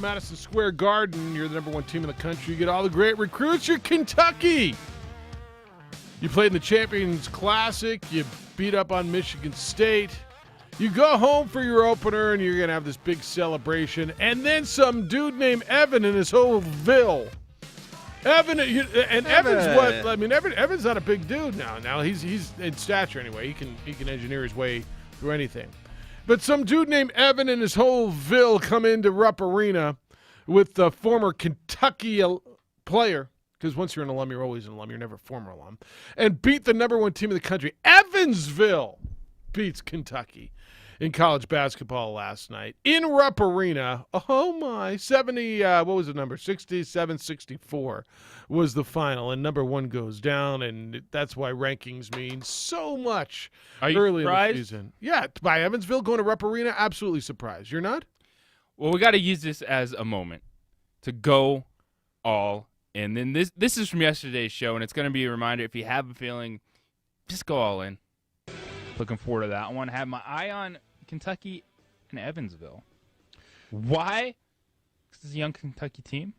Madison Square Garden. You're the number one team in the country. You get all the great recruits. You're Kentucky. You played in the Champions Classic. You beat up on Michigan State. You go home for your opener, and you're going to have this big celebration. And then some dude named Evan and his whole Ville. Evan's what? I mean, Evan's not a big dude now. Now he's in stature anyway. He can engineer his way through anything. But some dude named Evan and his whole Ville come into Rupp Arena with the former Kentucky player. Because once you're an alum, you're always an alum. You're never a former alum. And beat the number one team in the country. Evansville beats Kentucky in college basketball last night in Rupp Arena. Oh my, 70, what was the number? 67-64 was the final, and number one goes down, and that's why rankings mean so much early in the season. Yeah, by Evansville going to Rupp Arena, absolutely surprised. You're not? Well, we got to use this as a moment to go all in. And this is from yesterday's show, and it's going to be a reminder, if you have a feeling, just go all in. Looking forward to that one. Have my eye on Kentucky and Evansville. Why? Because it's a young Kentucky team.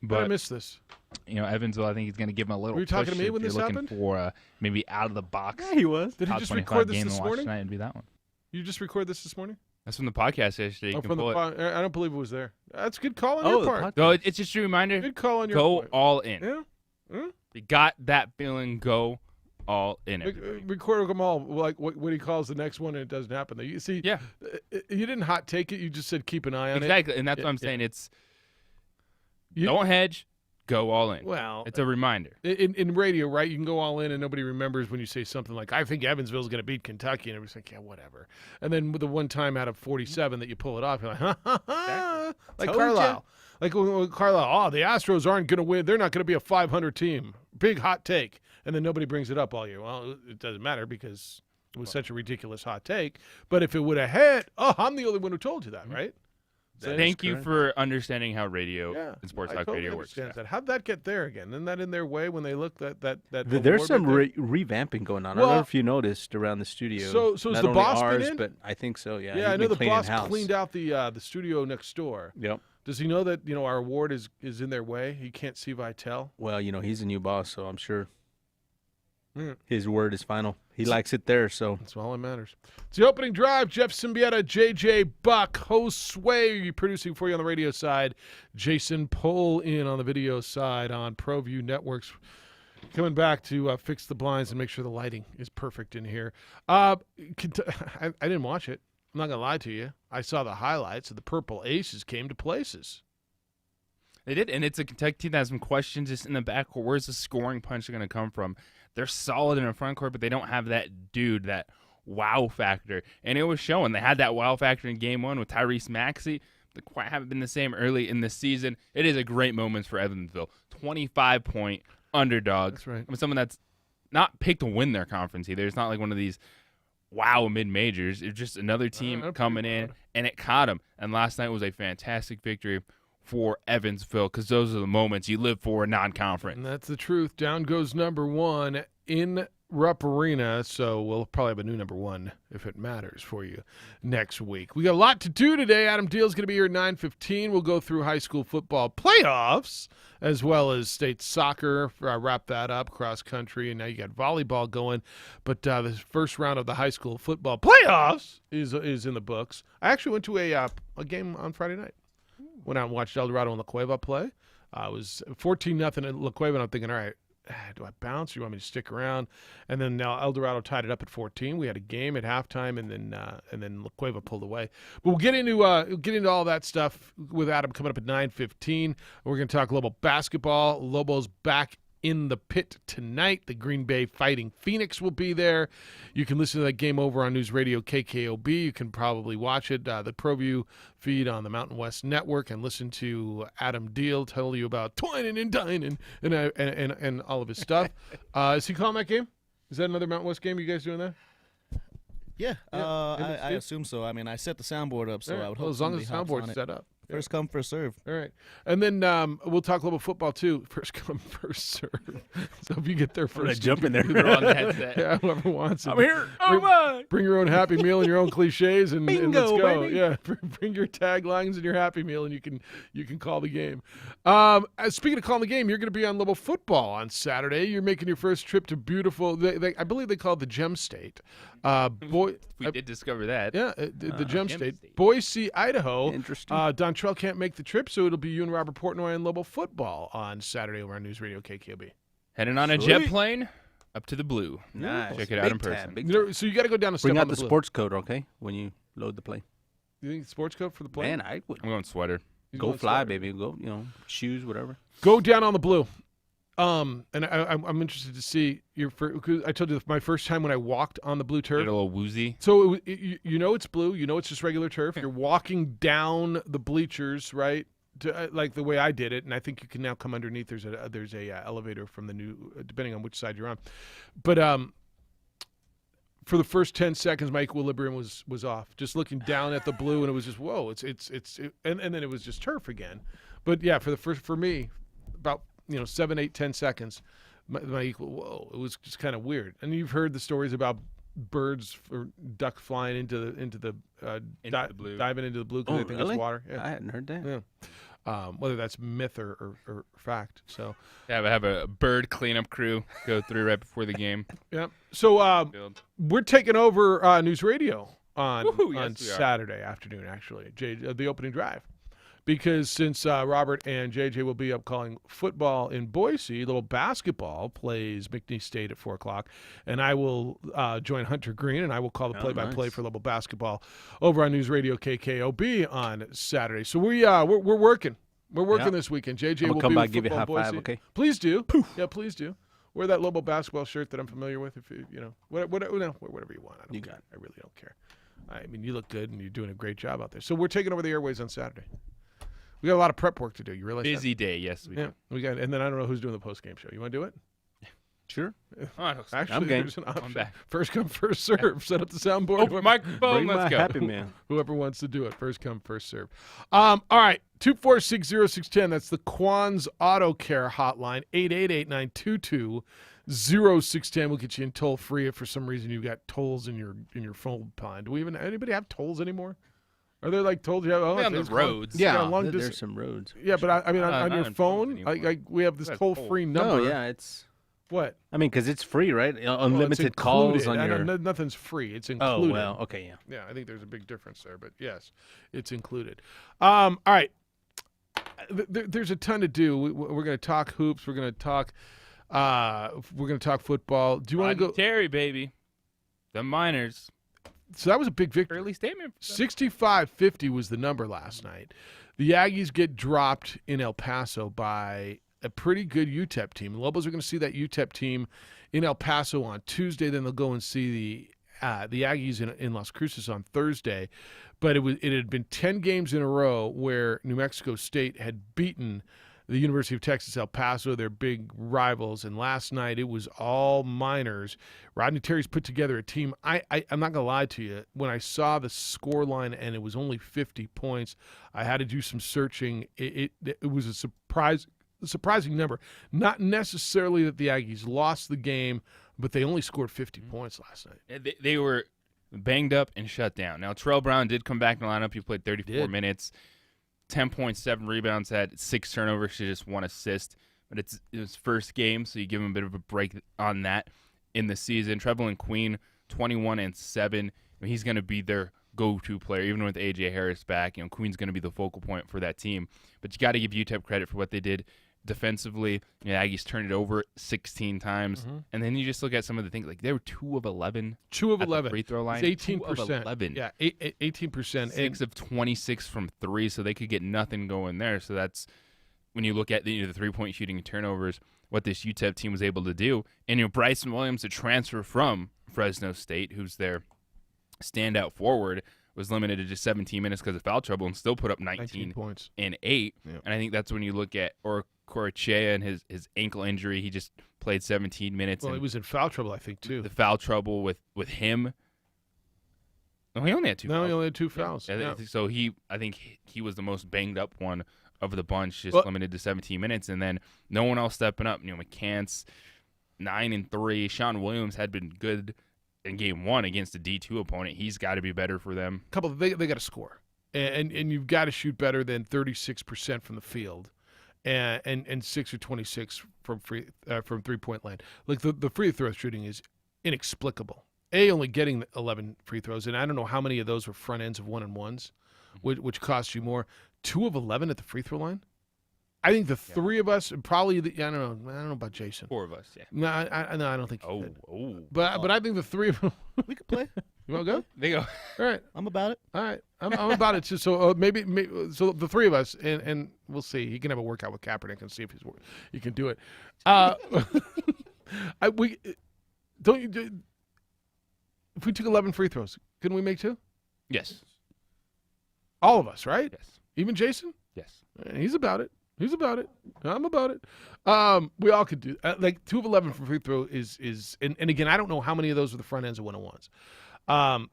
But I missed this. You know, Evansville, I think he's going to give them a little. Were you talking to me when this happened? For maybe out of the box. Yeah, he was. Did he just record this morning? Tonight and be that one. You just record this morning? That's from the podcast yesterday. You can pull it. I don't believe it was there. That's a good call on your part. No, it's just a reminder. Good call on your part. Go all in. Yeah. You got that feeling. Go all in. Record them all, like what he calls the next one, and it doesn't happen. You see, yeah, you didn't hot take it. You just said keep an eye on it. Exactly, and that's what I'm saying. It's don't hedge, go all in. Well, it's a reminder. In radio, right? You can go all in, and nobody remembers when you say something like, "I think Evansville's going to beat Kentucky," and everybody's like, "Yeah, whatever." And then with the one time out of 47 that you pull it off, you're like, "Ha ha ha!" Like Carlisle. Like when Carlisle, the Astros aren't going to win. They're not going to be a 500 team. Big hot take. And then nobody brings it up all year. Well, it doesn't matter because it was such a ridiculous hot take. But if it would have hit, I'm the only one who told you that, right? Thank you for understanding how radio and sports talk radio works. That. How'd that get there again? Isn't that in their way when they look that There's some revamping going on. I don't know if you noticed around the studio. So is the boss been in? But I think so, yeah. Yeah, I know the boss cleaned out the studio next door. Yep. Does he know that, our award is in their way? He can't see Vitale? Well, he's a new boss, so I'm sure his word is final. He likes it there, so. That's all that matters. It's the opening drive. Jeff Siembieda, JJ Buck, Josue producing for you on the radio side. Jason Pohl in on the video side on ProView Networks. Coming back to fix the blinds and make sure the lighting is perfect in here. I didn't watch it. I'm not going to lie to you. I saw the highlights, and the Purple Aces came to places. They did, and it's a Kentucky team that has some questions just in the backcourt. Where's the scoring punch going to come from? They're solid in the front court, but they don't have that dude, that wow factor. And it was showing. They had that wow factor in game one with Tyrese Maxey. They quite haven't been the same early in the season. It is a great moment for Evansville. 25-point underdogs. That's right. I mean, someone that's not picked to win their conference either. It's not like one of these wow mid-majors. It's just another team coming in, and it caught them. And last night was a fantastic victory for Evansville, because those are the moments you live for non-conference. And that's the truth. Down goes number one in Rupp Arena, so we'll probably have a new number one if it matters for you next week. We got a lot to do today. Adam Deal's going to be here at 9:15. We'll go through high school football playoffs as well as state soccer. Wrap that up, cross country, and now you got volleyball going. But the first round of the high school football playoffs is in the books. I actually went to a game on Friday night. Went out and watched El Dorado and La Cueva play. It was 14-0 at La Cueva, and I'm thinking, all right, do I bounce or do you want me to stick around? And then now El Dorado tied it up at 14. We had a game at halftime, and then La Cueva pulled away. But we'll get into all that stuff with Adam coming up at 9:15. We're going to talk a little basketball. Lobos back in the pit tonight. The Green Bay Fighting Phoenix will be there. You can listen to that game over on News Radio KKOB. You can probably watch it, the ProView feed on the Mountain West Network, and listen to Adam Deal tell you about twining and dining and all of his stuff. Is he calling that game? Is that another Mountain West game? You guys doing that? Yeah, I assume so. I mean, I set the soundboard up, so I would hope as long as the soundboard's set up. First come, first serve. All right. And then we'll talk a little football, too. First come, first serve. So if you get there I'm gonna first. jump in there. Throw on the headset. Yeah, whoever wants it. I'm here. Oh my! Bring your own Happy Meal and your own cliches, and let's Bingo, go. baby. Yeah, bring your taglines and your Happy Meal, and you can call the game. Speaking of calling the game, you're going to be on Little Football on Saturday. You're making your first trip to beautiful. I believe they call it the Gem State. We did discover that. Yeah, the Gem Gem State. State. Boise, Idaho. Interesting. Dontrell can't make the trip, so it'll be you and Robert Portnoy on Little Football on Saturday over on News Radio KKOB. Heading on a Sweet. jet plane up to the Blue. Nice. Check it out Big in person. time, big You know, so you got to go down and step Bring on out the Blue. sports code, okay? When you load the plane. You think sports coat for the plane? Man, I would I'm going sweater. He's go going fly, sweater. baby. Go, shoes, whatever. Go down on the Blue. And I'm interested to see because I told you my first time when I walked on the blue Get turf. a little woozy. So you know it's blue. You know it's just regular turf. You're walking down the bleachers, right? To, like the way I did it, and I think you can now come underneath. There's a elevator from the new, depending on which side you're on. But for the first 10 seconds, my equilibrium was off. Just looking down at the blue, and it was just whoa. And then it was just turf again. But yeah, for me, about 7, 8, 10 seconds, my whoa, it was just kind of weird. And you've heard the stories about birds or duck flying into the blue. diving into the blue because Oh, they think really? it's water. I hadn't heard that. Yeah. Whether that's myth or fact. So Have a bird cleanup crew go through right before the game. yeah. So Field. we're taking over News Radio on Woohoo, yes, we are. Saturday afternoon, actually, the opening drive. Because since Robert and JJ will be up calling football in Boise, little basketball plays McNeese State at 4 o'clock, and I will join Hunter Green, and I will call the play-by-play nice. for little basketball over on News Radio KKOB on Saturday. So we're working. We're working Yeah. this weekend. JJ I'm will gonna come be by with and give you a football high in five, Boise. okay? Please do. Yeah, please do. Wear that Lobo basketball shirt that I'm familiar with. If whatever you want. I don't You care. got it. I really don't care. I mean, you look good and you're doing a great job out there. So we're taking over the airways on Saturday. We got a lot of prep work to do. You realize Busy day, yes, we that? Yeah, do. we got. And then I don't know who's doing the post game show. You want to do it? Sure. Oh, I don't- Actually, game. there's an option. back. First come, first serve. Set up the soundboard. Open microphone, Bring let's my go. happy man. Whoever wants to do it, first come, first serve. All right, 2460610. That's the Quan's Auto Care hotline. 888-922-0610. We'll get you in toll free if for some reason you've got tolls in your phone pond. Do we even anybody have tolls anymore? Are there like tolls you have? Oh, On the it's called- roads. Yeah, long there's distance. some roads. Yeah, but I mean, on not your in phones phone, anymore. we have this That's toll-free toll. number. No, yeah, it's. What? I mean, because it's free, right? Well, it's Unlimited calls on included. your. Nothing's free. It's Oh included. well, okay, yeah. Yeah, I think there's a big difference there, but yes, it's included. All right. There's a ton to do. We're going to talk hoops. We're going to talk. We're going to talk football. Do you want to go? Terry, baby. The Miners. So that was a big victory. Early statement. 65-50 was the number last night. The Aggies get dropped in El Paso by a pretty good UTEP team. The Lobos are going to see that UTEP team in El Paso on Tuesday. Then they'll go and see the Aggies in Las Cruces on Thursday. But it had been 10 games in a row where New Mexico State had beaten the University of Texas El Paso, their big rivals. And last night it was all Miners. Rodney Terry's put together a team. I'm not going to lie to you. When I saw the score line and it was only 50 points, I had to do some searching. It was a surprising number. Not necessarily that the Aggies lost the game, but they only scored 50 points last night. They were banged up and shut down. Now, Terrell Brown did come back in the lineup. He played 34 minutes, 10.7 rebounds, had 6 turnovers, just 1 assist. But it's his first game, so you give him a bit of a break on that in the season. Trevelyan Queen, 21-7. He's going to be their go-to player, even with A.J. Harris back. Queen's going to be the focal point for that team. But you got to give UTEP credit for what they did defensively. Aggies turned it over 16 times. And then you just look at some of the things. Like, they were 2 of 11. 2 of at the 11. free throw line. It's 18%. 2 of 11. Yeah, 18%. 6 of 26 from 3, so they could get nothing going there. So that's when you look at the three-point shooting and turnovers, what this UTEP team was able to do. And Bryson Williams, a transfer from Fresno State, who's their standout forward, was limited to just 17 minutes because of foul trouble and still put up 19 points. and 8. Yep. And I think that's when you look at Corachea and his ankle injury. He just played 17 minutes. Well, and he was in foul trouble, I think, too. the foul trouble with him. No, he only had 2 No, fouls. he only had 2 fouls. Yeah. So I think he was the most banged up one of the bunch, just Well- limited to 17 minutes, and then no one else stepping up. McCants 9-3. Sean Williams had been good in game 1 against a D2 opponent. He's got to be better for them. They got to score, and you've got to shoot better than 36% from the field, and 6 or 26 from 3-point line. Like the free throw shooting is inexplicable. Only getting 11 free throws, and I don't know how many of those were front ends of 1-on-1s, which cost you more. 2 of 11 at the free throw line. I think the three of us, probably I don't know about Jason. 4 of us, yeah. No, I don't think. He could. Oh. But I think the three of them. We could play. You want to go? They go. All right. I'm about it. All right, I'm about it. So maybe so the three of us, and we'll see. He can have a workout with Kaepernick and see if he can do it. We don't you? If we took 11 free throws, couldn't we make 2? Yes. All of us, right? Yes. Even Jason? Yes. He's about it. He's about it. I'm about it. We all could do like 2 of 11 for free throw is and again, I don't know how many of those were the front ends of 1-on-1s.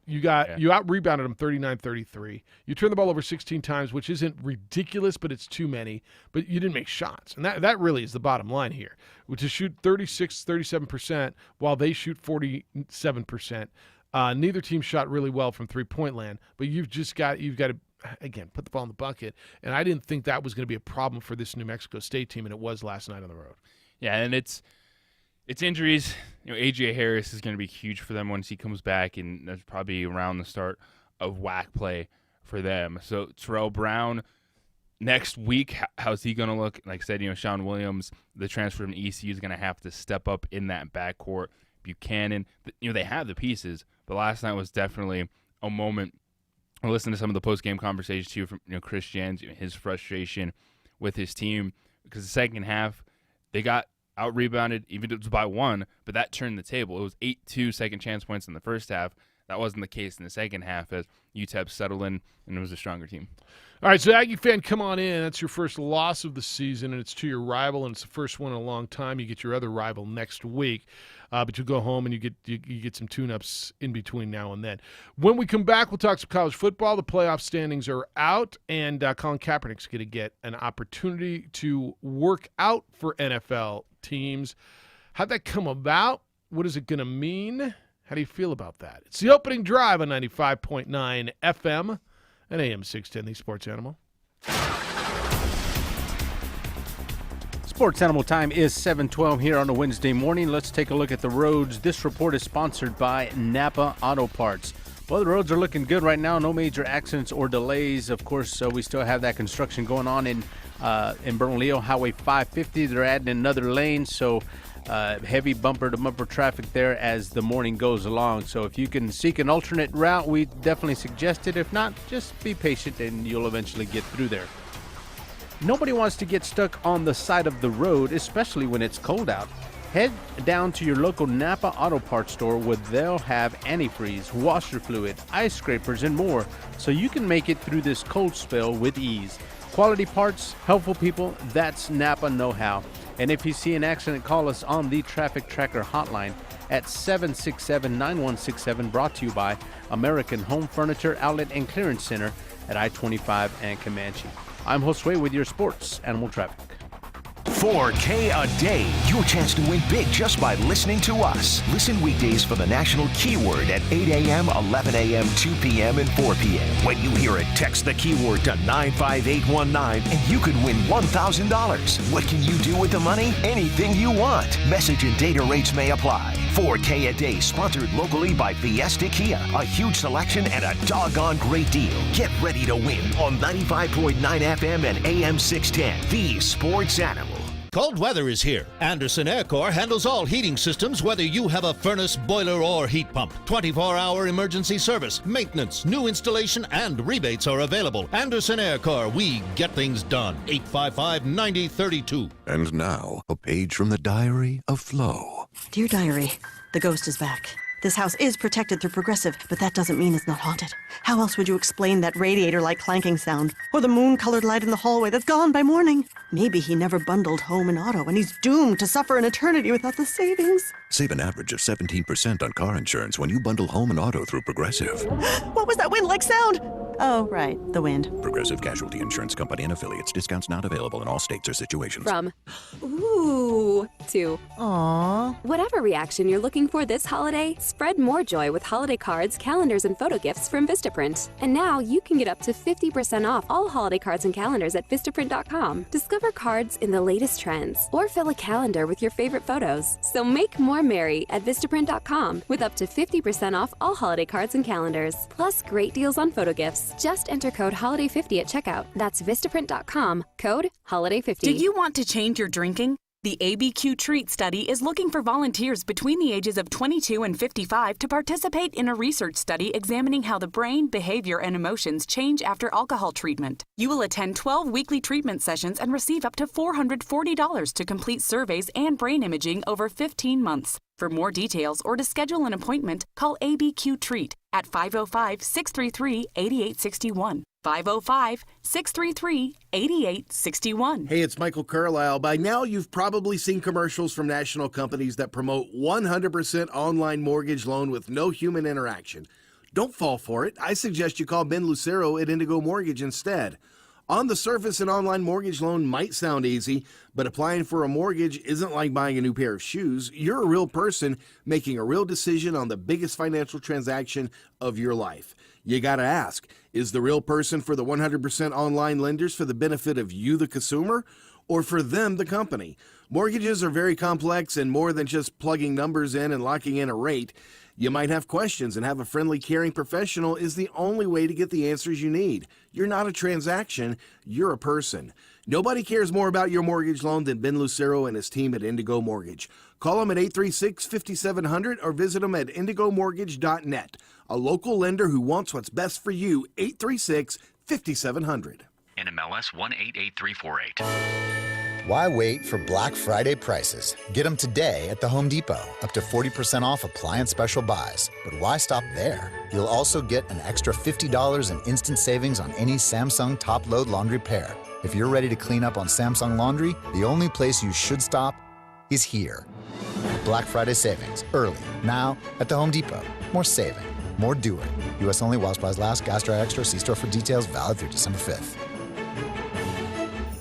You out rebounded them 39-33. You turned the ball over 16 times, which isn't ridiculous, but it's too many. But you didn't make shots. And that really is the bottom line here, which is shoot 37% while they shoot 47%. Neither team shot really well from 3-point land, but you've got to, again, put the ball in the bucket. And I didn't think that was going to be a problem for this New Mexico State team, and it was last night on the road. Yeah, and it's injuries. A.J. Harris is going to be huge for them once he comes back, and that's probably around the start of WAC play for them. So Terrell Brown next week, how's he going to look? Like I said, Sean Williams, the transfer from ECU, is going to have to step up in that backcourt. Buchanan, they have the pieces, but last night was definitely a moment. I listened to some of the post-game conversations too from Chris Jans, his frustration with his team, because the second half they got out-rebounded, even if it was by 1, but that turned the table. It was 8-2 second chance points in the first half. That wasn't the case in the second half as UTEP settled in, and it was a stronger team. All right, so Aggie fan, come on in. That's your first loss of the season, and it's to your rival, and it's the first one in a long time. You get your other rival next week, but you go home and you get some tune-ups in between now and then. When we come back, we'll talk some college football. The playoff standings are out, and Colin Kaepernick's going to get an opportunity to work out for NFL teams. How'd that come about? What is it going to mean? How do you feel about that? It's the opening drive on 95.9 FM and AM 610, the Sports Animal. Sports Animal time is 7:12 here on a Wednesday morning. Let's take a look at the roads. This report is sponsored by Napa Auto Parts. Well, the roads are looking good right now. No major accidents or delays. Of course, we still have that construction going on in Bernalillo Highway 550. They're adding another lane, so heavy bumper-to-bumper traffic there as the morning goes along. So if you can seek an alternate route, we definitely suggest it. If not, just be patient and you'll eventually get through there. Nobody wants to get stuck on the side of the road, especially when it's cold out. Head down to your local Napa Auto Parts store where they'll have antifreeze, washer fluid, ice scrapers, and more, so you can make it through this cold spell with ease. Quality parts, helpful people, that's Napa know-how. And if you see an accident, call us on the Traffic Tracker hotline at 767-9167, brought to you by American Home Furniture Outlet and Clearance Center at I-25 and Comanche. I'm Josue with your Sports Animal Traffic. 4K a day. Your chance to win big just by listening to us. Listen weekdays for the national keyword at 8 a.m., 11 a.m., 2 p.m., and 4 p.m. When you hear it, text the keyword to 95819 and you could win $1,000. What can you do with the money? Anything you want. Message and data rates may apply. 4K a day, sponsored locally by Fiesta Kia. A huge selection and a doggone great deal. Get ready to win on 95.9 FM and AM 610. The Sports Animal. Cold weather is here. Anderson Aircore handles all heating systems, whether you have a furnace, boiler, or heat pump. 24-hour emergency service, maintenance, new installation, and rebates are available. Anderson Aircore, we get things done. 855-9032. And now, a page from the diary of Flo. Dear Diary, the ghost is back. This house is protected through Progressive, but that doesn't mean it's not haunted. How else would you explain that radiator-like clanking sound? Or the moon-colored light in the hallway that's gone by morning? Maybe he never bundled home and auto, and he's doomed to suffer an eternity without the savings. Save an average of 17% on car insurance when you bundle home and auto through Progressive. What was that wind-like sound? Oh, right, the wind. Progressive Casualty Insurance Company and Affiliates. Discounts not available in all states or situations. From ooh to Aww. whatever reaction you're looking for this holiday, spread more joy with holiday cards, calendars, and photo gifts from Vistaprint. And now you can get up to 50% off all holiday cards and calendars at Vistaprint.com. Discover cards in the latest trends or fill a calendar with your favorite photos. So make more merry at Vistaprint.com with up to 50% off all holiday cards and calendars. Plus great deals on photo gifts. Just enter code HOLIDAY50 at checkout. That's Vistaprint.com, code HOLIDAY50. Do you want to change your drinking? The ABQ Treat study is looking for volunteers between the ages of 22 and 55 to participate in a research study examining how the brain, behavior, and emotions change after alcohol treatment. You will attend 12 weekly treatment sessions and receive up to $440 to complete surveys and brain imaging over 15 months. For more details or to schedule an appointment, call ABQ Treat at 505-633-8861. 505-633-8861. Hey, it's Michael Carlisle. By now, you've probably seen commercials from national companies that promote 100% online mortgage loan with no human interaction. Don't fall for it. I suggest you call Ben Lucero at Indigo Mortgage instead. On the surface, an online mortgage loan might sound easy, but applying for a mortgage isn't like buying a new pair of shoes. You're a real person making a real decision on the biggest financial transaction of your life. You gotta ask, is the real person for the 100% online lenders for the benefit of you, the consumer, or for them, the company? Mortgages are very complex and more than just plugging numbers in and locking in a rate. You might have questions, and have a friendly, caring professional is the only way to get the answers you need. You're not a transaction, you're a person. Nobody cares more about your mortgage loan than Ben Lucero and his team at Indigo Mortgage. Call them at 836-5700 or visit them at indigomortgage.net. A local lender who wants what's best for you, 836-5700. NMLS 188348. Why wait for Black Friday prices? Get them today at the Home Depot. Up to 40% off appliance special buys. But why stop there? You'll also get an extra $50 in instant savings on any Samsung top-load laundry pair. If you're ready to clean up on Samsung laundry, the only place you should stop is here. Black Friday savings. Early. Now at the Home Depot. More saving. More doing. U.S. only while supplies last. Gas dry extra. See store for details. Valid through December 5th.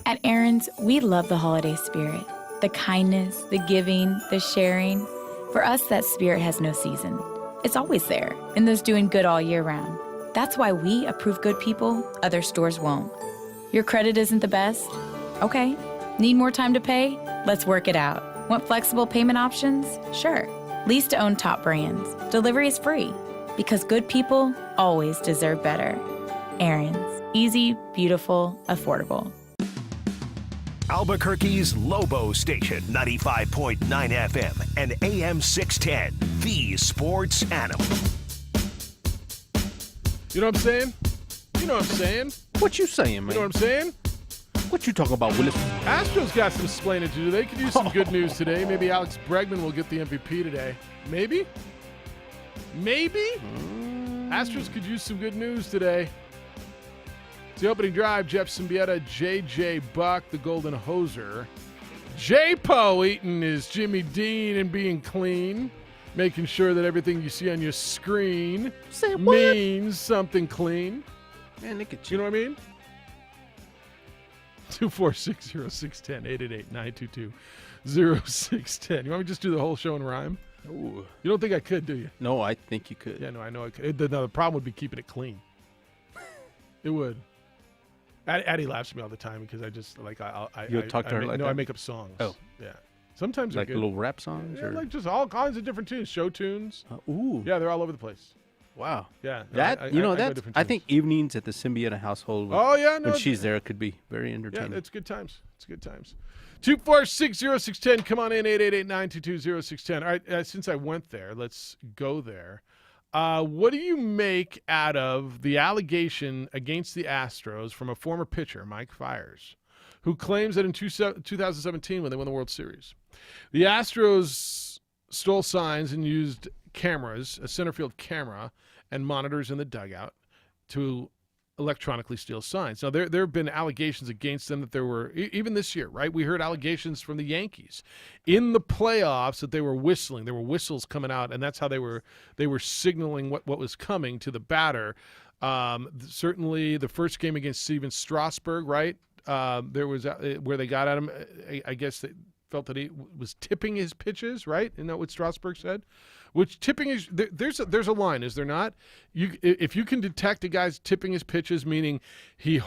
At Aaron's, we love the holiday spirit. The kindness, the giving, the sharing. For us, that spirit has no season. It's always there, and those doing good all year round. That's why we approve good people other stores won't. Your credit isn't the best? Okay. Need more time to pay? Let's work it out. Want flexible payment options? Sure. Lease to own top brands. Delivery is free. Because good people always deserve better. Aaron's. Easy, beautiful, affordable. Albuquerque's Lobo Station, 95.9 FM and AM 610, the sports animal. You know what I'm saying? You know what I'm saying? What you saying, man? You know what I'm saying? What you talking about, Willis? Astros got some explaining to do. They could use some good news today. Maybe Alex Bregman will get the MVP today. Maybe? Astros could use some good news today. It's the opening drive. Jeff Siembieda, J.J. Buck, the Golden Hoser. J-Po eating his Jimmy Dean and being clean. Making sure that everything you see on your screen means something clean. Man, look at you. You know what I mean? 246-0610, 888-922-0610. You want me to just do the whole show in rhyme? Ooh. You don't think I could, do you? No, I think you could. Yeah, no, I know I could. The problem would be keeping it clean. It would. Addie laughs at me all the time because I just like You'll talk to her like that? No, I make up songs. Oh, yeah. Sometimes they're like good. little rap songs, Yeah, or like just all kinds of different tunes, show tunes. Ooh, yeah, they're all over the place. Wow. Yeah, that I that go different I tunes. think evenings at the Siembieda household. Oh yeah, no, when she's there, it could be very entertaining. Yeah, it's good times. It's good times. 246-0610. Come on in, 888-922-0610. All right, since I went there, let's go there. What do you make out of the allegation against the Astros from a former pitcher, Mike Fiers, who claims that in 2017 when they won the World Series, the Astros stole signs and used cameras, a center field camera, and monitors in the dugout to electronically steal signs. Now, there have been allegations against them that there were, even this year, right? We heard allegations from the Yankees in the playoffs that they were whistling. There were whistles coming out, and that's how they were signaling what was coming to the batter. Certainly the first game against Steven Strasburg, right? There was where they got at him. I guess they felt that he was tipping his pitches, right? Isn't that what Strasburg said? Which tipping is there's a line, is there not? If you can detect a guy's tipping his pitches, meaning he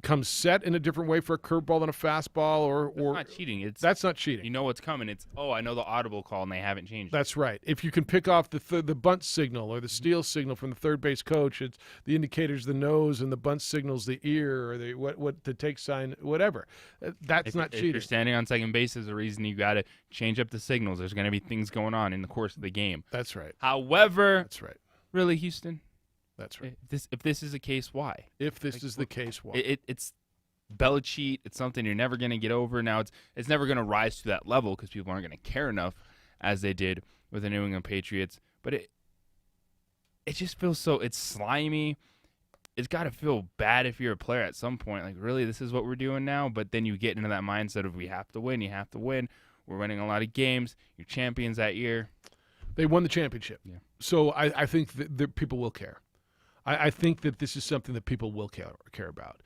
comes set in a different way for a curveball than a fastball, or not cheating. That's not cheating. You know what's coming. It's I know the audible call, and they haven't changed. That's right. If you can pick off the bunt signal or the steal signal from the third base coach, it's the indicators the nose, and the bunt signals the ear, or the what the take sign, whatever. That's not cheating. If you're standing on second base, there's a reason you got to change up the signals. There's going to be things going on in the course of the game. That's right. However, that's right. Really, Houston. That's right. If this is the case, why? If this is the case, why? It's Belichick. It's something you're never going to get over. Now it's never going to rise to that level because people aren't going to care enough as they did with the New England Patriots. But it just feels so. It's slimy. It's got to feel bad if you're a player at some point. Like, really, this is what we're doing now? But then you get into that mindset of we have to win. You have to win. We're winning a lot of games. You're champions that year. They won the championship. Yeah. So I think that people will care. I think that this is something that people will care about.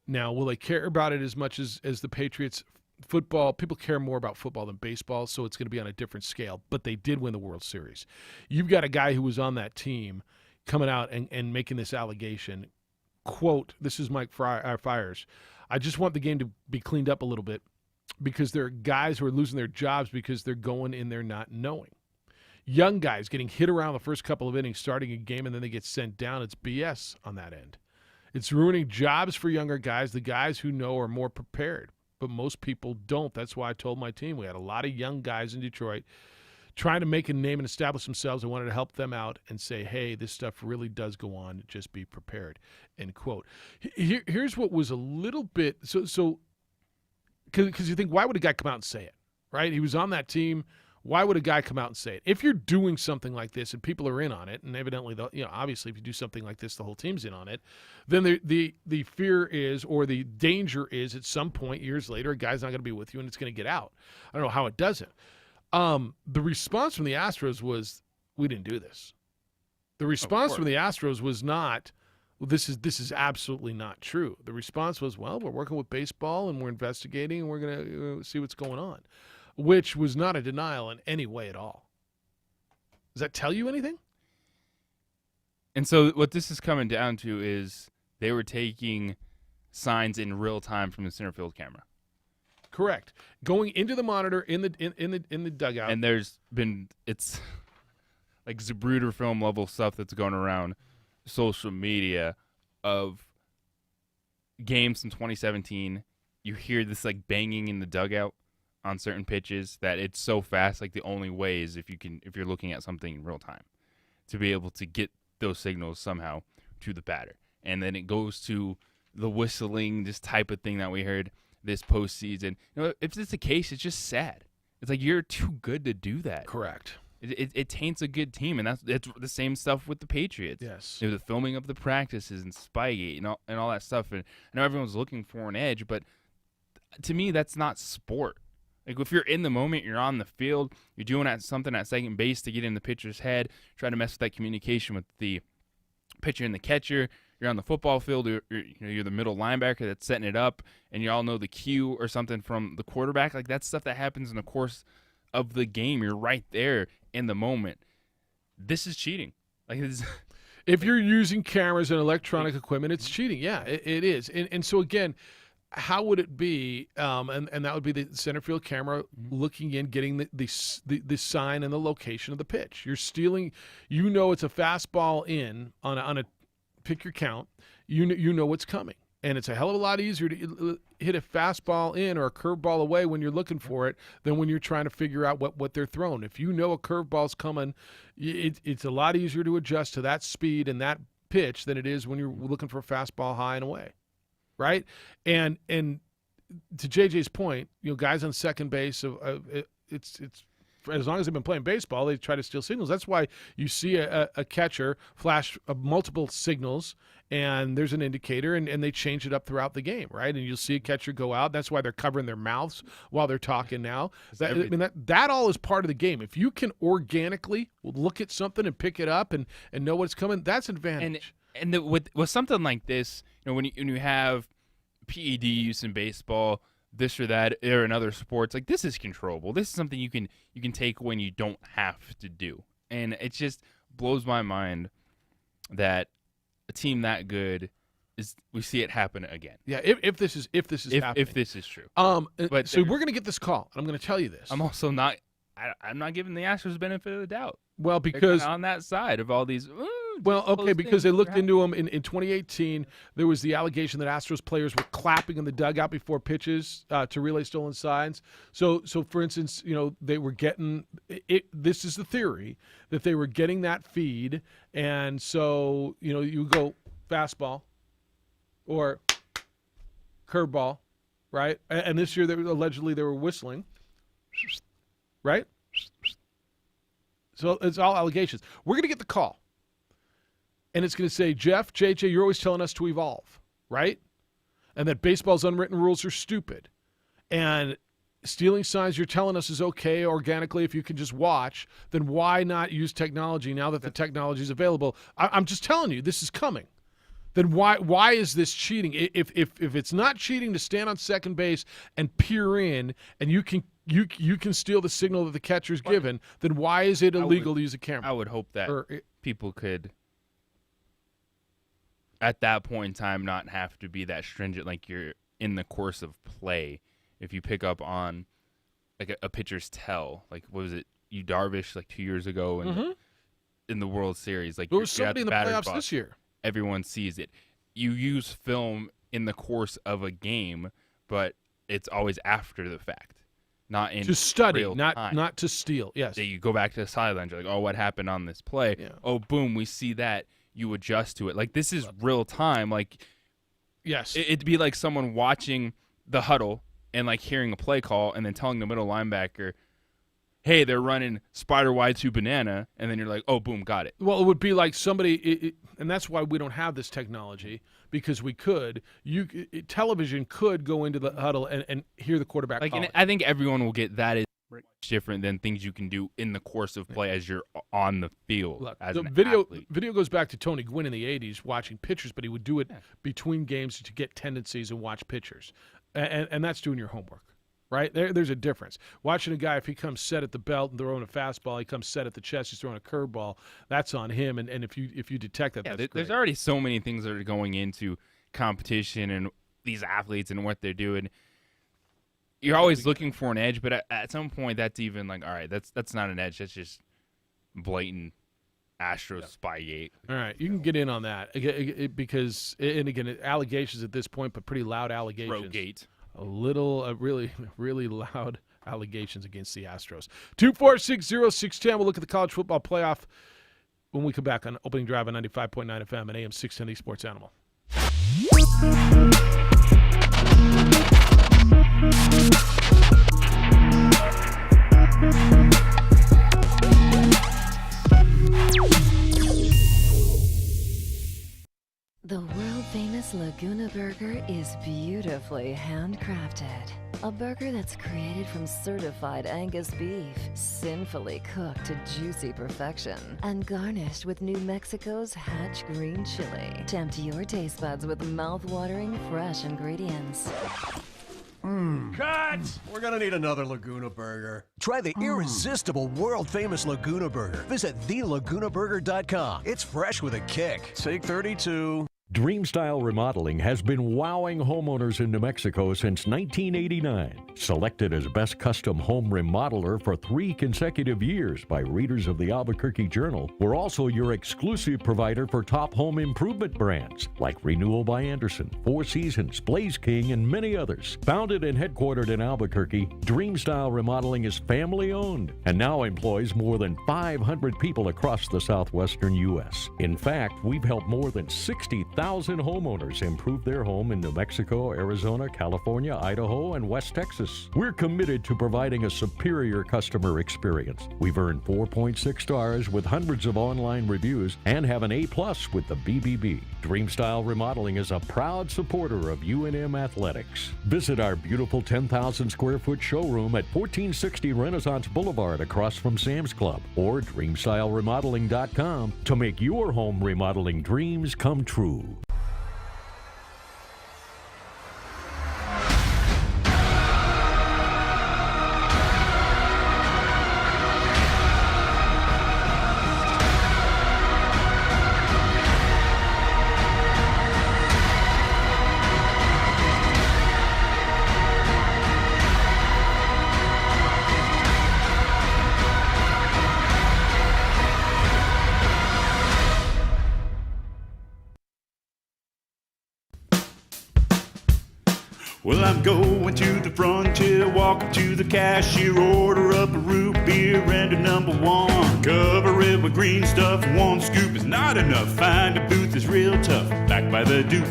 Now, will they care about it as much as the Patriots? Football, people care more about football than baseball, so it's going to be on a different scale. But they did win the World Series. You've got a guy who was on that team coming out and making this allegation. Quote, this is Mike Fiers. I just want the game to be cleaned up a little bit because there are guys who are losing their jobs because they're going in there not knowing. Young guys getting hit around the first couple of innings, starting a game, and then they get sent down. It's BS on that end. It's ruining jobs for younger guys. The guys who know are more prepared, but most people don't. That's why I told my team we had a lot of young guys in Detroit trying to make a name and establish themselves. I wanted to help them out and say, hey, this stuff really does go on. Just be prepared, end quote. Here's what was a little bit – so because you think, why would a guy come out and say it, right? He was on that team. Why would a guy come out and say it? If you're doing something like this and people are in on it, and evidently, obviously, if you do something like this, the whole team's in on it, then the fear is, or the danger is, at some point years later, a guy's not going to be with you and it's going to get out. I don't know how it does it. The response from the Astros was, we didn't do this. The response from the Astros was not, well, this is absolutely not true. The response was, well, we're working with baseball and we're investigating and we're going to see what's going on. Which was not a denial in any way at all. Does that tell you anything? And so what this is coming down to is they were taking signs in real time from the center field camera. Correct. Going into the monitor in the dugout. And it's like Zapruder film level stuff that's going around social media of games in 2017. You hear this like banging in the dugout on certain pitches that it's so fast. Like the only way is if you're looking at something in real time to be able to get those signals somehow to the batter. And then it goes to the whistling, this type of thing that we heard this postseason. If it's the case, it's just sad. It's like you're too good to do that. Correct. It taints a good team, and it's the same stuff with the Patriots. Yes. The filming of the practices and Spygate and all that stuff. And I know everyone's looking for an edge, but to me, that's not sport. Like, if you're in the moment, you're on the field, you're doing something at second base to get in the pitcher's head, try to mess with that communication with the pitcher and the catcher. You're on the football field, you're the middle linebacker that's setting it up, and you all know the cue or something from the quarterback. Like, that's stuff that happens in the course of the game. You're right there in the moment. This is cheating. Like, if you're using cameras and electronic equipment, it's cheating. Yeah, it is. And so, again, how would it be, and that would be the center field camera looking in, getting the sign and the location of the pitch. You're stealing, it's a fastball in on a pick your count. You know what's coming. And it's a hell of a lot easier to hit a fastball in or a curveball away when you're looking for it than when you're trying to figure out what they're throwing. If you know a curveball's coming, it's a lot easier to adjust to that speed and that pitch than it is when you're looking for a fastball high and away. Right, and to JJ's point, guys on second base, it's as long as they've been playing baseball, they try to steal signals. That's why you see a catcher flash multiple signals, and there's an indicator, and they change it up throughout the game, right? And you'll see a catcher go out. That's why they're covering their mouths while they're talking now. That all is part of the game. If you can organically look at something and pick it up and know what's coming, that's an advantage. And with something like this, when you have PED use in baseball, this or that, or in other sports, like this is controllable. This is something you can take when you don't have to do. And it just blows my mind that a team that good we see it happen again. Yeah, if this is happening. If this is true. But so we're going to get this call, and I'm going to tell you this. I'm also not. I'm not giving the Astros the benefit of the doubt. Well, because on that side of all these. Because they looked into them in 2018. There was the allegation that Astros players were clapping in the dugout before pitches to relay stolen signs. So for instance, they were getting it. This is the theory that they were getting that feed, and so you go fastball or curveball, right? And this year allegedly they were whistling, right? So it's all allegations. We're gonna get the call. And it's going to say, Jeff, JJ, you're always telling us to evolve, right? And that baseball's unwritten rules are stupid. And stealing signs you're telling us is okay organically if you can just watch. Then why not use technology now that the technology is available? I'm just telling you, this is coming. Then why is this cheating? If it's not cheating to stand on second base and peer in, and you can steal the signal that the catcher's given, then why is it illegal to use a camera? I would hope that people could, at that point in time, not have to be that stringent like you're in the course of play. If you pick up on like a pitcher's tell, like what was it, Darvish like 2 years ago in the World Series, like there was somebody in the playoffs this year. Everyone sees it. You use film in the course of a game, but it's always after the fact, not in to study, real time. not to steal. Yes, so you go back to the sidelines. You're like, oh, what happened on this play? Yeah. Oh, boom, we see that. You adjust to it. Like this is real time. Like, yes, it'd be like someone watching the huddle and like hearing a play call and then telling the middle linebacker, hey, they're running spider wide to banana, and then you're like, oh, boom, got it. Well, it would be like somebody, and that's why we don't have this technology, because we could. Television could go into the huddle and hear the quarterback like, calling. And I think everyone will get that is different than things you can do in the course of play as you're on the field. Look, as the an video athlete. goes back to Tony Gwynn in the 80s watching pitchers, but he would do it between games to get tendencies and watch pitchers. And that's doing your homework. Right? There's a difference. Watching a guy, if he comes set at the belt and throwing a fastball, he comes set at the chest, he's throwing a curveball, that's on him. And if you detect that, that's great. There's already so many things that are going into competition and these athletes and what they're doing. You're always looking for an edge, but at some point that's even like, all right, that's not an edge. That's just blatant Astros Spygate. All right, you can get in on that because, and again, allegations at this point, but pretty loud allegations. Rogate. Really, really loud allegations against the Astros. 2460610. We'll look at the college football playoff when we come back on Opening Drive on 95.9 FM and AM 610 Sports Animal. The world-famous Laguna Burger is beautifully handcrafted. A burger that's created from certified Angus beef, sinfully cooked to juicy perfection, and garnished with New Mexico's Hatch green chili. Tempt your taste buds with mouth-watering fresh ingredients. Cut! We're gonna need another Laguna Burger. Try the irresistible, world-famous Laguna Burger. Visit thelagunaburger.com. It's fresh with a kick. Take 32. Dream Style Remodeling has been wowing homeowners in New Mexico since 1989. Selected as Best Custom Home Remodeler for 3 consecutive years by readers of the Albuquerque Journal, we're also your exclusive provider for top home improvement brands like Renewal by Anderson, Four Seasons, Blaze King, and many others. Founded and headquartered in Albuquerque, Dream Style Remodeling is family-owned and now employs more than 500 people across the southwestern U.S. In fact, we've helped more than 60,000 10,000 homeowners improved their home in New Mexico, Arizona, California, Idaho, and West Texas. We're committed to providing a superior customer experience. We've earned 4.6 stars with hundreds of online reviews and have an A+ with the BBB. Dreamstyle Remodeling is a proud supporter of UNM Athletics. Visit our beautiful 10,000 square foot showroom at 1460 Renaissance Boulevard across from Sam's Club, or dreamstyleremodeling.com to make your home remodeling dreams come true. Well, I'm going to the frontier, walking to the cashier, order up a root beer and a number one. Cover it with green stuff, one scoop is not enough. Find a booth is real tough, back by the Duke.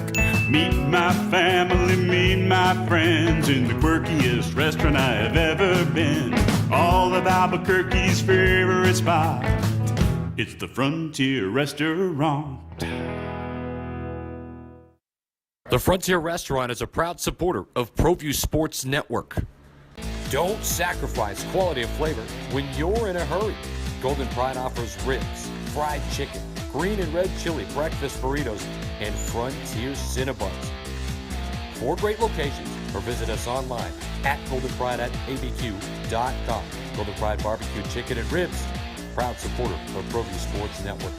Meet my family, meet my friends in the quirkiest restaurant I have ever been. All of Albuquerque's favorite spot, it's the Frontier Restaurant. The Frontier Restaurant is a proud supporter of ProView Sports Network. Don't sacrifice quality and flavor when you're in a hurry. Golden Pride offers ribs, fried chicken, green and red chili breakfast burritos, and Frontier Cinnabons. 4 great locations, or visit us online at goldenpride@abq.com. Golden Pride Barbecue Chicken and Ribs, proud supporter of ProView Sports Network.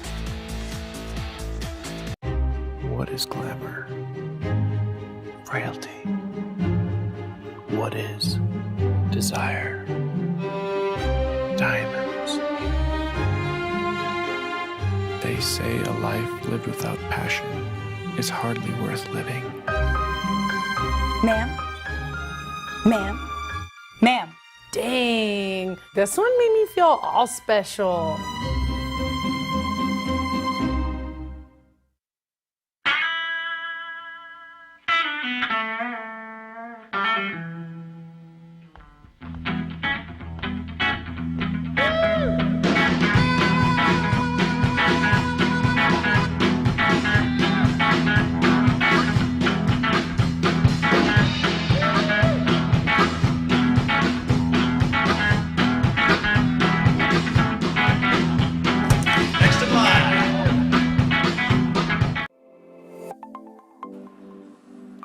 What is glamour? Frailty. What is desire? Diamonds. They say a life lived without passion is hardly worth living. Ma'am? Ma'am? Ma'am? Dang, this one made me feel all special.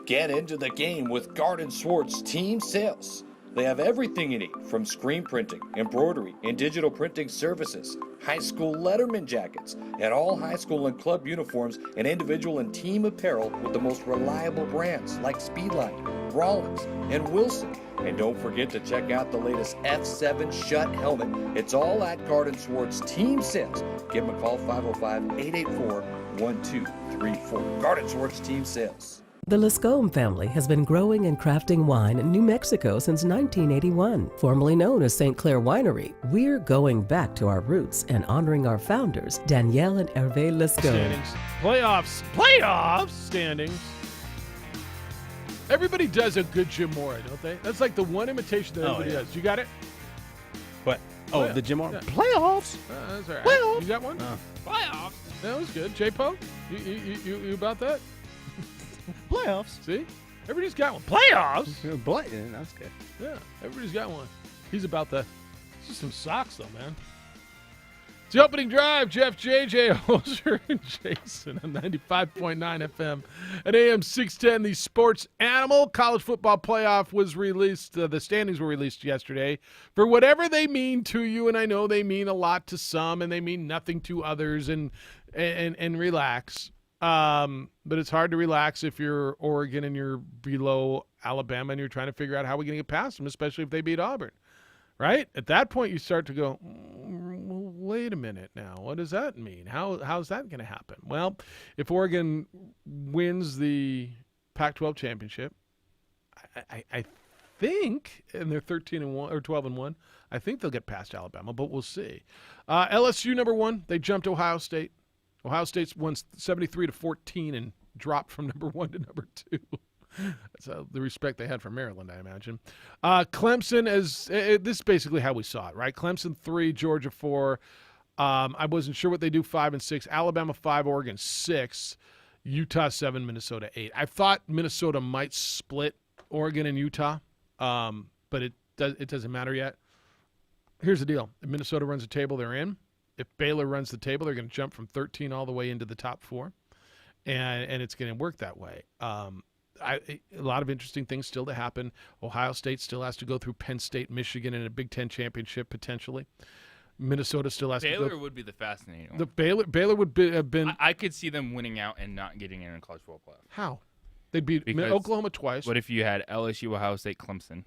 Get into the game with Garden Swartz Team Sales. They have everything you need, from screen printing, embroidery, and digital printing services, high school letterman jackets, and all high school and club uniforms, and individual and team apparel with the most reliable brands like Speedline, Rollins, and Wilson. And don't forget to check out the latest F7 Shut helmet. It's all at Garden Swartz Team Sales. Give them a call, 505-884-1234. Garden Swartz Team Sales. The Lascombe family has been growing and crafting wine in New Mexico since 1981. Formerly known as St. Clair Winery, we're going back to our roots and honoring our founders, Danielle and Hervé Lascombe. Standings. Playoffs standings. Everybody does a good Jim Mora, don't they? That's like the one imitation that everybody does. You got it? What? Oh, the Jim Mora? Yeah. Playoffs? That's all right. Playoffs? You got one? Playoffs. That was good. J-Po, you about that? Playoffs. See? Everybody's got one. Playoffs? That's good. Yeah, everybody's got one. He's about that. It's just some socks, though, man. It's the opening drive. Jeff, JJ, Holzer, and Jason on 95.9 FM at AM 610. The sports animal college football playoff was released. The standings were released yesterday. For whatever they mean to you, and I know they mean a lot to some, and they mean nothing to others, and relax. But it's hard to relax if you're Oregon and you're below Alabama and you're trying to figure out how we're going to get past them, especially if they beat Auburn, right? At that point, you start to go, wait a minute now. What does that mean? How's that going to happen? Well, if Oregon wins the Pac-12 championship, I think, and they're 13-1 or 12-1, I think they'll get past Alabama, but we'll see. LSU number 1, they jumped Ohio State. Ohio State's won 73-14 in dropped from number 1 to number 2. That's the respect they had for Maryland, I imagine. Clemson, this is basically how we saw it, right? Clemson 3, Georgia 4. I wasn't sure what they do 5 and 6. Alabama 5, Oregon 6, Utah 7, Minnesota 8. I thought Minnesota might split Oregon and Utah, but it doesn't matter yet. Here's the deal: if Minnesota runs the table, they're in. If Baylor runs the table, they're going to jump from 13 all the way into the top 4, and it's going to work that way. A lot of interesting things still to happen. Ohio State still has to go through Penn State, Michigan in a Big Ten championship potentially. Minnesota still has to go. Baylor would be the fascinating one. The Baylor would have been. I could see them winning out and not getting in a college football playoff. How? They'd beat Oklahoma twice. What if you had LSU, Ohio State, Clemson?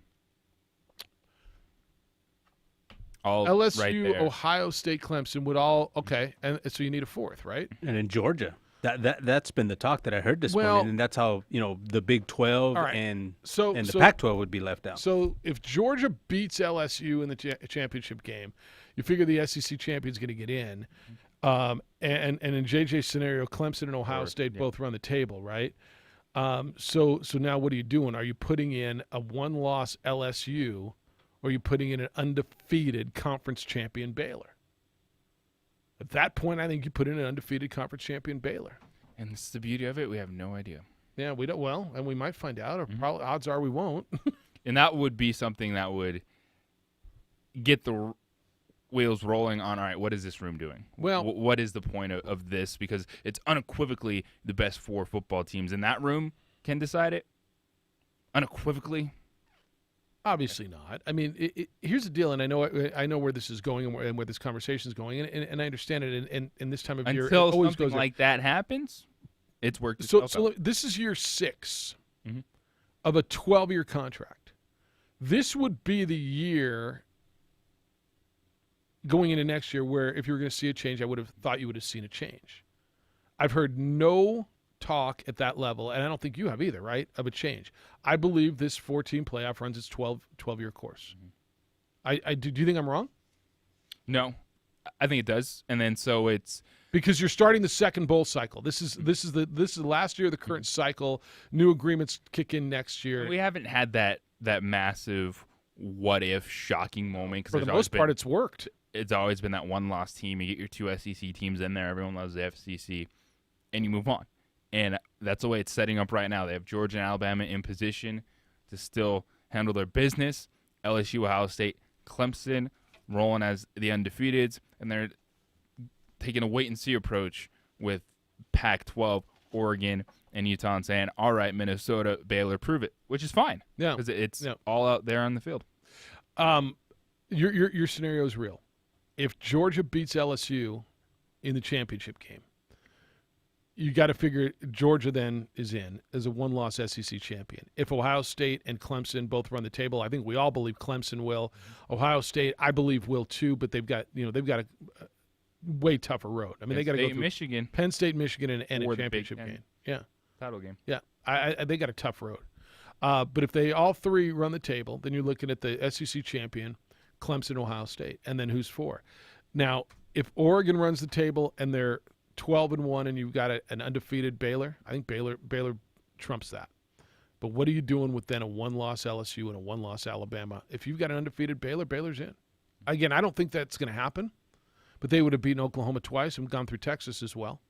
All LSU, right there. Ohio State, Clemson would all okay, and so you need a fourth, right? And in Georgia, that's been the talk that I heard this morning, and that's how the Big 12 and the Pac-12 would be left out. So if Georgia beats LSU in the championship game, you figure the SEC champion's going to get in, and in JJ's scenario, Clemson and Ohio State both run the table, right? So now what are you doing? Are you putting in a one-loss LSU? Or are you putting in an undefeated conference champion Baylor? At that point, I think you put in an undefeated conference champion Baylor. And this is the beauty of it. We have no idea. Yeah, we don't. Well, and we might find out. Or probably odds are we won't. And that would be something that would get the wheels rolling on, all right, what is this room doing? Well, what is the point of this? Because it's unequivocally the best 4 football teams in that room can decide it. Unequivocally. Obviously not. I mean, here's the deal, and I know where this is going and where this conversation is going, and I understand it. And this time of year, it until always something goes like that happens, it's worked. So this is year 6 of a 12-year contract. This would be the year going into next year where if you were going to see a change, I would have thought you would have seen a change. I've heard no talk at that level, and I don't think you have either, right, of a change. I believe this 4-team playoff runs its 12-year course. Do you think I'm wrong? No, I think it does. And then so it's because you're starting the second bowl cycle. This is the last year of the current cycle. New agreements kick in next year. We haven't had that massive what if shocking moment for the most part. It's worked. It's always been that one-loss team. You get your 2 SEC teams in there. Everyone loves the FCC, and you move on. And that's the way it's setting up right now. They have Georgia and Alabama in position to still handle their business. LSU, Ohio State, Clemson rolling as the undefeateds, and they're taking a wait-and-see approach with Pac-12, Oregon, and Utah and saying, all right, Minnesota, Baylor, prove it, which is fine. Yeah. Because it's all out there on the field. Your scenario is real. If Georgia beats LSU in the championship game, you got to figure Georgia then is in as a one-loss SEC champion. If Ohio State and Clemson both run the table, I think we all believe Clemson will. Ohio State, I believe, will too, but they've got a way tougher road. I mean, they got to go through Michigan, Penn State, Michigan, and a championship game. Yeah, title game. Yeah, they got a tough road. But if they all 3 run the table, then you're looking at the SEC champion, Clemson, Ohio State, and then who's 4? Now, if Oregon runs the table and they're 12-1, and you've got an undefeated Baylor, I think Baylor trumps that. But what are you doing with then a one-loss LSU and a one-loss Alabama? If you've got an undefeated Baylor, Baylor's in. Again, I don't think that's going to happen, but they would have beaten Oklahoma twice and gone through Texas as well,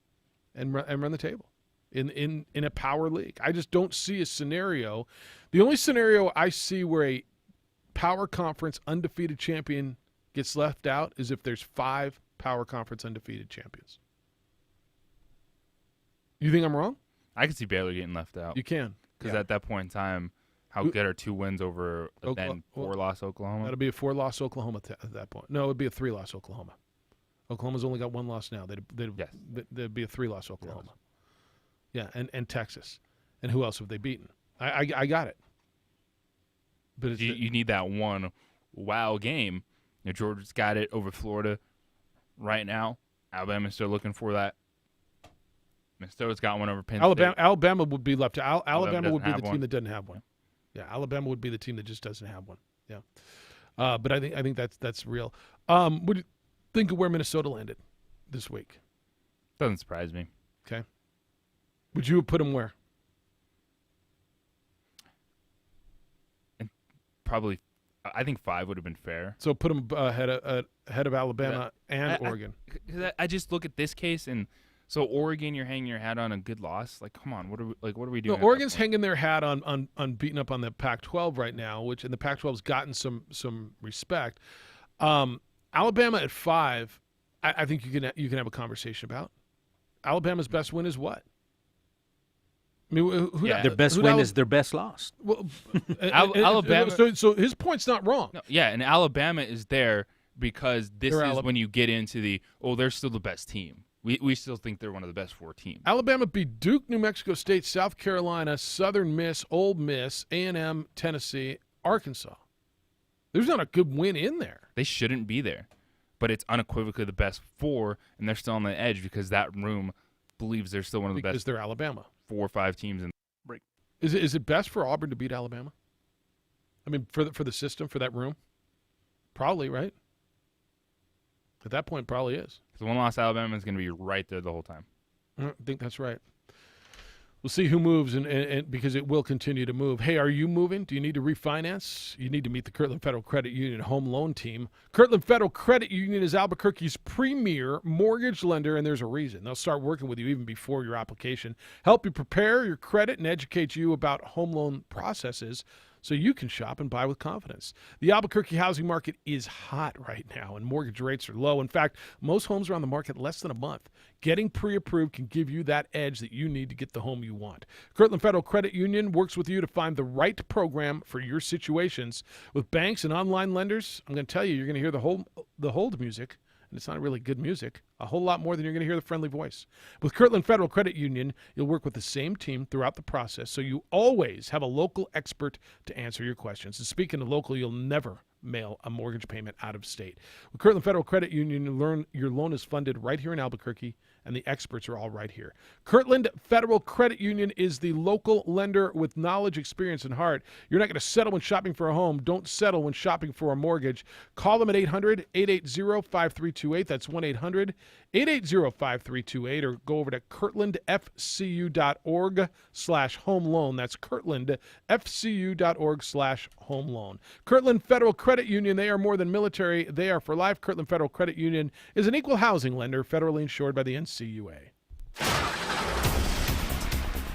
and run the table in a power league. I just don't see a scenario. The only scenario I see where a power conference undefeated champion gets left out is if there's 5 power conference undefeated champions. You think I'm wrong? I can see Baylor getting left out. You can. Because at that point in time, how good are 2 wins over a then 4-loss Oklahoma? That'll be a 4-loss Oklahoma at that point. No, it would be a 3-loss Oklahoma. Oklahoma's only got 1 loss now. There'd be a 3-loss Oklahoma. Yeah, and Texas. And who else have they beaten? I got it. But you need that one wow game. Georgia's got it over Florida right now. Alabama's still looking for that. Minnesota's got one over Penn State. Alabama would be left out. Alabama would be the team that doesn't have one. Yeah, Alabama would be the team that just doesn't have one. Yeah, but I think that's real. What do you think of where Minnesota landed this week? Doesn't surprise me. Okay. Would you have put them where? And probably, I think 5 would have been fair. So put them ahead of Alabama and Oregon. I just look at this case, and so Oregon, you're hanging your hat on a good loss. Like, come on, what are we doing? No, Oregon's hanging their hat on beating up on the Pac-12 right now, and the Pac-12's gotten some respect. Alabama at 5, I think you can have a conversation about. Alabama's best win is what? I mean, their best win is their best loss. Well, Alabama. So his point's not wrong. No, yeah, and Alabama is there because this They're is when you get into they're still the best team. We still think they're one of the best 4 teams. Alabama beat Duke, New Mexico State, South Carolina, Southern Miss, Ole Miss, A&M, Tennessee, Arkansas. There's not a good win in there. They shouldn't be there, but it's unequivocally the best 4, and they're still on the edge because that room believes they're still one of the best. Because they're Alabama. 4 or 5 teams in the break. Is it best for Auburn to beat Alabama? I mean, for the system, for that room? Probably, right? At that point, probably is. The one loss Alabama is going to be right there the whole time. I think that's right. We'll see who moves, and because it will continue to move. Hey, are you moving? Do you need to refinance? You need to meet the Kirtland Federal Credit Union home loan team. Kirtland Federal Credit Union is Albuquerque's premier mortgage lender, and there's a reason. They'll start working with you even before your application, help you prepare your credit, and educate you about home loan processes so you can shop and buy with confidence. The Albuquerque housing market is hot right now, and mortgage rates are low. In fact, most homes are on the market less than a month. Getting pre-approved can give you that edge that you need to get the home you want. Kirtland Federal Credit Union works with you to find the right program for your situations. With banks and online lenders, I'm going to tell you, you're going to hear the hold music, and it's not really good music, a whole lot more than you're going to hear the friendly voice. With Kirtland Federal Credit Union, you'll work with the same team throughout the process, so you always have a local expert to answer your questions. And speaking of local, you'll never mail a mortgage payment out of state. With Kirtland Federal Credit Union, your loan is funded right here in Albuquerque, and the experts are all right here. Kirtland Federal Credit Union is the local lender with knowledge, experience, and heart. You're not going to settle when shopping for a home. Don't settle when shopping for a mortgage. Call them at 800-880-5328. That's 1-800-880-5328, or go over to kirtlandfcu.org/home loan. That's kirtlandfcu.org/home loan. Kirtland Federal Credit Union, they are more than military. They are for life. Kirtland Federal Credit Union is an equal housing lender, federally insured by the NCUA.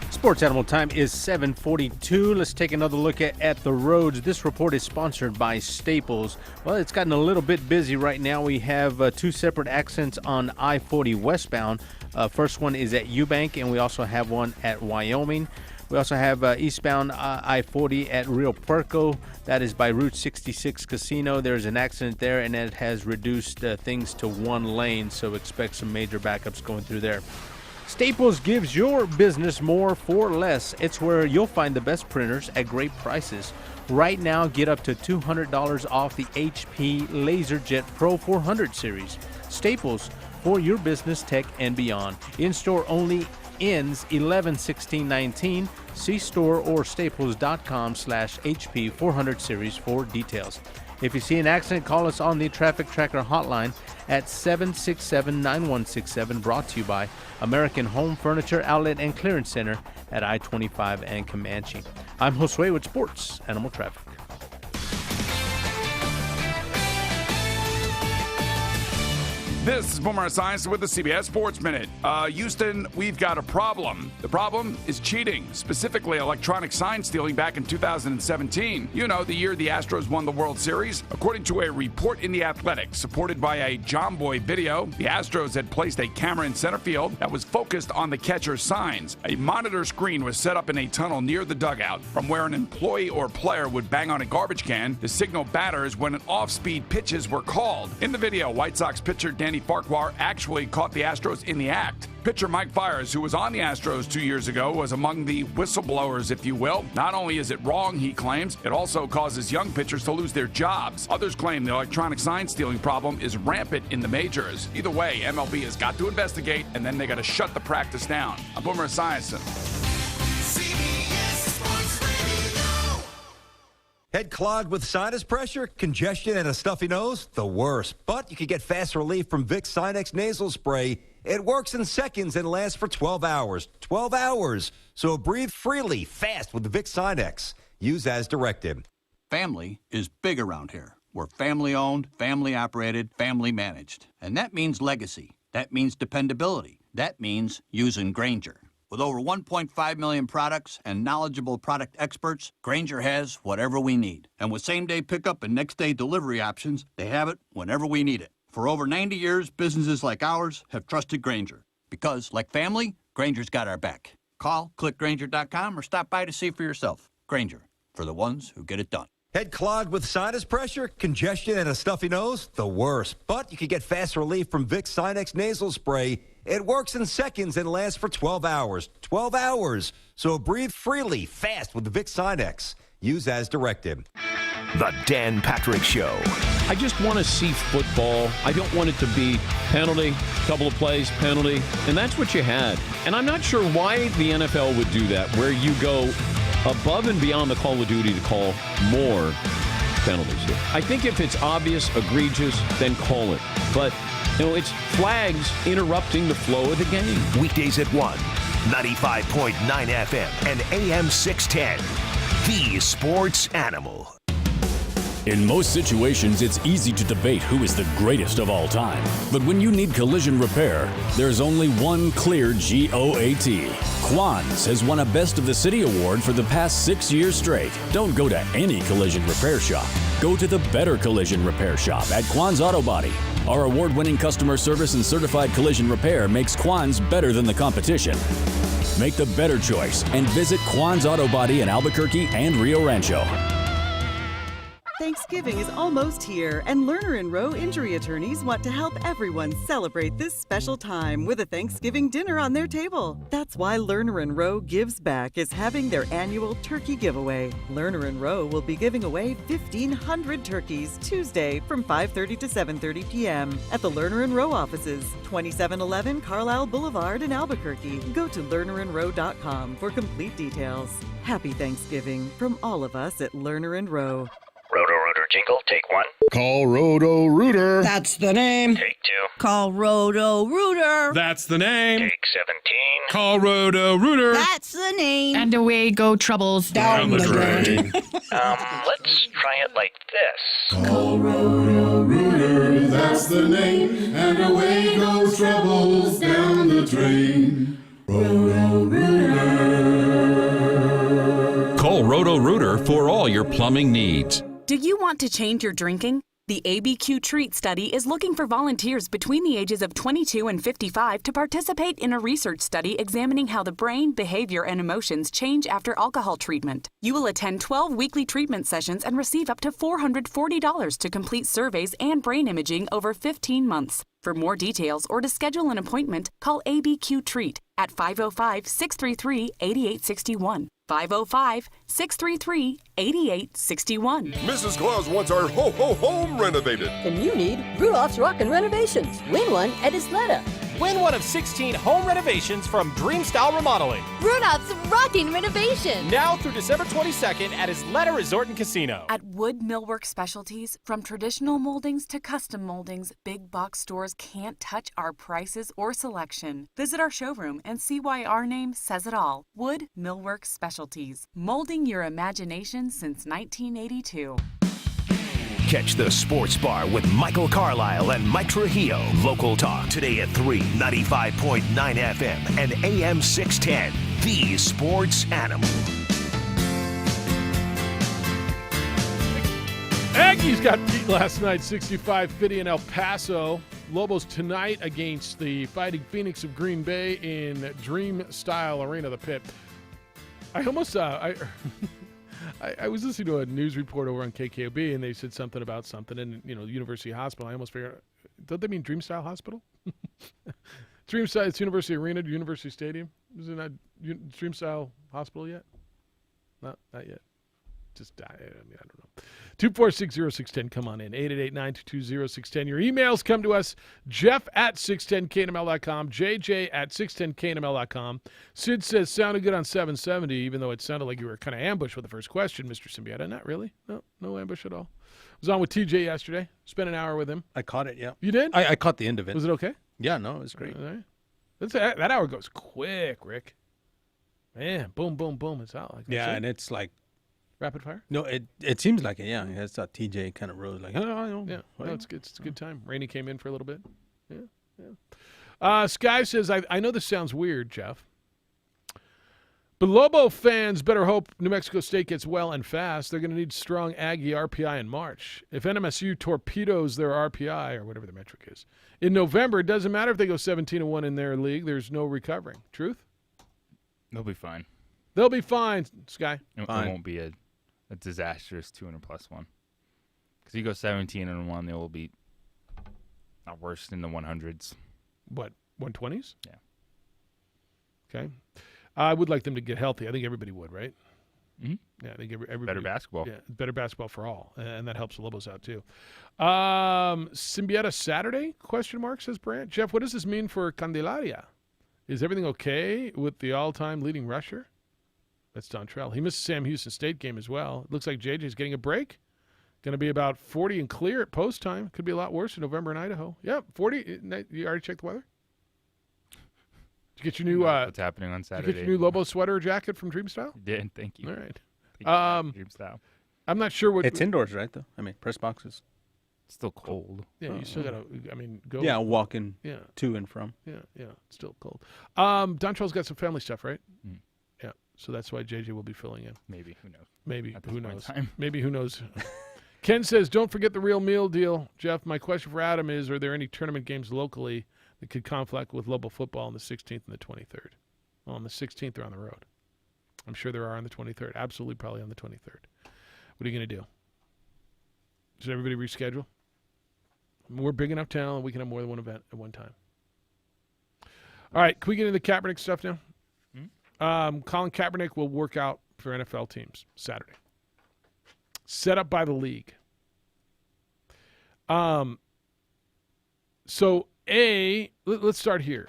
Sports Animal time is 7:42. Let's take another look at the roads. This report is sponsored by Staples. Well, it's gotten a little bit busy right now. We have 2 separate accidents on I-40 westbound. First one is at Eubank, and we also have one at Wyoming. We also have eastbound I-40 at Rio Puerco. That is by Route 66 Casino. There's an accident there, and it has reduced things to 1 lane, so expect some major backups going through there. Staples gives your business more for less. It's where you'll find the best printers at great prices. Right now, get up to $200 off the HP LaserJet Pro 400 series. Staples, for your business, tech, and beyond. In-store only ends 11/16/19. See store or staples.com/HP 400 series for details. If you see an accident, call us on the Traffic Tracker hotline at 767-9167, brought to you by American Home Furniture Outlet and Clearance Center at I-25 and Comanche. I'm Josue with Sports Animal Traffic. This is Boomer Esiason with the CBS Sports Minute. Houston, we've got a problem. The problem is cheating, specifically electronic sign stealing back in 2017. You know, the year the Astros won the World Series. According to a report in The Athletic, supported by a John Boy video, the Astros had placed a camera in center field that was focused on the catcher's signs. A monitor screen was set up in a tunnel near the dugout from where an employee or player would bang on a garbage can to signal batters when off-speed pitches were called. In the video, White Sox pitcher Danny Farquhar actually caught the Astros in the act. Pitcher Mike Fiers, who was on the Astros 2 years ago, was among the whistleblowers, if you will. Not only is it wrong, he claims, it also causes young pitchers to lose their jobs. Others claim the electronic sign stealing problem is rampant in the majors. Either way, MLB has got to investigate, and then they got to shut the practice down. I'm Boomer Esiason. Head clogged with sinus pressure, congestion, and a stuffy nose? The worst. But you can get fast relief from Vicks Sinex nasal spray It works in seconds and lasts for 12 hours. 12 hours. So breathe freely, fast with the Vicks Sinex. Use as directed. Family is big around here. We're family-owned, family-operated, family-managed. And that means legacy. That means dependability. That means using Grainger. With over 1.5 million products and knowledgeable product experts, Grainger has whatever we need. And with same-day pickup and next-day delivery options, they have it whenever we need it. For over 90 years, businesses like ours have trusted Grainger. Because, like family, Grainger's got our back. Call, click Grainger.com, or stop by to see for yourself. Grainger, for the ones who get it done. Head clogged with sinus pressure, congestion, and a stuffy nose? The worst. But you can get fast relief from Vicks Sinex nasal spray. It works in seconds and lasts for 12 hours. 12 hours. So breathe freely, fast with the Vicks Sinex. Use as directed. The Dan Patrick Show. I just want to see football. I don't want it to be penalty, couple of plays, penalty, and that's what you had. And I'm not sure why the NFL would do that, where you go above and beyond the Call of Duty to call more penalties. I think if it's obvious, egregious, then call it. But, it's flags interrupting the flow of the game. Weekdays at 1, 95.9 FM and AM 610. The Sports Animal. In most situations, it's easy to debate who is the greatest of all time. But when you need collision repair, there's only one clear GOAT. Quan's has won a Best of the City award for the past 6 years straight. Don't go to any collision repair shop. Go to the better collision repair shop at Quan's Auto Body. Our award-winning customer service and certified collision repair makes Quan's better than the competition. Make the better choice and visit Quan's Auto Body in Albuquerque and Rio Rancho. Thanksgiving is almost here, and Lerner & Rowe injury attorneys want to help everyone celebrate this special time with a Thanksgiving dinner on their table. That's why Lerner & Rowe Gives Back is having their annual turkey giveaway. Lerner & Rowe will be giving away 1,500 turkeys Tuesday from 5:30 to 7:30 p.m. at the Lerner & Rowe offices, 2711 Carlisle Boulevard in Albuquerque. Go to lernerandrowe.com for complete details. Happy Thanksgiving from all of us at Lerner & Rowe. Roto-Rooter jingle, take 1. Call Roto-Rooter. That's the name. Take 2. Call Roto-Rooter. That's the name. Take 17. Call Roto-Rooter. That's the name. And away go troubles down the drain. Let's try it like this. Call Roto-Rooter. That's the name. And away goes troubles down the drain. Roto-Rooter. Call Roto-Rooter for all your plumbing needs. Do you want to change your drinking? The ABQ Treat study is looking for volunteers between the ages of 22 and 55 to participate in a research study examining how the brain, behavior, and emotions change after alcohol treatment. You will attend 12 weekly treatment sessions and receive up to $440 to complete surveys and brain imaging over 15 months. For more details or to schedule an appointment, call ABQ Treat at 505-633-8861. 505-633-8861. Mrs. Claus wants our ho-ho home renovated. Then you need Rudolph's Rockin' Renovations. Win one at Isleta. Win one of 16 home renovations from Dream Style Remodeling. Rudolph's Rockin' Renovations. Now through December 22nd at Isleta Resort and Casino. At Wood Millwork Specialties, from traditional moldings to custom moldings, big box stores can't touch our prices or selection. Visit our showroom and see why our name says it all. Wood Millwork Specialties, molding your imagination since 1982. Catch the Sports Bar with Michael Carlisle and Mike Trujillo. Local talk today at 3, 95.9 FM and AM 610. The Sports Animal. Aggies got beat last night, 65-50 in El Paso. Lobos tonight against the Fighting Phoenix of Green Bay in Dream Style Arena, the Pit. I almost I was listening to a news report over on KKOB, and they said something about something, and University Hospital. I almost figured, don't they mean Dream Style Hospital? Dream Style, it's University Arena, University Stadium. Is it not Dream Style Hospital yet? Not yet. Just I don't know. 2460610, come on in. 888-922-0610. Your emails come to us, jeff@610knml.com, jj@610knml.com. Sid says, sounded good on 770, even though it sounded like you were kind of ambushed with the first question, Mr. Siembieda. Not really. No ambush at all. I was on with TJ yesterday. Spent an hour with him. I caught it, yeah. You did? I caught the end of it. Was it okay? Yeah, no, it was great. All right. That hour goes quick, Rick. Man, boom, boom, boom. It's out. Like Yeah, and it's like rapid fire. No, it seems like it. Yeah, that's how TJ kind of rose. Like, oh, I don't. Yeah, no, it's good. It's a good time. Rainey came in for a little bit. Yeah. Sky says, I know this sounds weird, Jeff, but Lobo fans better hope New Mexico State gets well and fast. They're going to need strong Aggie RPI in March. If NMSU torpedoes their RPI, or whatever the metric is, in November, it doesn't matter if they go 17-1 in their league. There's no recovering. Truth? They'll be fine. They'll be fine, Sky. It won't be a disastrous 200+ one. Because you go 17-1, they will be not worse than the 100s. What, 120s? Yeah. Okay. I would like them to get healthy. I think everybody would, right? Mm-hmm. Yeah, I think everybody. Better basketball. Yeah, better basketball for all, and that helps the Lobos out too. Siembieda Saturday? Question mark, says Brant. Jeff, what does this mean for Candelaria? Is everything okay with the all-time leading rusher? That's Dontrell. He missed the Sam Houston State game as well. It looks like JJ's getting a break. Going to be about 40 and clear at post time. Could be a lot worse in November in Idaho. Yep, 40. You already checked the weather? Did you get your new what's happening on Saturday? Did you get your new Lobo sweater or jacket from Dream Style? Did, thank you. All right. Dream Style. I'm not sure what it's indoors, right? Though I mean, press boxes. It's still cold. Yeah, you still gotta. I mean, go. Yeah, walking. Yeah. To and from. Yeah, it's still cold. Dontrell's got some family stuff, right? Mm. Yeah, so that's why JJ will be filling in. Maybe, who knows? Maybe, At this who point in knows? time. Maybe, who knows? Ken says, don't forget the real meal deal. Jeff, my question for Adam is, are there any tournament games locally that could conflict with Lobo football on the 16th and the 23rd? Well, on the 16th, they're on the road. I'm sure there are on the 23rd. Absolutely, probably on the 23rd. What are you going to do? Should everybody reschedule? We're a big enough town. We can have more than one event at one time. All right, can we get into the Kaepernick stuff now? Mm-hmm. Colin Kaepernick will work out for NFL teams Saturday. Set up by the league. So let's start here.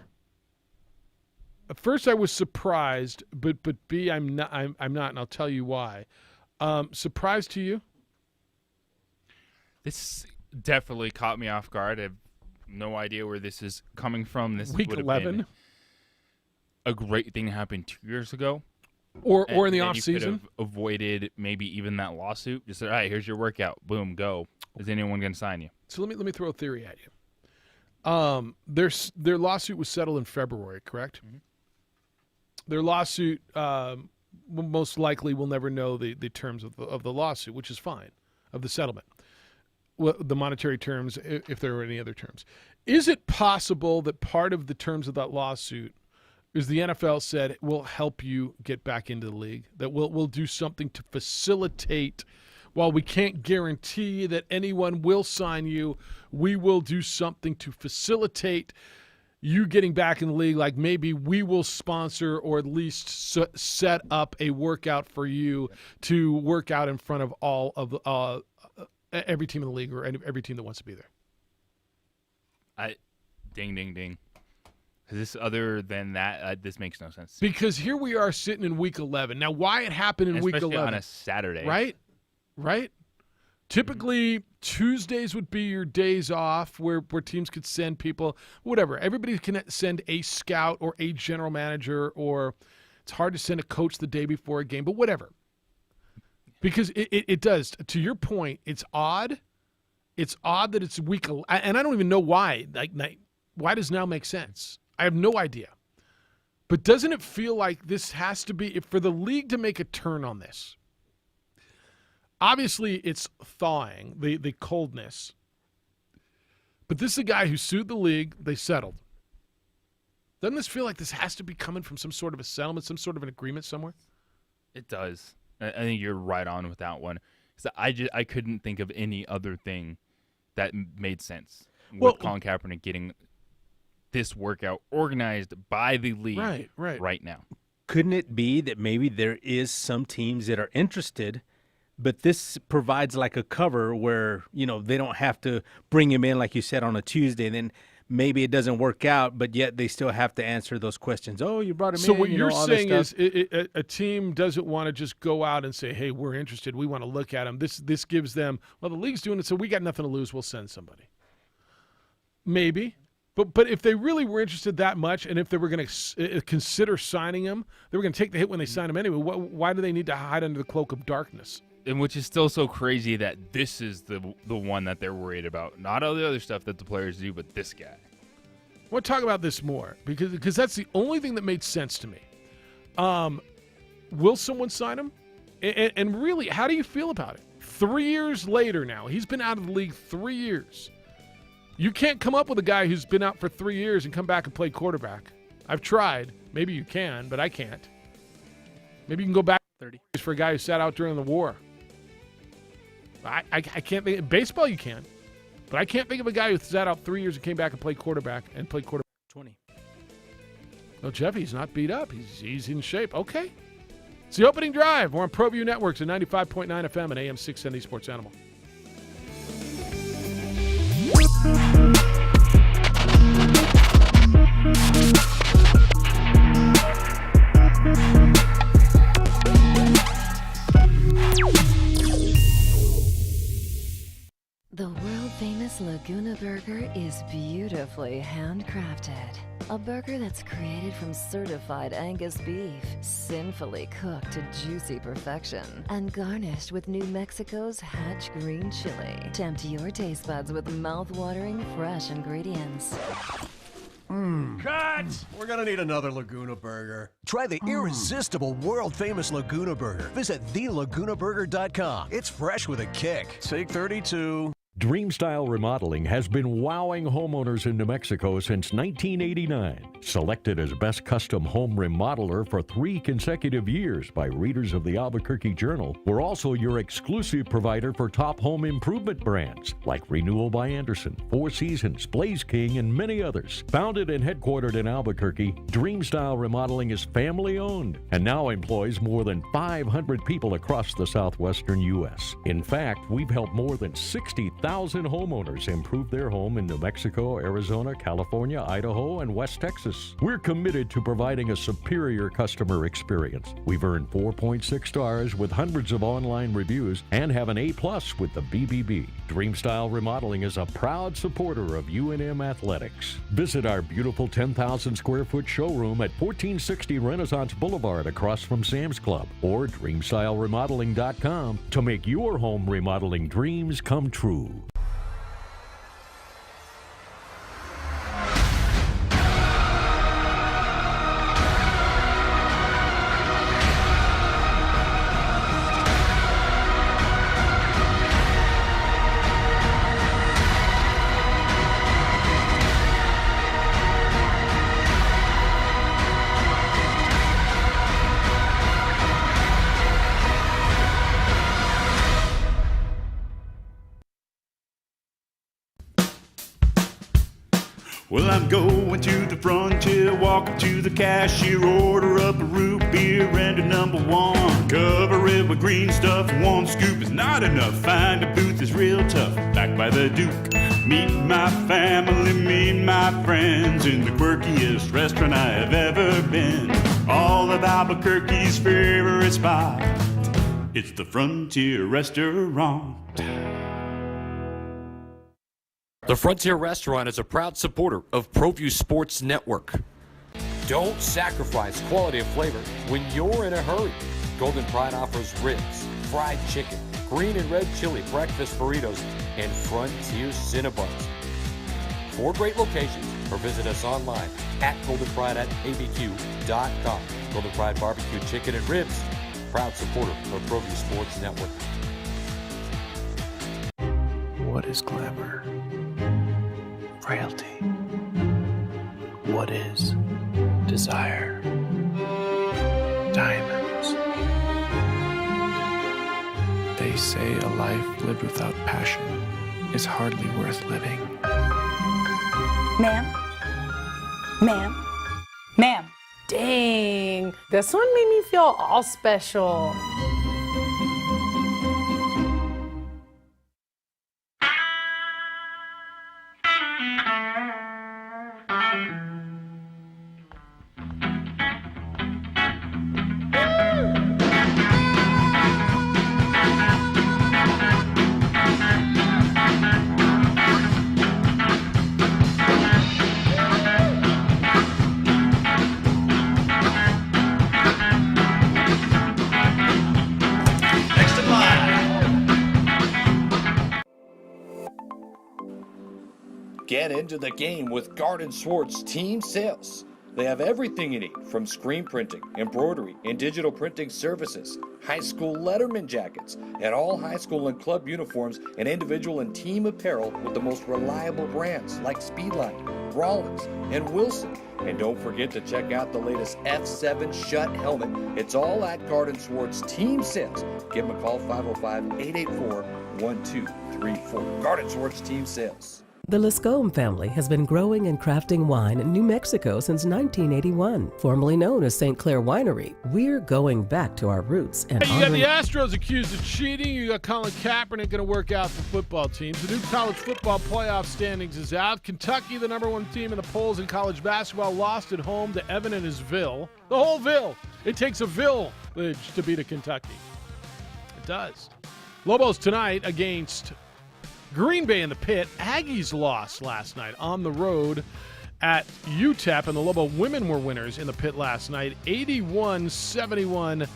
At first, I was surprised, but B, I'm not, and I'll tell you why. Surprised to you? This definitely caught me off guard. I have no idea where this is coming from. This Week would have 11. been a great thing happened 2 years ago. Or in the off off season. You could have avoided maybe even that lawsuit. Just say, all right, here's your workout. Boom, go. Is anyone going to sign you? So let me throw a theory at you. Their lawsuit was settled in February, correct? Mm-hmm. Their lawsuit most likely will never know the terms of the lawsuit, which is fine, of the settlement. Well, the monetary terms, if there are any other terms. Is it possible that part of the terms of that lawsuit is the NFL said we'll help you get back into the league, that we'll do something to facilitate, while we can't guarantee that anyone will sign you, we will do something to facilitate you getting back in the league, like maybe we will sponsor or at least set up a workout for you to work out in front of all of every team in the league or every team that wants to be there. Ding, ding, ding. This, other than that, this makes no sense. Because here we are sitting in Week 11. Now, why it happened in Week 11? Especially on a Saturday. Right? Typically, Tuesdays would be your days off where teams could send people, whatever. Everybody can send a scout or a general manager, or it's hard to send a coach the day before a game, but whatever. Because it does. To your point, it's odd. It's odd that it's Week 11, and I don't even know why. Why does now make sense? I have no idea. But doesn't it feel like this has to be, for the league to make a turn on this? Obviously, it's thawing, the coldness. But this is a guy who sued the league. They settled. Doesn't this feel like this has to be coming from some sort of a settlement, some sort of an agreement somewhere? It does. I think you're right on with that one. So I couldn't think of any other thing that made sense with Colin Kaepernick getting this workout organized by the league right now. Couldn't it be that maybe there is some teams that are interested, but this provides like a cover where, they don't have to bring him in, like you said, on a Tuesday, and then maybe it doesn't work out, but yet they still have to answer those questions. Oh, you brought him in. So what you're saying is a team doesn't want to just go out and say, hey, we're interested. We want to look at him. This gives them, well, the league's doing it, so we got nothing to lose. We'll send somebody. Maybe. But if they really were interested that much, and if they were going to consider signing him, they were going to take the hit when they signed him anyway. Why do they need to hide under the cloak of darkness? And which is still so crazy that this is the one that they're worried about. Not all the other stuff that the players do, but this guy. I want to talk about this more because that's the only thing that made sense to me. Will someone sign him? And really, how do you feel about it? 3 years later now. He's been out of the league 3 years. You can't come up with a guy who's been out for 3 years and come back and play quarterback. I've tried. Maybe you can, but I can't. Maybe you can go back 30 years for a guy who sat out during the war. I can't think. In baseball, you can. But I can't think of a guy who sat out 3 years and came back and played quarterback 20. No, Jeffy's not beat up. He's in shape. Okay. It's the opening drive. We're on ProView Networks at 95.9 FM and AM 670 Sports Animal. The world-famous Laguna Burger is beautifully handcrafted. A burger that's created from certified Angus beef, sinfully cooked to juicy perfection, and garnished with New Mexico's Hatch green chili. Tempt your taste buds with mouth-watering fresh ingredients. Cut! We're gonna need another Laguna Burger. Try the irresistible, world-famous Laguna Burger. Visit thelagunaburger.com. It's fresh with a kick. Take 32. Dreamstyle Remodeling has been wowing homeowners in New Mexico since 1989. Selected as Best Custom Home Remodeler for 3 consecutive years by readers of the Albuquerque Journal, we're also your exclusive provider for top home improvement brands like Renewal by Anderson, Four Seasons, Blaze King, and many others. Founded and headquartered in Albuquerque, Dreamstyle Remodeling is family-owned and now employs more than 500 people across the southwestern U.S. In fact, we've helped more than 60,000 homeowners improve their home in New Mexico, Arizona, California, Idaho, and West Texas. We're committed to providing a superior customer experience. We've earned 4.6 stars with hundreds of online reviews and have an A+ with the BBB. Dreamstyle Remodeling is a proud supporter of UNM Athletics. Visit our beautiful 10,000 square foot showroom at 1460 Renaissance Boulevard across from Sam's Club or DreamstyleRemodeling.com to make your home remodeling dreams come true. Well, I'm going to the frontier, walk up to the cashier, order up a root beer and a number one. Cover it with green stuff, one scoop is not enough. Find a booth is real tough, back by the Duke. Meet my family, meet my friends in the quirkiest restaurant I have ever been. All of Albuquerque's favorite spot, it's the Frontier Restaurant. The Frontier Restaurant is a proud supporter of ProView Sports Network. Don't sacrifice quality and flavor when you're in a hurry. Golden Pride offers ribs, fried chicken, green and red chili, breakfast burritos, and Frontier Cinnabons. 4 great locations, or visit us online at goldenpride@abq.com. Golden Pride Barbecue Chicken and Ribs, proud supporter of ProView Sports Network. What is glamour? Frailty. What is desire? Diamonds. They say a life lived without passion is hardly worth living. Ma'am? Ma'am? Ma'am? Dang, this one made me feel all special. Get into the game with Garden Swartz Team Sales. They have everything you need, from screen printing, embroidery, and digital printing services, high school letterman jackets, and all high school and club uniforms and individual and team apparel with the most reliable brands like Speedline, Rollins, and Wilson. And don't forget to check out the latest F7 Shut helmet. It's all at Garden Swartz Team Sales. Give them a call, 505-884-1234. Garden Swartz Team Sales. The Lascombe family has been growing and crafting wine in New Mexico since 1981. Formerly known as St. Clair Winery, we're going back to our roots and Hey, you got honoring... the Astros accused of cheating. You got Colin Kaepernick going to work out for football teams. The new college football playoff standings is out. Kentucky, the number one team in the polls in college basketball, lost at home to Evan and his Ville. The whole Ville. It takes a village to beat a Kentucky. It does. Lobos tonight against Green Bay in the Pit. Aggies lost last night on the road at UTEP, and the Lobo women were winners in the Pit last night, 81-71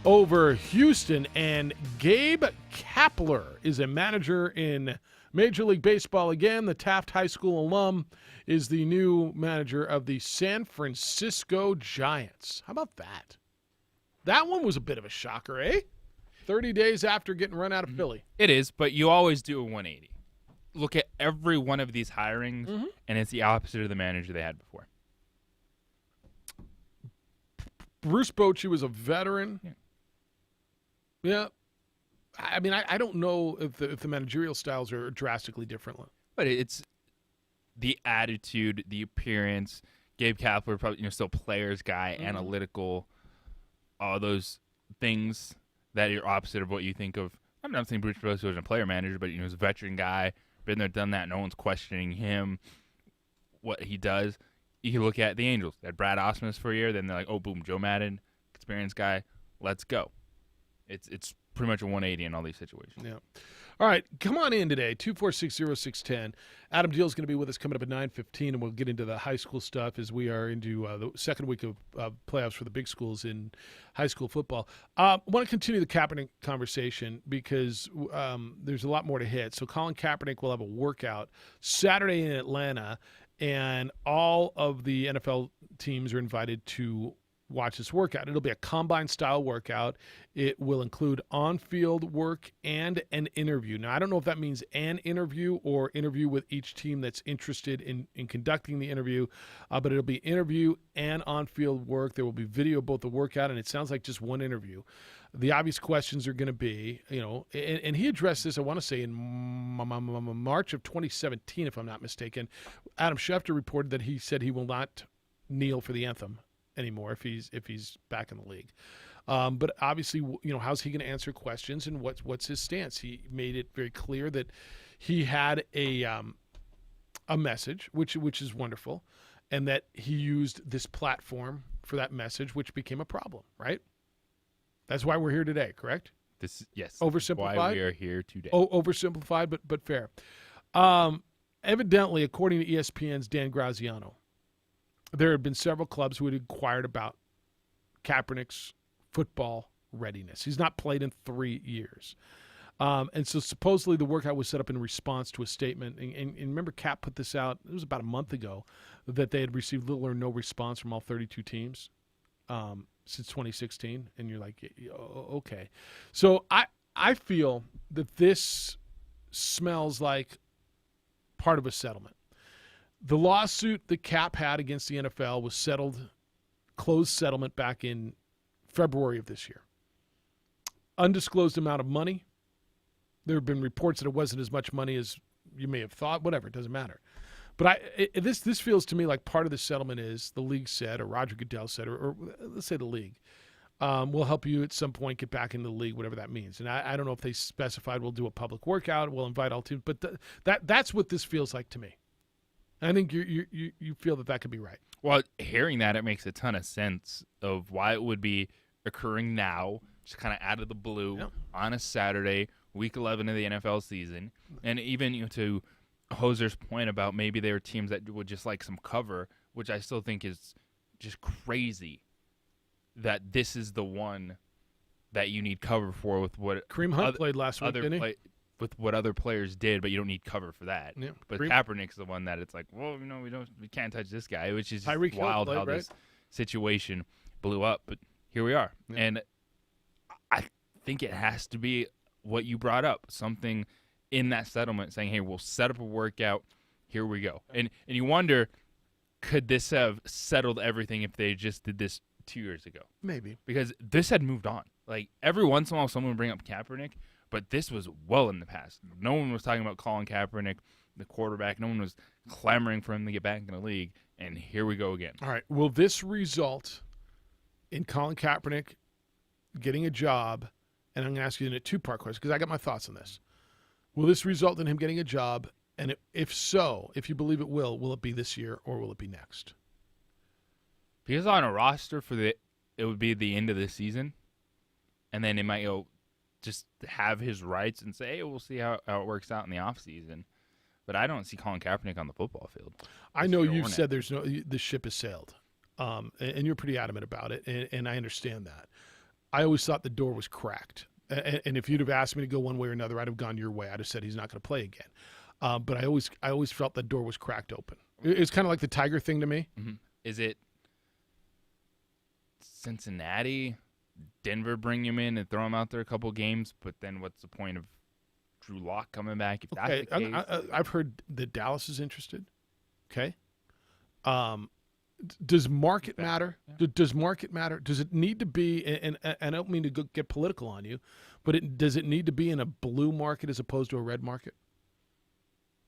over Houston. And Gabe Kapler is a manager in Major League Baseball again. The Taft High School alum is the new manager of the San Francisco Giants. How about that? That one was a bit of a shocker, eh? 30 days after getting run out of Philly. It is, but you always do a 180. Look at every one of these hirings, and it's the opposite of the manager they had before. Bruce Bochy was a veteran. Yeah. I mean, I don't know if the managerial styles are drastically different. But it's the attitude, the appearance. Gabe Kapler, probably still players guy, analytical, all those things that are opposite of what you think of. I'm not saying Bruce Bochy was a player manager, but he's a veteran guy, been there, done that. No one's questioning him, what he does. You look at the Angels. They had Brad Osmus for a year, then they're like, oh, boom, Joe Madden, experienced guy, let's go. It's pretty much a 180 in all these situations. Yeah. All right, come on in today, 2460610. Adam Deal's going to be with us coming up at 9:15, and we'll get into the high school stuff as we are into the second week of playoffs for the big schools in high school football. I want to continue the Kaepernick conversation because there's a lot more to hit. So Colin Kaepernick will have a workout Saturday in Atlanta, and all of the NFL teams are invited to watch this workout. It'll be a combine-style workout. It will include on-field work and an interview. Now, I don't know if that means an interview or interview with each team that's interested in conducting the interview, but it'll be interview and on-field work. There will be video of both the workout, and it sounds like just one interview. The obvious questions are going to be, and he addressed this, I want to say, in March of 2017, if I'm not mistaken. Adam Schefter reported that he said he will not kneel for the anthem anymore if he's back in the league. But obviously, how's he going to answer questions and what's his stance? He made it very clear that he had a message, which is wonderful, and that he used this platform for that message, which became a problem, right? That's why we're here today, correct? Yes. Oversimplified? Why we are here today. Oversimplified, but fair. Evidently, according to ESPN's Dan Graziano, there have been several clubs who had inquired about Kaepernick's football readiness. He's not played in 3 years. And so supposedly the workout was set up in response to a statement. And remember, Cap put this out, it was about a month ago, that they had received little or no response from all 32 teams since 2016. And you're like, okay. So I feel that this smells like part of a settlement. The lawsuit that Cap had against the NFL was settled, closed settlement back in February of this year. Undisclosed amount of money. There have been reports that it wasn't as much money as you may have thought. Whatever, it doesn't matter. But this feels to me like part of the settlement is the league said, or Roger Goodell said, or let's say the league, we'll help you at some point get back into the league, whatever that means. And I don't know if they specified we'll do a public workout, we'll invite all teams, but that's what this feels like to me. I think you feel that could be right. Well, hearing that, it makes a ton of sense of why it would be occurring now, just kind of out of the blue on a Saturday, week 11 of the NFL season. And even to Hoser's point about maybe there are teams that would just like some cover, which I still think is just crazy that this is the one that you need cover for with what Kareem Hunt played last week, didn't he? with what other players did, but you don't need cover for that. Yeah. But Kaepernick's the one that it's like, well, we can't touch this guy, which is Tyreek Hill wild played, how right? this situation blew up. But here we are. Yeah. And I think it has to be what you brought up, something in that settlement saying, hey, we'll set up a workout. Here we go. And you wonder, could this have settled everything if they just did this 2 years ago? Maybe. Because this had moved on. Like, every once in a while, someone would bring up Kaepernick, but this was well in the past. No one was talking about Colin Kaepernick, the quarterback. No one was clamoring for him to get back in the league, and here we go again. All right. Will this result in Colin Kaepernick getting a job? And I'm going to ask you in a two-part question because I got my thoughts on this. Will this result in him getting a job? And if so, if you believe it will it be this year or will it be next? If he's on a roster it would be the end of the season, and then it might go just have his rights and say, hey, we'll see how it works out in the offseason. But I don't see Colin Kaepernick on the football field. I know you've said the ship has sailed, and you're pretty adamant about it, and I understand that. I always thought the door was cracked, and if you'd have asked me to go one way or another, I'd have gone your way. I'd have said he's not going to play again. But I always felt the door was cracked open. It's kind of like the Tiger thing to me. Mm-hmm. Is it Cincinnati, Denver bring him in and throw him out there a couple games, but then what's the point of Drew Lock coming back if that's the case? I've heard that Dallas is interested. Okay. Does market matter? Yeah. Does market matter? Does it need to be, and I don't mean to get political on you, but does it need to be in a blue market as opposed to a red market?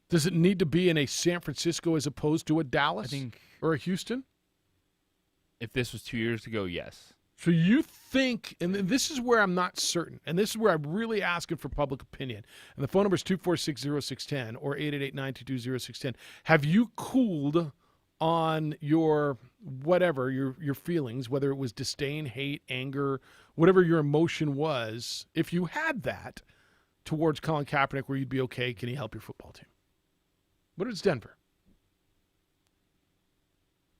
Does it need to be in a San Francisco as opposed to a Dallas or a Houston? If this was 2 years ago, yes. So you think, and this is where I'm not certain, and this is where I'm really asking for public opinion, and the phone number is 246-0610 or 888-922-0610. Have you cooled on your whatever, your feelings, whether it was disdain, hate, anger, whatever your emotion was, if you had that towards Colin Kaepernick where you'd be okay, can he help your football team? What is Denver?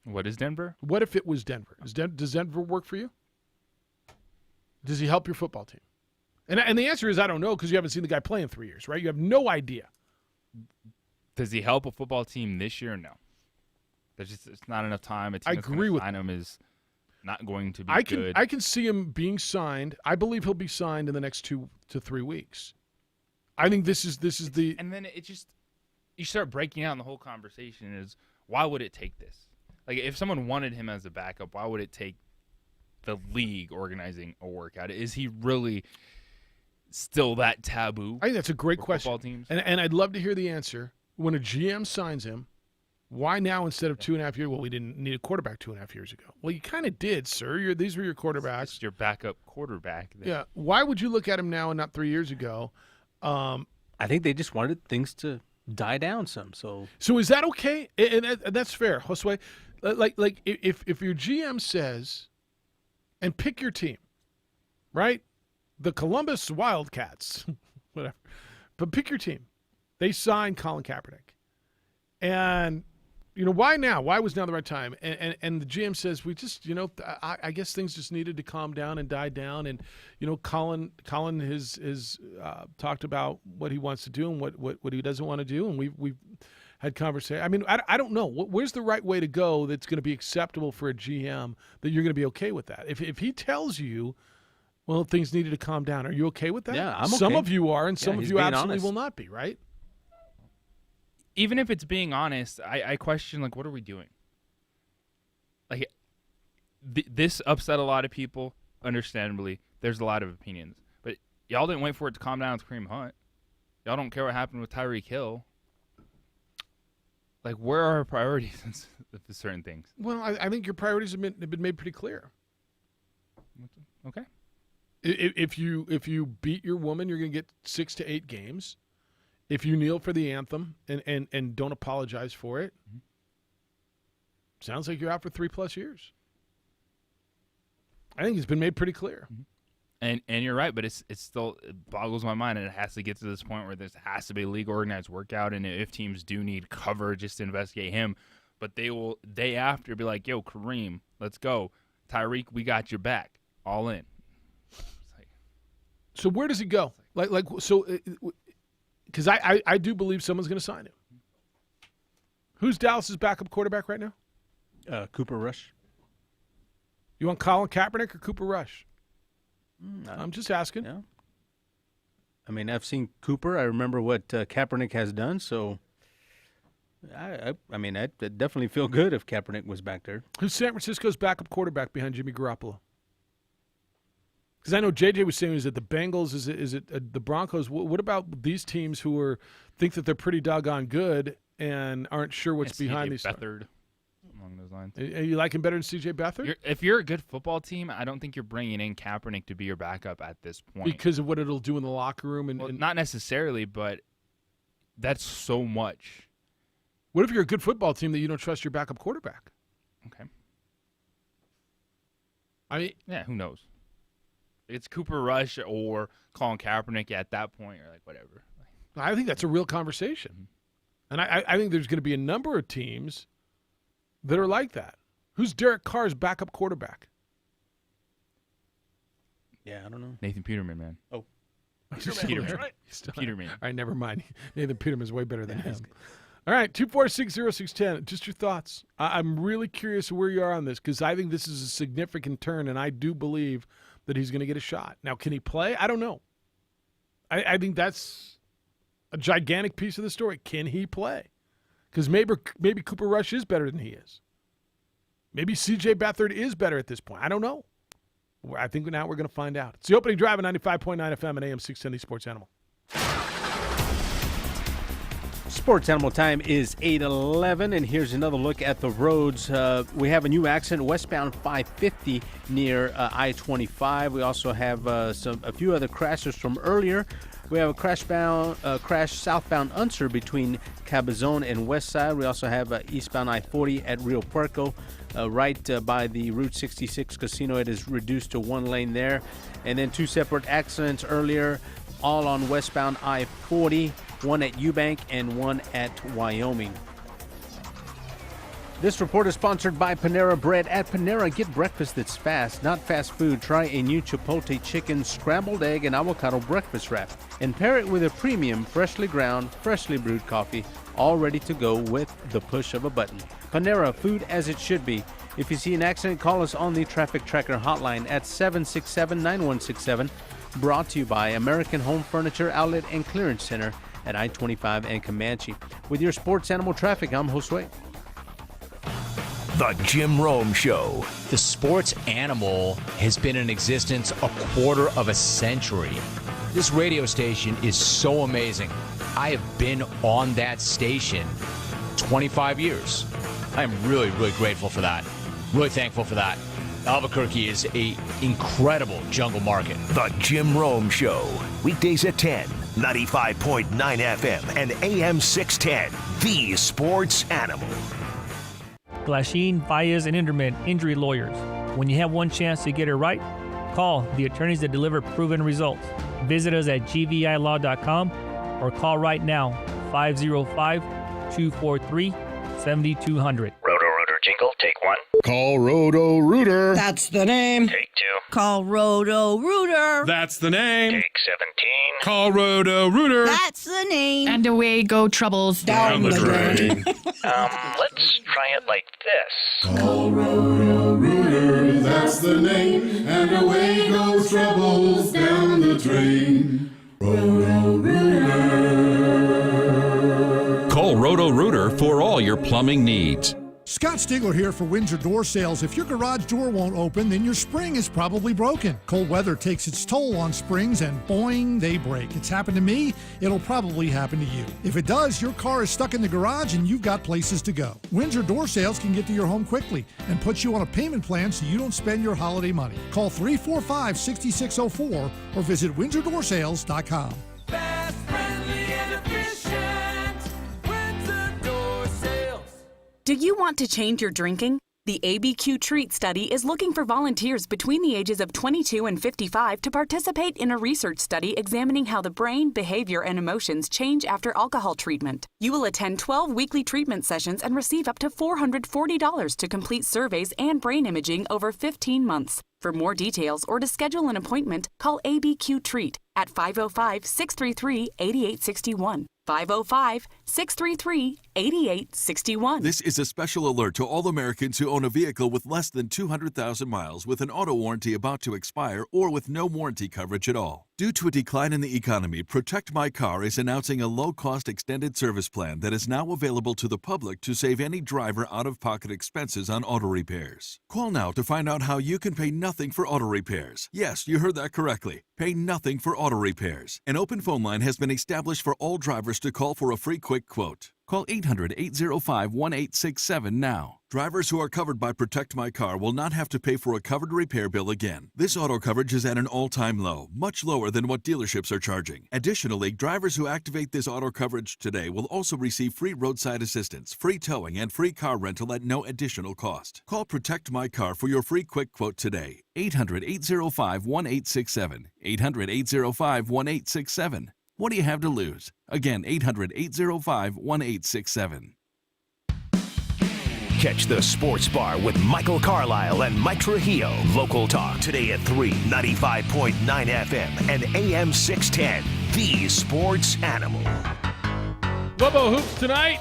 What is Denver? What if it was Denver? Does Denver work for you? Does he help your football team? And the answer is I don't know because you haven't seen the guy play in 3 years, right? You have no idea. Does he help a football team this year? No. It's not enough time. I agree with him is not going to be good. I can see him being signed. I believe he'll be signed in the next 2 to 3 weeks. I think this is the. And then it just you start breaking down the whole conversation is why would it take this? Like if someone wanted him as a backup, why would it take the league organizing a workout? Is he really still that taboo? I think that's a great question. Football teams? And I'd love to hear the answer. When a GM signs him, why now instead of 2.5 years? Well, we didn't need a quarterback 2.5 years ago. Well, you kind of did, sir. These were your quarterbacks. It's your backup quarterback. Yeah. Why would you look at him now and not 3 years ago? I think they just wanted things to die down some. So is that okay? And that's fair, Josue. Like if your GM says, and pick your team, right? The Columbus Wildcats, whatever. But pick your team. They signed Colin Kaepernick. And, why now? Why was now the right time? And the GM says, we just, I guess things just needed to calm down and die down. And, Colin has talked about what he wants to do and what he doesn't want to do. And we've had conversation. I mean, I don't know. Where's the right way to go that's going to be acceptable for a GM that you're going to be okay with that? If he tells you, well, things needed to calm down, are you okay with that? Yeah, I'm okay. Some of you are, and some of you absolutely honest. will not be, right? Even if it's being honest, I question, like, what are we doing? Like, this upset a lot of people, understandably. There's a lot of opinions. But y'all didn't wait for it to calm down with Kareem Hunt. Y'all don't care what happened with Tyreek Hill. Like, where are our priorities for certain things? Well, I think your priorities have been made pretty clear. Okay. If you beat your woman, you're going to get 6 to 8 games. If you kneel for the anthem and don't apologize for it, sounds like you're out for 3+ years. I think it's been made pretty clear. And you're right, but it still boggles my mind, and it has to get to this point where there has to be a league organized workout, and if teams do need cover just to investigate him, but they will day after be like, yo, Kareem, let's go. Tyreek, we got your back. All in. So where does he go? because I do believe someone's going to sign him. Who's Dallas's backup quarterback right now? Cooper Rush. You want Colin Kaepernick or Cooper Rush? I'm just asking. Yeah. I mean, I've seen Cooper. I remember what Kaepernick has done, so I mean, I'd definitely feel good if Kaepernick was back there. Who's San Francisco's backup quarterback behind Jimmy Garoppolo? Because I know JJ was saying, is it the Bengals? Is it the Broncos? What about these teams who think that they're pretty doggone good and aren't sure what's behind these? Beathard, along those lines. Are you like him better than C.J. Beathard? If you're a good football team, I don't think you're bringing in Kaepernick to be your backup at this point. Because of what it'll do in the locker room? And not necessarily, but that's so much. What if you're a good football team that you don't trust your backup quarterback? Okay. I mean, yeah, who knows? It's Cooper Rush or Colin Kaepernick at that point, or like whatever. I think that's a real conversation. And I think there's going to be a number of teams that are like that. Who's Derek Carr's backup quarterback? Yeah, I don't know. Nathan Peterman, man. Oh. Peterman. Right. Peterman. All right, never mind. Nathan Peterman's way better than him. All right, 2460610. Just your thoughts. I'm really curious where you are on this because I think this is a significant turn, and I do believe that he's going to get a shot. Now, can he play? I don't know. I think that's a gigantic piece of the story. Can he play? Because maybe Cooper Rush is better than he is. Maybe C.J. Beathard is better at this point. I don't know. I think now we're going to find out. It's the opening drive at 95.9 FM and AM 610 Sports Animal. Sports Animal time is 8:11, and here's another look at the roads. We have a new accident westbound 550 near I-25. We also have a few other crashes from earlier. We have a crash southbound Unser between Cabazon and Westside. We also have eastbound I-40 at Rio Puerco, right by the Route 66 casino. It is reduced to one lane there. And then two separate accidents earlier, all on westbound I-40, one at Eubank and one at Wyoming. This report is sponsored by Panera Bread. At Panera, get breakfast that's fast, not fast food. Try a new Chipotle chicken, scrambled egg, and avocado breakfast wrap. And pair it with a premium, freshly ground, freshly brewed coffee, all ready to go with the push of a button. Panera, food as it should be. If you see an accident, call us on the Traffic Tracker hotline at 767-9167. Brought to you by American Home Furniture Outlet and Clearance Center at I-25 and Comanche. With your Sports Animal Traffic, I'm Josue. The Jim Rome Show. The Sports Animal has been in existence a quarter of a century. This radio station is so amazing. I have been on that station 25 years. I am really, really grateful for that. Really thankful for that. Albuquerque is an incredible jungle market. The Jim Rome Show. Weekdays at 10, 95.9 FM and AM 610. The Sports Animal. Glasheen, Baez, and Inderman Injury Lawyers. When you have one chance to get it right, call the attorneys that deliver proven results. Visit us at gvilaw.com or call right now, 505-243-7200. Roto-Rooter jingle, take one. Call Roto-Rooter. That's the name. Take two. Call Roto-Rooter. That's the name. Take 17. Call Roto-Rooter. That's the name. And away go troubles down the drain. Let's try it like this. Call Roto-Rooter. That's the name. And away goes troubles down the drain. Roto-Rooter. Call Roto-Rooter for all your plumbing needs. Scott Stigler here for Windsor Door Sales. If your garage door won't open, then your spring is probably broken. Cold weather takes its toll on springs and boing, they break. It's happened to me. It'll probably happen to you. If it does, your car is stuck in the garage and you've got places to go. Windsor Door Sales can get to your home quickly and put you on a payment plan so you don't spend your holiday money. Call 345-6604 or visit WindsorDoorSales.com. Fast, friendly, and efficient. Windsor Door Sales. Do you want to change your drinking? The ABQ Treat Study is looking for volunteers between the ages of 22 and 55 to participate in a research study examining how the brain, behavior, and emotions change after alcohol treatment. You will attend 12 weekly treatment sessions and receive up to $440 to complete surveys and brain imaging over 15 months. For more details or to schedule an appointment, call ABQ Treat at 505-633-8861. 505-633-8861. This is a special alert to all Americans who own a vehicle with less than 200,000 miles with an auto warranty about to expire or with no warranty coverage at all. Due to a decline in the economy, Protect My Car is announcing a low-cost extended service plan that is now available to the public to save any driver out-of-pocket expenses on auto repairs. Call now to find out how you can pay nothing for auto repairs. Yes, you heard that correctly. Pay nothing for auto repairs. An open phone line has been established for all drivers to call for a free quick quote. Call 800-805-1867 now. Drivers who are covered by Protect My Car will not have to pay for a covered repair bill again. This auto coverage is at an all-time low, much lower than what dealerships are charging. Additionally, drivers who activate this auto coverage today will also receive free roadside assistance, free towing, and free car rental at no additional cost. Call Protect My Car for your free quick quote today. 800-805-1867. 800-805-1867. What do you have to lose? Again, 800-805-1867. Catch the Sports Bar with Michael Carlisle and Mike Trujillo. Local talk today at 3, 95.9 FM and AM 610. The Sports Animal. Lobo Hoops tonight.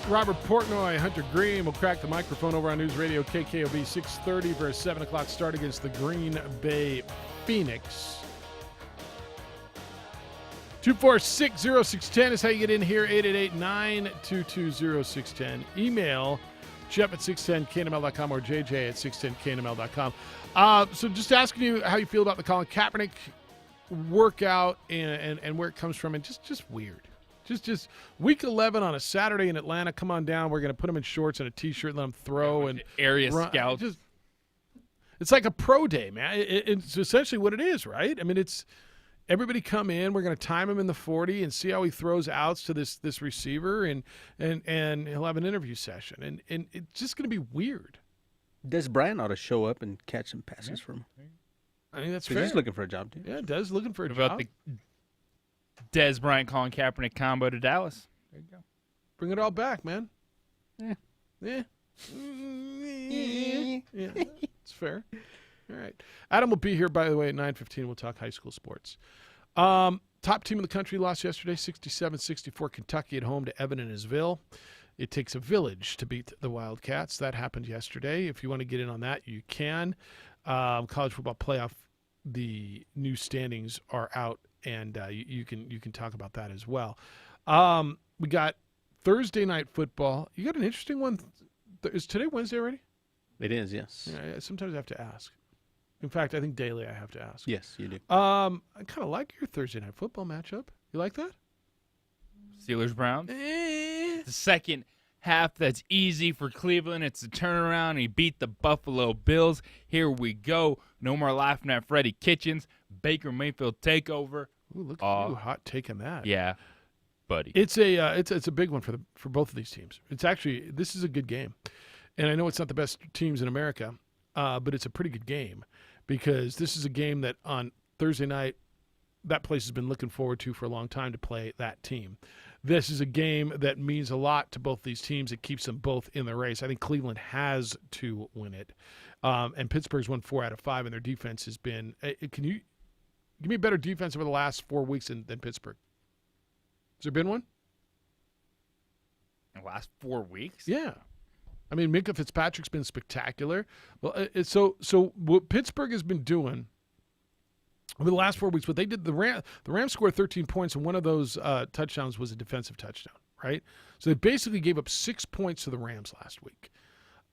Robert Portnoy, Hunter Green will crack the microphone over on News Radio KKOB 630 for a 7 o'clock start against the Green Bay Phoenix. 246-0610 is how you get in here. 888-922-0610. Email Jeff at 610knml.com or JJ at 610knml.com. So just asking you how you feel about the Colin Kaepernick workout and where it comes from, and just weird. Just week 11 on a Saturday in Atlanta. Come on down. We're going to put him in shorts and a T-shirt and let him throw. And area run. scout. It's like a pro day, man. It's essentially what it is, right? I mean, it's everybody come in. We're going to time him in the 40 and see how he throws outs to this receiver, and he'll have an interview session. And it's just going to be weird. Des Bryant ought to show up and catch some passes from him. I mean, that's 'Cause fair. he's looking for a job, too. Yeah, Des looking for a What job. about the Des Bryant, Colin Kaepernick combo to Dallas? There you go. Bring it all back, man. Yeah. Yeah. Yeah. It's fair. All right. Adam will be here, by the way, at 9:15. We'll talk high school sports. Top team in the country lost yesterday, 67-64, Kentucky at home to Evansville. It takes a village to beat the Wildcats. That happened yesterday. If you want to get in on that, you can. College football playoff, the new standings are out, and you can talk about that as well. We got Thursday night football. You got an interesting one. Is today Wednesday already? It is, yes. Yeah, sometimes I have to ask. In fact, I think daily I have to ask. Yes, you do. I kind of like your Thursday night football matchup. You like that? Steelers-Browns. The second half that's easy for Cleveland. It's a turnaround. He beat the Buffalo Bills. Here we go. No more laughing at Freddie Kitchens. Baker Mayfield takeover. Ooh, look at you, hot taking that. Yeah, buddy. It's a big one for both of these teams. This is a good game, and I know it's not the best teams in America, but it's a pretty good game because this is a game that on Thursday night that place has been looking forward to for a long time to play that team. This is a game that means a lot to both these teams. It keeps them both in the race. I think Cleveland has to win it, and Pittsburgh's won 4 out of 5, and their defense has been. Can you give me a better defense over the last 4 weeks than Pittsburgh? Has there been one? In the last 4 weeks? Yeah. I mean, Minkah Fitzpatrick's been spectacular. Well, so what Pittsburgh has been doing over the last 4 weeks, what they did, the Rams scored 13 points, and one of those touchdowns was a defensive touchdown, right? So they basically gave up 6 points to the Rams last week.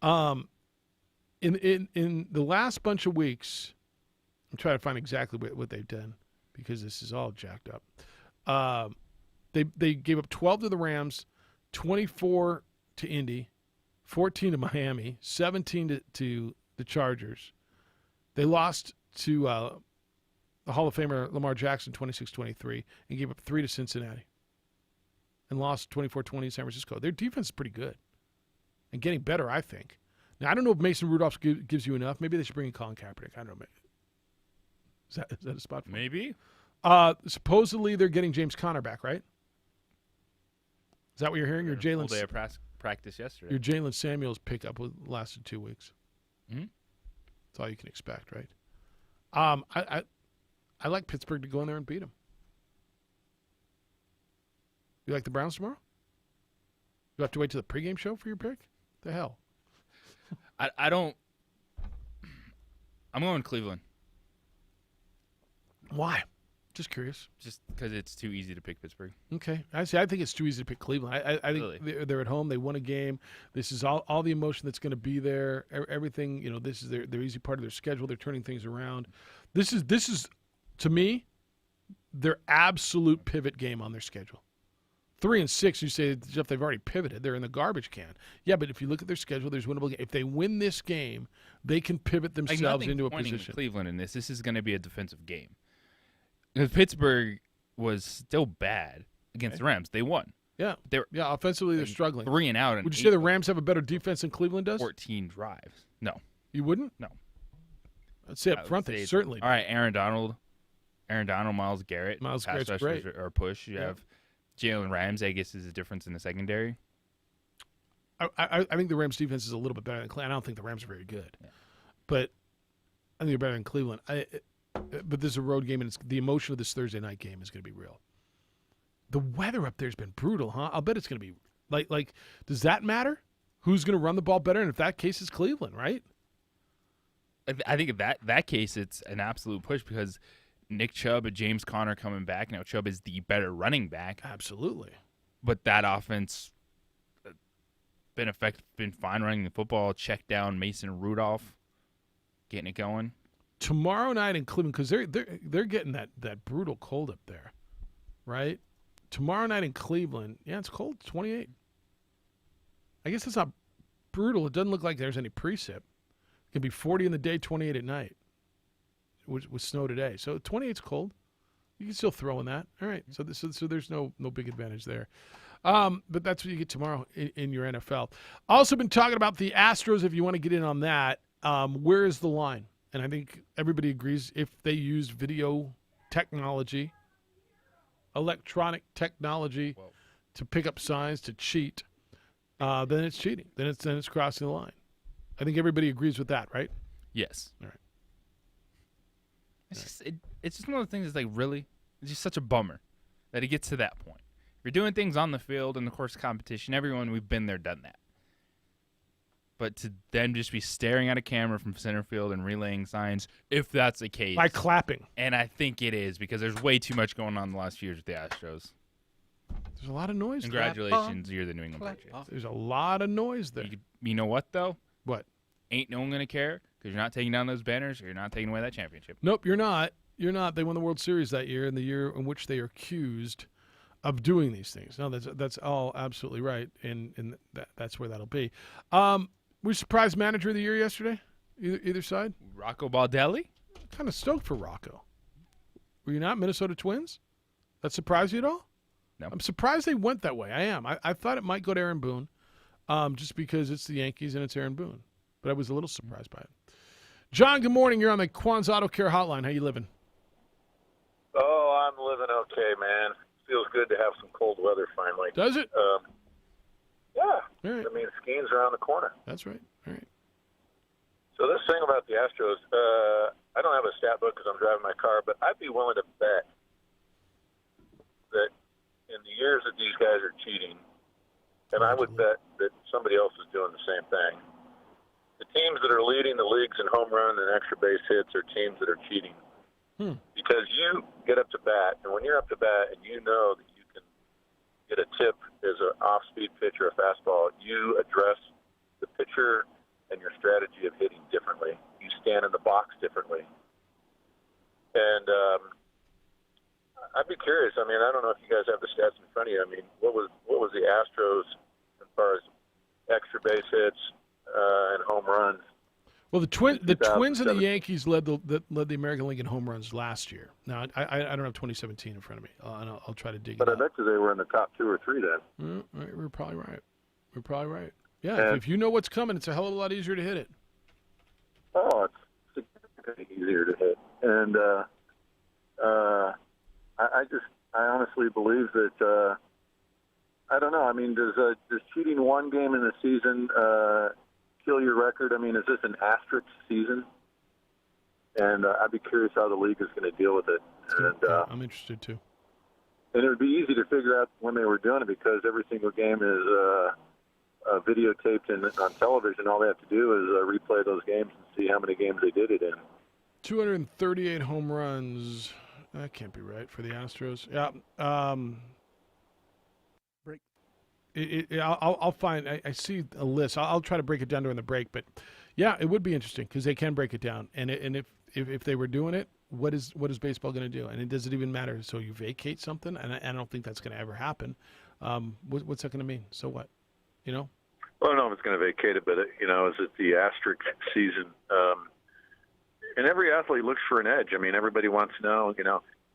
In the last bunch of weeks, I'm trying to find exactly what they've done because this is all jacked up. They gave up 12 to the Rams, 24 to Indy, 14 to Miami, 17 to the Chargers. They lost to the Hall of Famer Lamar Jackson 26-23 and gave up 3 to Cincinnati and lost 24-20 to San Francisco. Their defense is pretty good and getting better, I think. Now, I don't know if Mason Rudolph gives you enough. Maybe they should bring in Colin Kaepernick. I don't know. Is that a spot for me? Maybe. Supposedly they're getting James Conner back, right? Is that what you're hearing? Your Full day of practice yesterday. Your Jalen Samuels pickup lasted 2 weeks. Mm-hmm. That's all you can expect, right? I like Pittsburgh to go in there and beat them. You like the Browns tomorrow? You have to wait till the pregame show for your pick? The hell? I don't. I'm going Cleveland. Why? Just curious. Just because it's too easy to pick Pittsburgh. Okay. I think it's too easy to pick Cleveland. I think they're at home. They won a game. This is all the emotion that's going to be there. Everything, this is their easy part of their schedule. They're turning things around. This is to me, their absolute pivot game on their schedule. 3-6, you say, Jeff, they've already pivoted. They're in the garbage can. Yeah, but if you look at their schedule, there's winnable games. If they win this game, they can pivot themselves into a position. Cleveland in this is going to be a defensive game. Because Pittsburgh was still bad against the Rams. They won. Yeah. Offensively, they're struggling. 3 and out. Would you say the Rams have a better defense than Cleveland does? 14 drives. No. You wouldn't? No. I'd say up front, they certainly do. All right, Aaron Donald, Myles Garrett. Myles Garrett's great. Or push. You have Jalen Ramsey, I guess, is a difference in the secondary. I think the Rams' defense is a little bit better than Cleveland. I don't think the Rams are very good. Yeah. But I think they're better than Cleveland. But this is a road game, and the emotion of this Thursday night game is going to be real. The weather up there has been brutal, huh? I'll bet it's going to be like. Does that matter? Who's going to run the ball better? And if that case is Cleveland, right? I think in that case, it's an absolute push because Nick Chubb and James Conner coming back. Now Chubb is the better running back. Absolutely. But that offense been fine running the football. Check down Mason Rudolph, getting it going. Tomorrow night in Cleveland, because they're getting that brutal cold up there, right? Tomorrow night in Cleveland, it's cold, 28. I guess it's not brutal. It doesn't look like there's any precip. It can be 40 in the day, 28 at night. With snow today, so 28's cold. You can still throw in that. All right, so there's no big advantage there. But that's what you get tomorrow in your NFL. Also been talking about the Astros. If you want to get in on that, where is the line? And I think everybody agrees if they use video technology, electronic technology to pick up signs to cheat, then it's cheating. Then it's crossing the line. I think everybody agrees with that, right? Yes. All right. It's just one of the things that's like really, it's just such a bummer that it gets to that point. If you're doing things on the field in the course of competition, we've been there, done that. But to then just be staring at a camera from center field and relaying signs, if that's the case. By clapping. And I think it is because there's way too much going on the last few years with the Astros. There's a lot of noise. Congratulations, you're the New England Patriots. There's a lot of noise there. You know what, though? What? Ain't no one going to care because you're not taking down those banners or you're not taking away that championship. Nope, you're not. You're not. They won the World Series that year, in the year in which they are accused of doing these things. No, that's all absolutely right, and that's where that'll be. We surprised manager of the year yesterday, either side. Rocco Baldelli? Kind of stoked for Rocco. Were you not? Minnesota Twins? That surprised you at all? No. I'm surprised they went that way. I am. I thought it might go to Aaron Boone, just because it's the Yankees and it's Aaron Boone. But I was a little surprised by it. John, good morning. You're on the Quan's Auto Care Hotline. How you living? Oh, I'm living okay, man. Feels good to have some cold weather finally. Does it? Yeah. Right. I mean, skiing's around the corner. That's right. All right. So this thing about the Astros, I don't have a stat book because I'm driving my car, but I'd be willing to bet that in the years that these guys are cheating, and I would bet that somebody else is doing the same thing, the teams that are leading the leagues in home run and extra base hits are teams that are cheating. Because you get up to bat, and when you're up to bat and you know that you can get a tip as an off-speed pitch or a fastball, you address the pitcher and your strategy of hitting differently. You stand in the box differently. And I'd be curious. I mean, I don't know if you guys have the stats in front of you. I mean, what was the Astros as far as extra base hits and home runs? Well, the Twins and the Yankees led the American League in home runs last year. Now, I don't have 2017 in front of me, and I'll try to dig it But I out. bet you they were in the top 2 or 3 then. We're probably right. Yeah, if you know what's coming, it's a hell of a lot easier to hit it. Oh, it's significantly easier to hit. And I honestly believe that, I don't know. I mean, does cheating one game in the season kill your record? I mean, is this an asterisk season? And I'd be curious how the league is going to deal with it. And I'm interested too. And it would be easy to figure out when they were doing it because every single game is videotaped and on television. All they have to do is replay those games and see how many games they did it in. 238 home runs. That can't be right for the Astros. Yeah. Break. I'll find. I see a list. I'll try to break it down during the break. But yeah, it would be interesting because they can break it down. And if they were doing it, what is baseball going to do? And does it even matter? So you vacate something, and I don't think that's going to ever happen. What's that going to mean? So what? You know? Well, I don't know if it's going to vacate it, but is it the asterisk season? And every athlete looks for an edge. I mean, everybody wants to know,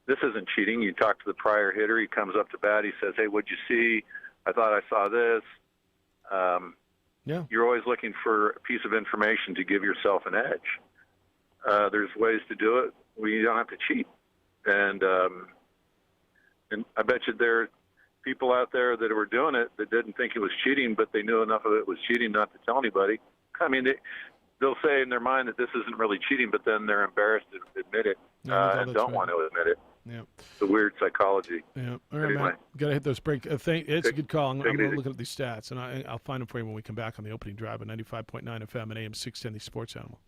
this isn't cheating. You talk to the prior hitter. He comes up to bat. He says, hey, what'd you see? I thought I saw this. Yeah. You're always looking for a piece of information to give yourself an edge. There's ways to do it where you don't have to cheat. And I bet you there are people out there that were doing it that didn't think it was cheating, but they knew enough of it was cheating not to tell anybody. I mean, they'll say in their mind that this isn't really cheating, but then they're embarrassed to admit it and don't want to admit it. Yeah. It's a weird psychology. Yeah. All right, Anyway. man. Got to hit those break. It's a good call. I'm Take it easy. looking at these stats, and I'll find them for you when we come back on the opening drive at 95.9 FM and AM 610, the Sports Animal.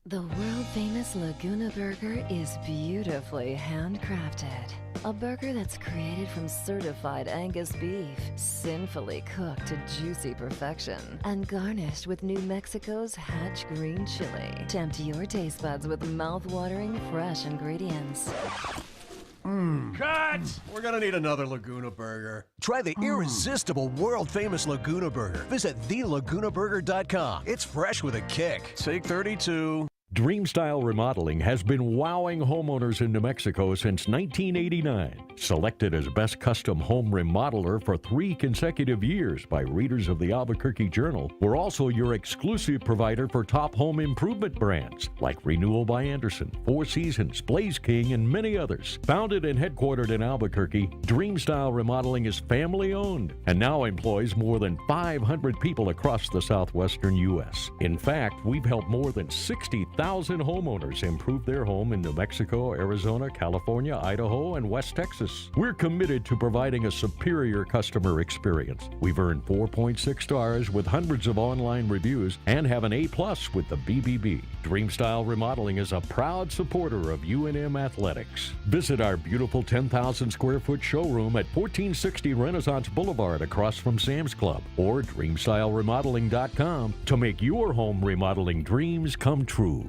The world-famous Laguna Burger is beautifully handcrafted. A burger that's created from certified Angus beef, sinfully cooked to juicy perfection, and garnished with New Mexico's Hatch green chili. Tempt your taste buds with mouth-watering fresh ingredients. Cut! We're gonna need another Laguna Burger. Try the irresistible, world-famous Laguna Burger. Visit thelagunaburger.com. It's fresh with a kick. Take 32. Dreamstyle Remodeling has been wowing homeowners in New Mexico since 1989. Selected as Best Custom Home Remodeler for 3 consecutive years by readers of the Albuquerque Journal, we're also your exclusive provider for top home improvement brands like Renewal by Anderson, Four Seasons, Blaze King, and many others. Founded and headquartered in Albuquerque, Dreamstyle Remodeling is family-owned and now employs more than 500 people across the southwestern U.S. In fact, we've helped more than 60,000 homeowners improve their home in New Mexico, Arizona, California, Idaho, and West Texas. We're committed to providing a superior customer experience. We've earned 4.6 stars with hundreds of online reviews and have an A+ with the BBB. Dreamstyle Remodeling is a proud supporter of UNM Athletics. Visit our beautiful 10,000 square foot showroom at 1460 Renaissance Boulevard across from Sam's Club or DreamstyleRemodeling.com to make your home remodeling dreams come true.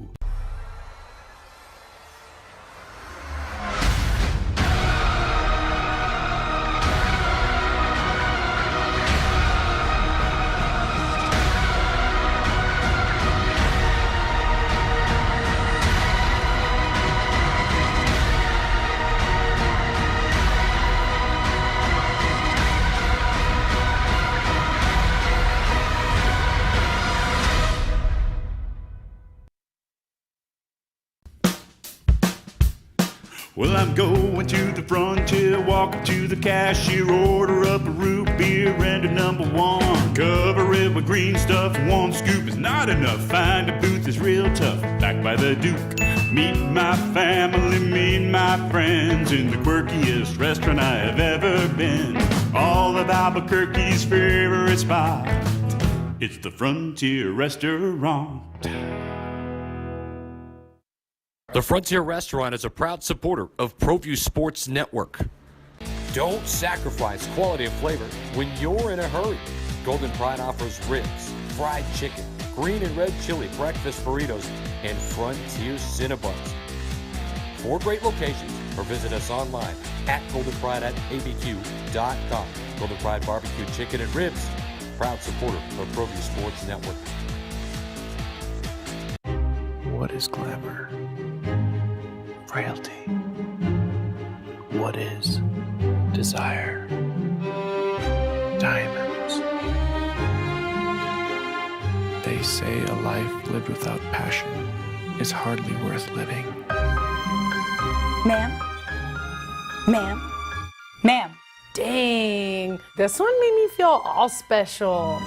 Well, I'm going to the frontier, walk up to the cashier, order up a root beer and a number 1. Cover it with green stuff, 1 scoop is not enough. Find a booth is real tough, back by the Duke. Meet my family, meet my friends in the quirkiest restaurant I have ever been. All of Albuquerque's favorite spot, it's the Frontier Restaurant. The Frontier Restaurant is a proud supporter of ProView Sports Network. Don't sacrifice quality and flavor when you're in a hurry. Golden Pride offers ribs, fried chicken, green and red chili, breakfast burritos, and Frontier Cinnabons. 4 great locations, or visit us online at goldenpride@abq.com. Golden Pride Barbecue Chicken and Ribs, proud supporter of ProView Sports Network. What is glamour? Frailty. What is desire? Diamonds. They say a life lived without passion is hardly worth living. Ma'am? Ma'am? Ma'am? Dang, this one made me feel all special.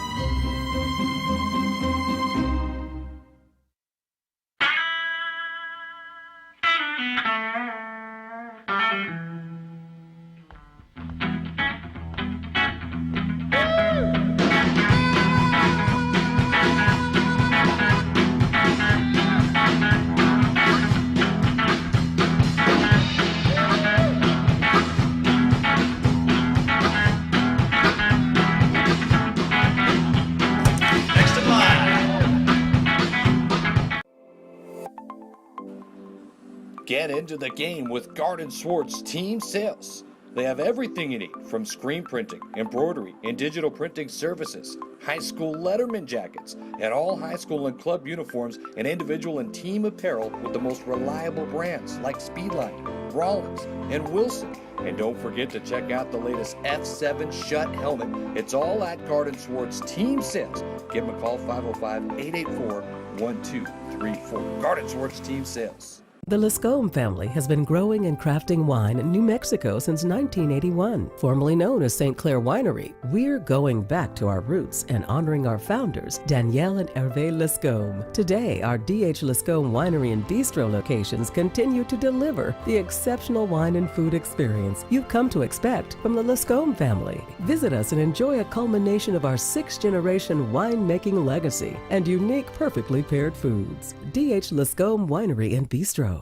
Get into the game with Garden Swartz Team Sales. They have everything you need, from screen printing, embroidery, and digital printing services, high school letterman jackets, and all high school and club uniforms and individual and team apparel with the most reliable brands like Speedline, Rollins, and Wilson. And don't forget to check out the latest F7 Shut helmet. It's all at Garden Swartz Team Sales. Give them a call, 505-884-1234. Garden Swartz Team Sales. The Lascombe family has been growing and crafting wine in New Mexico since 1981. Formerly known as St. Clair Winery, we're going back to our roots and honoring our founders, Danielle and Hervé Lascombe. Today, our D.H. Lascombe Winery and Bistro locations continue to deliver the exceptional wine and food experience you've come to expect from the Lascombe family. Visit us and enjoy a culmination of our 6th-generation winemaking legacy and unique, perfectly paired foods. D.H. Lascombe Winery and Bistro.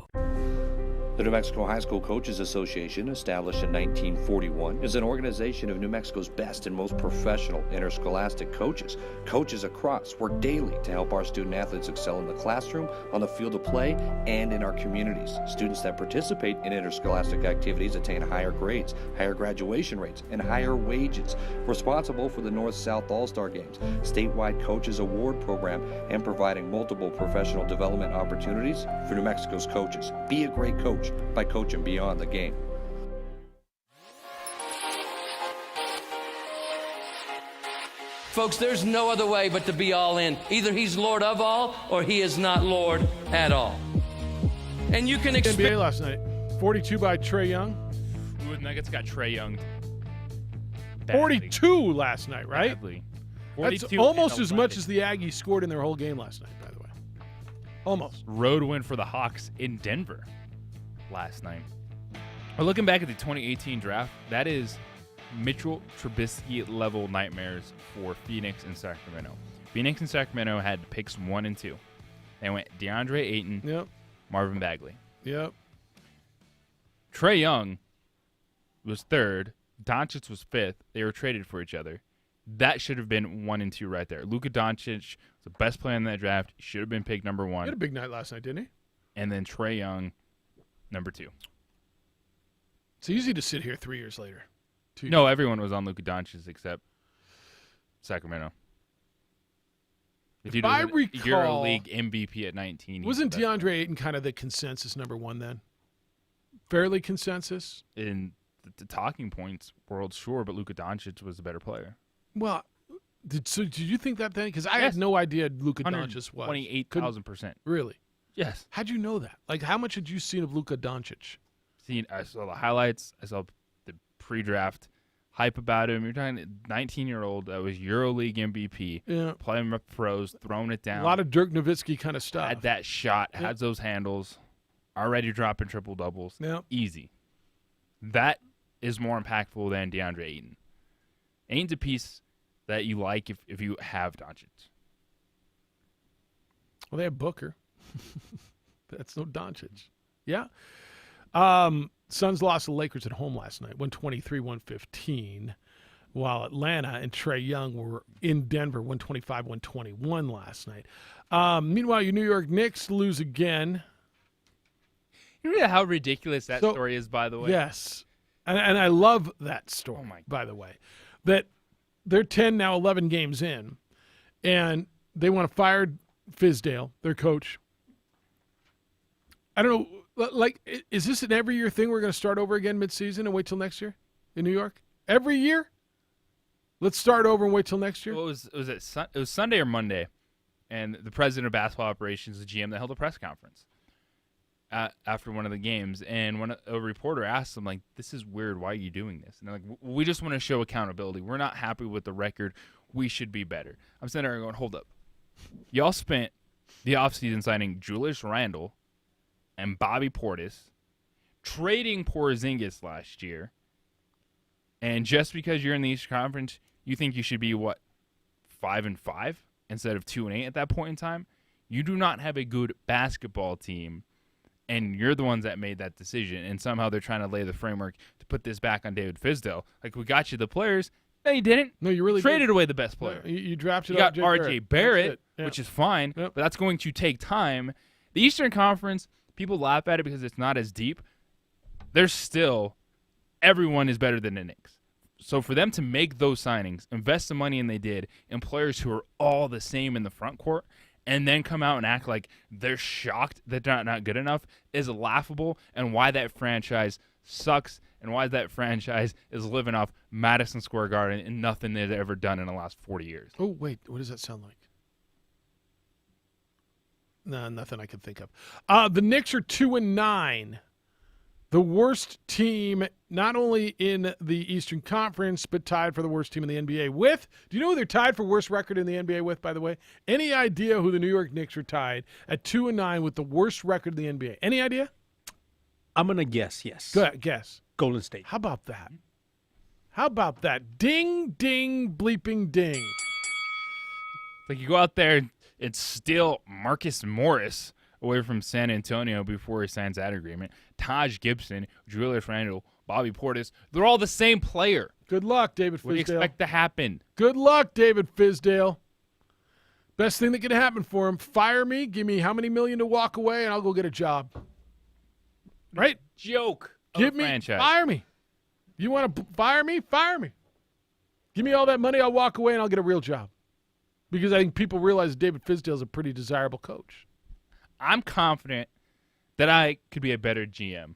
The New Mexico High School Coaches Association, established in 1941, is an organization of New Mexico's best and most professional interscholastic coaches. Coaches across work daily to help our student athletes excel in the classroom, on the field of play, and in our communities. Students that participate in interscholastic activities attain higher grades, higher graduation rates, and higher wages. Responsible for the North-South All-Star Games, statewide Coaches Award Program, and providing multiple professional development opportunities for New Mexico's coaches. Be a great coach by coaching beyond the game. Folks, there's no other way but to be all in. Either he's Lord of all or he is not Lord at all. And you can expect NBA last night, 42 by Trae Young. Ooh, the Nuggets got Trae Young. 42 last night, right? Badly. That's 42 almost and as much as the Aggies scored in their whole game last night, by the way. Almost. Road win for the Hawks in Denver last night. But looking back at the 2018 draft, that is Mitchell Trubisky level nightmares for Phoenix and Sacramento. Phoenix and Sacramento had picks 1 and 2. They went DeAndre Ayton, yep, Marvin Bagley. Yep. Trae Young was 3rd. Doncic was 5th. They were traded for each other. That should have been 1 and 2 right there. Luka Doncic was the best player in that draft. He should have been picked number 1. He had a big night last night, didn't he? And then Trae Young, number 2. It's easy to sit here 3 years later. No, everyone was on Luka Doncic except Sacramento. If I recall, EuroLeague MVP at 19. Wasn't DeAndre Ayton kind of the consensus number 1 then? Fairly consensus? In the talking points world, sure, but Luka Doncic was the better player. Well, did you think that then? Because I had no idea Luka Doncic was. 28,000%. Really? Yes. How'd you know that? Like, how much had you seen of Luka Doncic? I saw the highlights. I saw the pre-draft hype about him. You're talking a 19-year-old that was EuroLeague MVP, playing with pros, throwing it down. A lot of Dirk Nowitzki kind of stuff. Had that shot, had those handles, already dropping triple-doubles. Yep. Easy. That is more impactful than DeAndre Ayton. Ayton's a piece that you like if you have Doncic. Well, they have Booker. That's no Doncic. Yeah. Suns lost to the Lakers at home last night, 123-115, while Atlanta and Trae Young were in Denver, 125-121 last night. Meanwhile, your New York Knicks lose again. You know how ridiculous that story is, by the way? Yes. And I love that story, by the way, that they're 10, now 11 games in, and they want to fire Fizdale, their coach. I don't know. Like, is this an every year thing? We're going to start over again midseason and wait till next year in New York? Every year? Let's start over and wait till next year? Well, it was Sunday or Monday, and the president of basketball operations, the GM, that held a press conference after one of the games, and when a reporter asked them, like, this is weird, why are you doing this? And they're like, we just want to show accountability. We're not happy with the record. We should be better. I'm sitting there going, hold up. Y'all spent the offseason signing Julius Randle and Bobby Portis, trading Porzingis last year, and just because you're in the Eastern Conference, you think you should be, 5-5 instead of 2-8 at that point in time? You do not have a good basketball team, and you're the ones that made that decision, and somehow they're trying to lay the framework to put this back on David Fizdale. Like, we got you the players. No, you didn't. No, you really traded didn't. away the best player. No, you drafted. You got R.J. Barrett, Yeah. which is fine, Yep. but that's going to take time. The Eastern Conference, people laugh at it because it's not as deep. There's still everyone is better than the Knicks. So for them to make those signings, invest the money, and they did, in players who are all the same in the front court, and then come out and act like they're shocked that they're not good enough is laughable, and why that franchise sucks, and why that franchise is living off Madison Square Garden and nothing they've ever done in the last 40 years. Oh, wait. What does that sound like? No, nothing I can think of. The Knicks are 2-9. The worst team, not only in the Eastern Conference, but tied for the worst team in the NBA with. Do you know who they're tied for worst record in the NBA with, by the way? Any idea who the New York Knicks are tied at 2-9 with the worst record in the NBA? Any idea? I'm going to guess, yes. Go ahead, guess. Golden State. How about that? How about that? Ding, ding, bleeping ding. Like, you go out there and steal Marcus Morris away from San Antonio before he signs that agreement. Taj Gibson, Julius Randle, Bobby Portis, they're all the same player. Good luck, David Fizdale. What do you expect to happen? Good luck, David Fizdale. Best thing that could happen for him, fire me, give me how many million to walk away, and I'll go get a job. Right? Joke. Give me, franchise. fire me. You want to fire me? Fire me. Give me all that money, I'll walk away, and I'll get a real job. Because I think people realize David Fizdale is a pretty desirable coach. I'm confident that I could be a better GM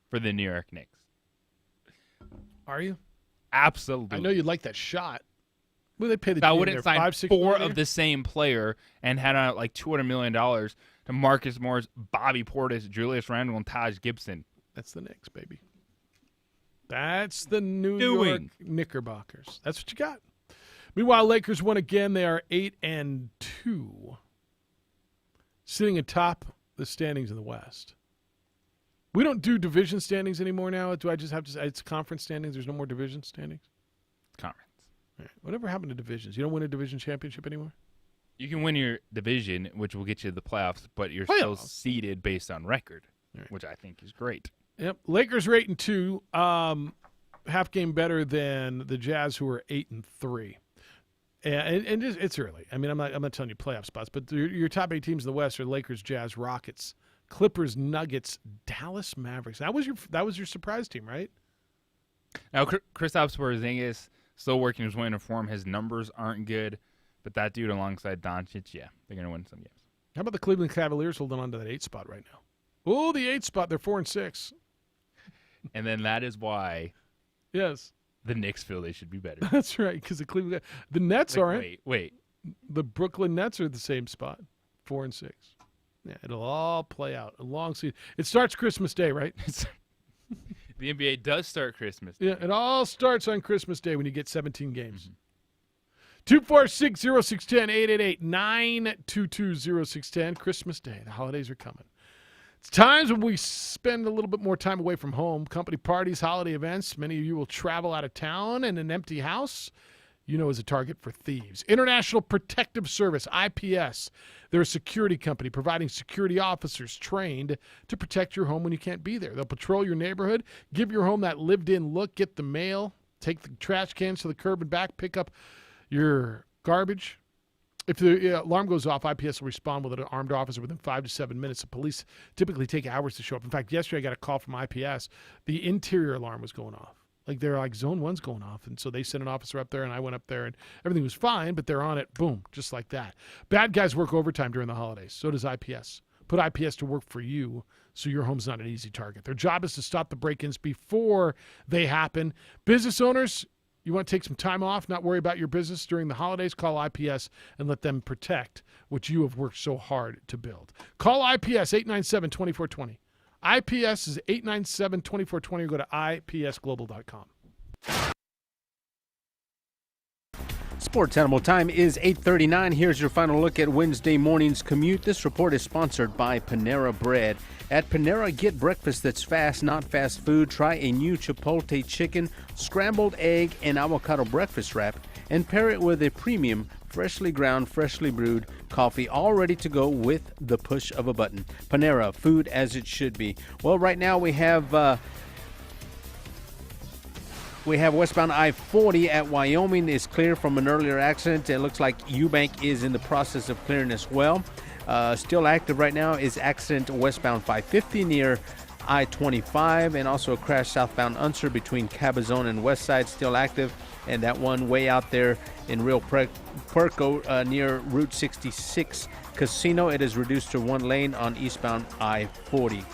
for the New York Knicks. Are you? Absolutely. I know you'd like that shot. Well, they pay the I GM wouldn't there, sign 5-6 four million a of year? the same player and had out like $200 million to Marcus Morris, Bobby Portis, Julius Randle, and Taj Gibson. That's the Knicks, baby. That's the New York Knickerbockers. That's what you got. Meanwhile, Lakers won again. They are 8-2, sitting atop the standings in the West. We don't do division standings anymore now. Do I just have to say it's conference standings? There's no more division standings? Conference. All right. Whatever happened to divisions? You don't win a division championship anymore? You can win your division, which will get you to the playoffs, but you're still seeded based on record, which I think is great. Yep. Lakers are 8-2, half game better than the Jazz, who are 8-3. And just, it's early. I mean, I'm not telling you playoff spots, but your top 8 teams in the West are Lakers, Jazz, Rockets, Clippers, Nuggets, Dallas Mavericks. That was your surprise team, right? Now, Kristaps Porzingis still working his way into form. His numbers aren't good, but that dude alongside Doncic, yeah, they're going to win some games. How about the Cleveland Cavaliers holding on to that 8 spot right now? Oh, the 8 spot. They're 4-6. And then that is why yes, the Knicks feel they should be better. That's right, because the Nets aren't. Wait. The Brooklyn Nets are the same spot, 4-6. Yeah, it'll all play out. A long season. It starts Christmas Day, right? The NBA does start Christmas Day. Yeah, it all starts on Christmas Day when you get 17 games. 246-0610, 888-922-0610. Christmas Day. The holidays are coming. It's times when we spend a little bit more time away from home. Company parties, holiday events. Many of you will travel out of town, and an empty house, you know, is a target for thieves. International Protective Service, IPS. They're a security company providing security officers trained to protect your home when you can't be there. They'll patrol your neighborhood, give your home that lived-in look, get the mail, take the trash cans to the curb and back, pick up your garbage. If the alarm goes off, IPS will respond with an armed officer within 5 to 7 minutes. The police typically take hours to show up. In fact, yesterday I got a call from IPS. The interior alarm was going off. They're like, zone 1's going off. And so they sent an officer up there, and I went up there, and everything was fine, but they're on it, boom, just like that. Bad guys work overtime during the holidays. So does IPS. Put IPS to work for you so your home's not an easy target. Their job is to stop the break-ins before they happen. Business owners, you want to take some time off, not worry about your business during the holidays, call IPS and let them protect what you have worked so hard to build. Call IPS, 897-2420. IPS is 897-2420 or go to ipsglobal.com. Sports Animal time is 8:39. Here's your final look at Wednesday morning's commute. This report is sponsored by Panera Bread. At Panera, get breakfast that's fast, not fast food. Try a new Chipotle chicken, scrambled egg, and avocado breakfast wrap, and pair it with a premium, freshly ground, freshly brewed coffee, all ready to go with the push of a button. Panera, food as it should be. Well, right now we have westbound I-40 at Wyoming is clear from an earlier accident. It looks like Eubank is in the process of clearing as well. Still active right now is accident westbound 550 near I-25, and also a crash southbound Unser between Cabazon and Westside, still active. And that one way out there in Rio Puerco near Route 66 Casino, it is reduced to one lane on eastbound I-40.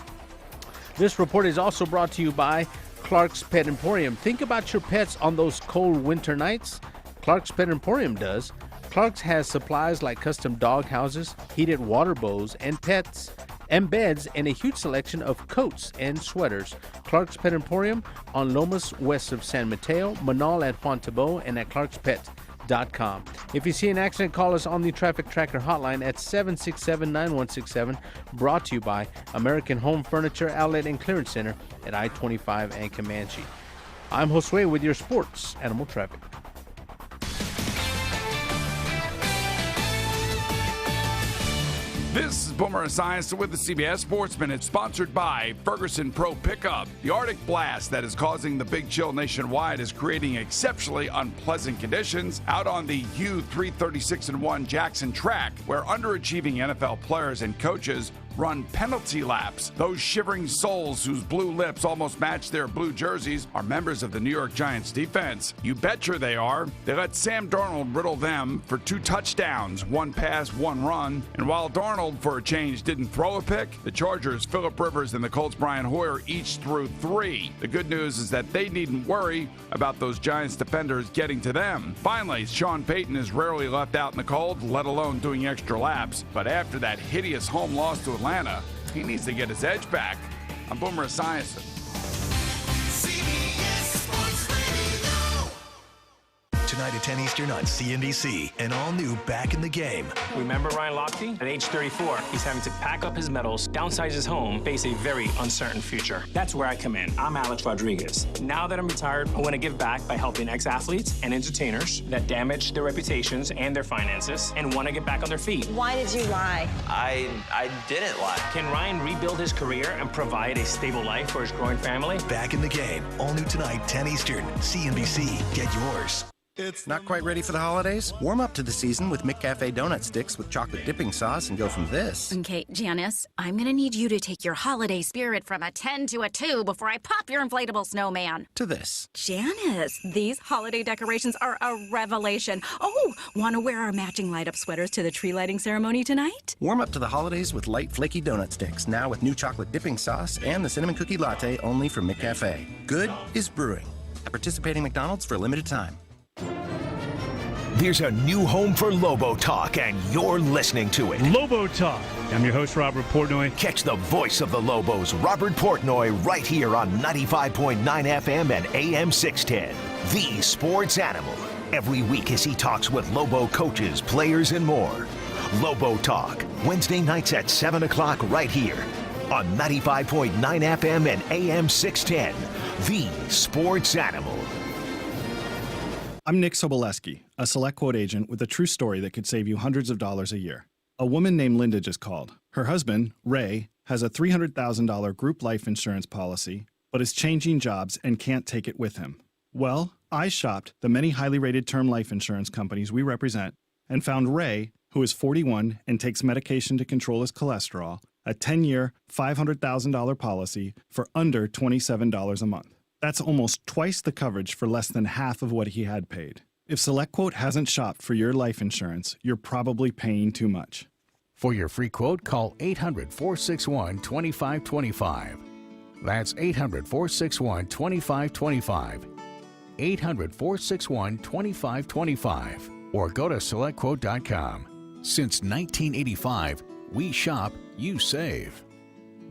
This report is also brought to you by Clark's Pet Emporium. Think about your pets on those cold winter nights. Clark's Pet Emporium does. Clark's has supplies like custom dog houses, heated water bowls, and pets and beds, and a huge selection of coats and sweaters. Clark's Pet Emporium on Lomas west of San Mateo, Manal at Fontabo, and at clarkspet.com. If you see an accident, call us on the Traffic Tracker hotline at 767-9167, brought to you by American Home Furniture Outlet and Clearance Center at I-25 and Comanche. I'm Josue with your Sports Animal Traffic. This is Boomer Esiason with the CBS Sports Minute, sponsored by Ferguson Pro Pickup. The Arctic blast that is causing the big chill nationwide is creating exceptionally unpleasant conditions out on the U-336-1 Jackson track, where underachieving NFL players and coaches run penalty laps. Those shivering souls whose blue lips almost match their blue jerseys are members of the New York Giants defense. You betcha they are. They let Sam Darnold riddle them for 2 touchdowns, 1 pass, 1 run. And while Darnold, for a change, didn't throw a pick, the Chargers, Phillip Rivers, and the Colts' Brian Hoyer each threw 3. The good news is that they needn't worry about those Giants defenders getting to them. Finally, Sean Payton is rarely left out in the cold, let alone doing extra laps. But after that hideous home loss to Atlanta, he needs to get his edge back. I'm Boomer Esiason. Tonight at 10 Eastern on CNBC, an all-new Back in the Game. Remember Ryan Lochte? At age 34, he's having to pack up his medals, downsize his home, face a very uncertain future. That's where I come in. I'm Alex Rodriguez. Now that I'm retired, I want to give back by helping ex-athletes and entertainers that damage their reputations and their finances and want to get back on their feet. Why did you lie? I didn't lie. Can Ryan rebuild his career and provide a stable life for his growing family? Back in the Game, all new tonight, 10 Eastern. CNBC, get yours. Not quite ready for the holidays? Warm up to the season with McCafe donut sticks with chocolate dipping sauce and go from this. Okay, Janice, I'm gonna need you to take your holiday spirit from a 10 to a 2 before I pop your inflatable snowman. To this. Janice, these holiday decorations are a revelation. Oh, wanna wear our matching light-up sweaters to the tree lighting ceremony tonight? Warm up to the holidays with light flaky donut sticks, now with new chocolate dipping sauce and the cinnamon cookie latte only from McCafe. Good is brewing. At participating McDonald's for a limited time. There's a new home for Lobo Talk, and you're listening to it. Lobo Talk. I'm your host, Robert Portnoy. Catch the voice of the Lobos, Robert Portnoy, right here on 95.9 FM and AM 610. The Sports Animal. Every week as he talks with Lobo coaches, players, and more. Lobo Talk, Wednesday nights at 7 o'clock right here on 95.9 FM and AM 610. The Sports Animal. I'm Nick Soboleski, a Select Quote agent with a true story that could save you hundreds of dollars a year. A woman named Linda just called. Her husband, Ray, has a $300,000 group life insurance policy, but is changing jobs and can't take it with him. Well, I shopped the many highly rated term life insurance companies we represent and found Ray, who is 41 and takes medication to control his cholesterol, a 10-year, $500,000 policy for under $27 a month. That's almost twice the coverage for less than half of what he had paid. If SelectQuote hasn't shopped for your life insurance, you're probably paying too much. For your free quote, call 800-461-2525. That's 800-461-2525. 800-461-2525. Or go to SelectQuote.com. Since 1985, we shop, you save.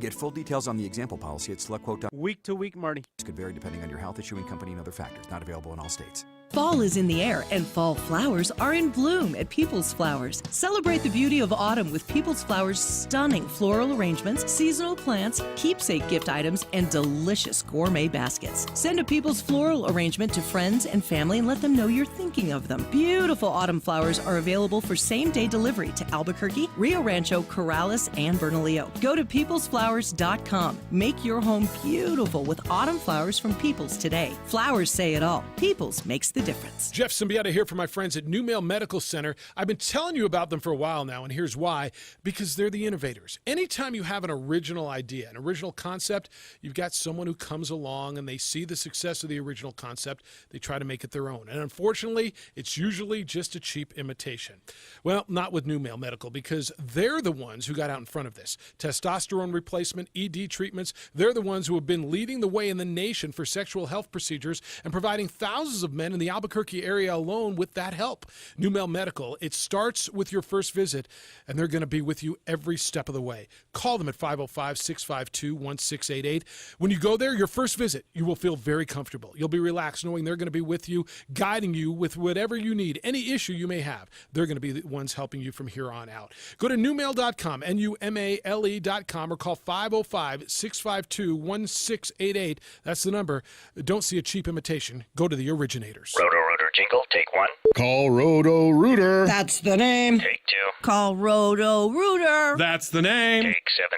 Get full details on the example policy at SelectQuote. Week to week, Marty. Could vary depending on your health, issuing company, and other factors. Not available in all states. Fall is in the air, and fall flowers are in bloom at People's Flowers. Celebrate the beauty of autumn with People's Flowers' stunning floral arrangements, seasonal plants, keepsake gift items, and delicious gourmet baskets. Send a People's floral arrangement to friends and family and let them know you're thinking of them. Beautiful autumn flowers are available for same-day delivery to Albuquerque, Rio Rancho, Corrales, and Bernalillo. Go to peoplesflowers.com. Make your home beautiful with autumn flowers from People's today. Flowers say it all. People's makes the difference. Jeff Siembieda here for my friends at New Mail Medical Center. I've been telling you about them for a while now, and here's why. Because they're the innovators. Anytime you have an original idea, an original concept, you've got someone who comes along and they see the success of the original concept. They try to make it their own. And unfortunately, it's usually just a cheap imitation. Well, not with New Mail Medical, because they're the ones who got out in front of this. Testosterone replacement, ED treatments, they're the ones who have been leading the way in the nation for sexual health procedures and providing thousands of men in the Albuquerque area alone with that help. New Mail Medical, it starts with your first visit, and they're going to be with you every step of the way. Call them at 505-652-1688. When you go there, your first visit, you will feel very comfortable. You'll be relaxed knowing they're going to be with you, guiding you with whatever you need, any issue you may have. They're going to be the ones helping you from here on out. Go to newmail.com, NUMALE.com, or call 505-652-1688. That's the number. Don't see a cheap imitation. Go to the originators. Roto-Rooter jingle, take one. Call Roto-Rooter. That's the name. Take two. Call Roto-Rooter. That's the name. Take 17.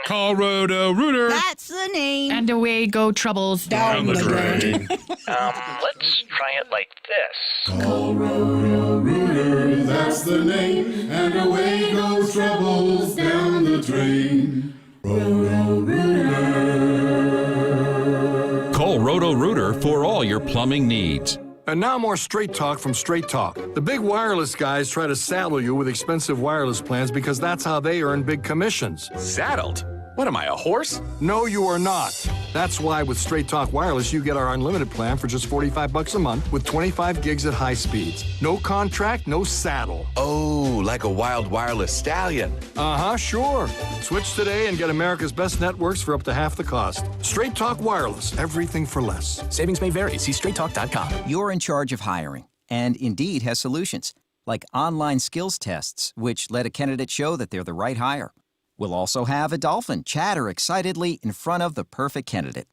Call Roto-Rooter. That's the name. And away go troubles down the drain. Let's try it like this. Call Roto-Rooter. That's the name. And away go troubles down the drain. Roto-Rooter. Call Roto-Rooter for all your plumbing needs. And now more Straight Talk from Straight Talk. The big wireless guys try to saddle you with expensive wireless plans because that's how they earn big commissions. Saddled? What am I, a horse? No, you are not. That's why with Straight Talk Wireless, you get our unlimited plan for just $45 a month with 25 gigs at high speeds. No contract, no saddle. Oh, like a wild wireless stallion. Uh-huh, sure. Switch today and get America's best networks for up to half the cost. Straight Talk Wireless, everything for less. Savings may vary. See straighttalk.com. You're in charge of hiring, and Indeed has solutions, like online skills tests, which let a candidate show that they're the right hire. We'll also have a dolphin chatter excitedly in front of the perfect candidate.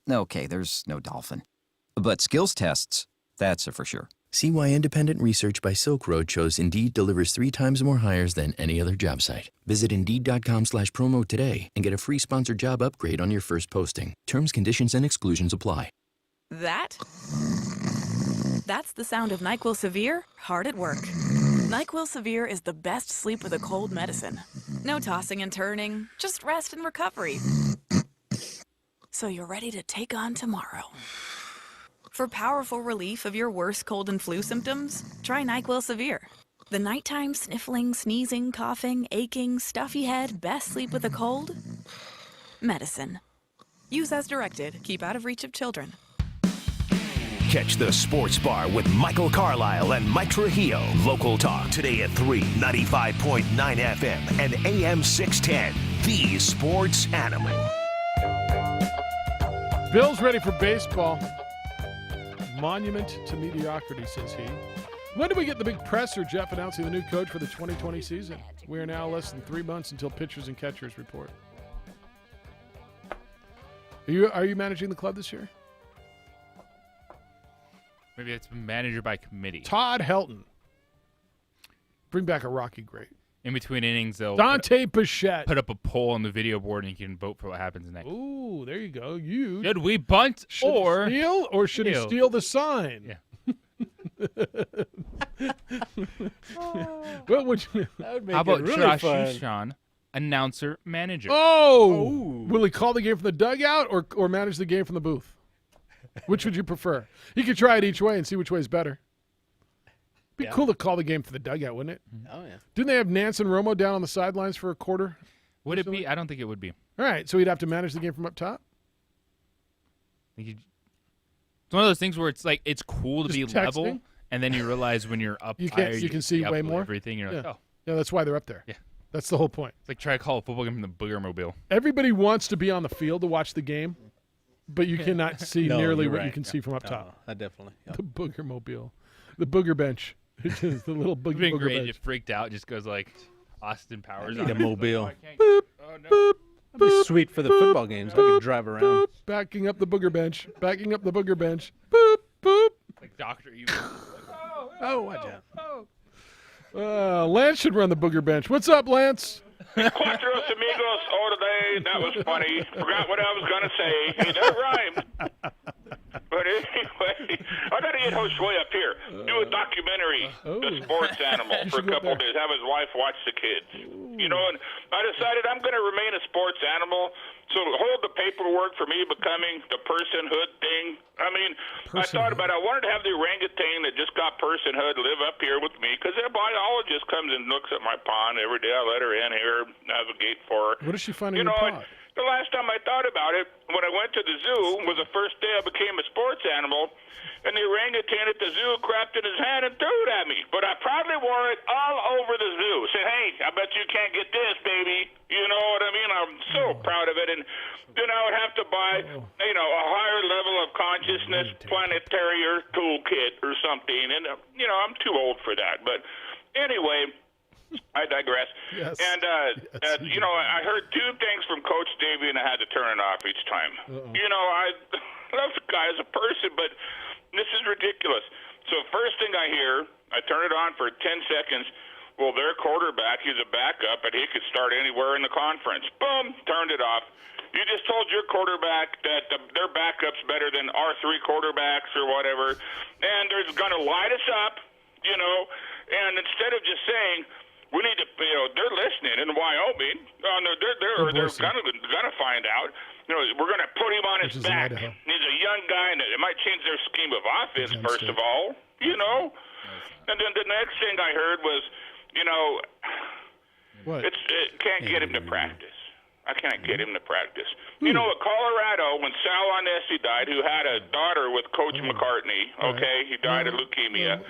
Okay, there's no dolphin. But skills tests, that's a for sure. See why independent research by Silk Road shows Indeed delivers 3 times more hires than any other job site. Visit Indeed.com/promo today and get a free sponsored job upgrade on your first posting. Terms, conditions, and exclusions apply. That's the sound of NyQuil Severe hard at work. NyQuil Severe is the best sleep with a cold medicine. No tossing and turning, just rest and recovery. So you're ready to take on tomorrow. For powerful relief of your worst cold and flu symptoms, try NyQuil Severe. The nighttime sniffling, sneezing, coughing, aching, stuffy head, best sleep with a cold? Medicine. Use as directed. Keep out of reach of children. Catch the Sports Bar with Michael Carlisle and Mike Trujillo. Local talk today at 3, 95.9 FM and AM 610. The Sports Animal. Bill's ready for baseball. Monument to mediocrity, says he. When do we get the big presser, Jeff, announcing the new coach for the 2020 season? We are now less than 3 months until pitchers and catchers report. Are you managing the club this year? Maybe it's manager by committee. Todd Helton. Bring back a Rocky great. In between innings, they'll Dante Bichette. Put up a poll on the video board, and you can vote for what happens next. Ooh, there you go. Should we bunt or steal, or should he steal the sign? Yeah. What would you? That would make How about it really Josh fun. Hushan, announcer manager? Oh! Will he call the game from the dugout or manage the game from the booth? Which would you prefer? You could try it each way and see which way is better. Be cool to call the game from the dugout, wouldn't it? Oh, yeah. Didn't they have Nance and Romo down on the sidelines for a quarter? Would it be? I don't think it would be. All right, so he'd have to manage the game from up top? It's one of those things where it's like it's cool to Just be texting? level, and then you realize when you're up You higher, can see up way with more. everything. You're like, yeah. oh, Yeah, that's why they're up there. Yeah. That's the whole point. It's like try to call a football game from the Boogermobile. Everybody wants to be on the field to watch the game, but you cannot see nearly what you can see from up top. Definitely. The Boogermobile. The Booger bench. It's just the little It's been booger great. bench. Just freaked out. Just goes like Austin Powers. I need on a it. mobile. It's like, oh, I can't- Boop. That'd be sweet for the football games. I could drive around. Backing up the booger bench. Backing up the booger bench. Boop, boop. Like Dr. Evil. Oh, watch out. Lance should run the booger bench. What's up, Lance? Cuatros amigos all today. That was funny. Forgot what I was going to say. Hey, that rhymed. But anyway, I got to get Josué up here. Do a documentary, The Sports Animal, for a couple of days. Have his wife watch the kids. You know, and I decided I'm going to remain a sports animal. So hold the paperwork for me becoming the personhood thing. I mean, I thought about it. I wanted to have the orangutan that just got personhood live up here with me because their biologist comes and looks at my pond every day. I let her in here, navigate for her. What does she find in You your know, pot? the last time I thought about it, when I went to the zoo, was the first day I became a sports animal, and the orangutan at the zoo crapped in his hand and threw it at me. But I proudly wore it all over the zoo. Said, hey, I bet you can't get this, baby. You know what I mean? I'm so proud of it. And then I would have to buy, you know, a higher level of consciousness planetary toolkit or something. And, you know, I'm too old for that. But anyway, I digress. Yes. And, you know, I heard two things from Coach Davey, and I had to turn it off each time. You know, I love the guy as a person, but this is ridiculous. So first thing I hear, I turn it on for 10 seconds. Well, their quarterback, he's a backup, and he could start anywhere in the conference. Boom, turned it off. You just told your quarterback that their backup's better than our three quarterbacks or whatever, and they're going to light us up, you know, and instead of just saying, we need to, you know, they're listening in Wyoming. They're gonna find out. You know, we're gonna put him on his back. He's a young guy, and it might change their scheme of offense. First of all, you know, and then the next thing I heard was, you know, it can't get him to practice. I can't get him to practice. You know, at Colorado, when Sal Onesi died, who had a daughter with Coach McCartney, okay, he died of leukemia.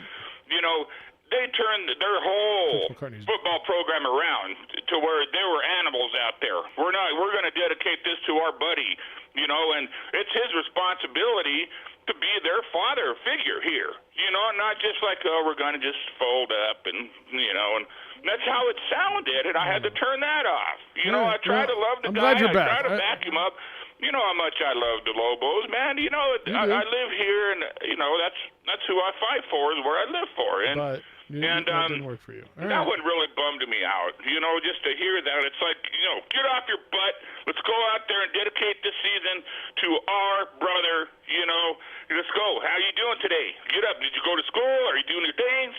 You know, they turned their whole football program around to where there were animals out there. We're going to dedicate this to our buddy, you know, and it's his responsibility to be their father figure here, you know, not just like, oh, we're going to just fold up and, you know, and that's how it sounded, and I had to turn that off. You know, I try to love the guy. I try to back him up. You know how much I love the Lobos, man. You know, I live here, and, you know, that's who I fight for, is where I live for. And that didn't work for you. That one really bummed me out, you know, just to hear that. It's like, you know, get off your butt. Let's go out there and dedicate this season to our brother, you know. Let's go. How you doing today? Get up. Did you go to school? Are you doing your things?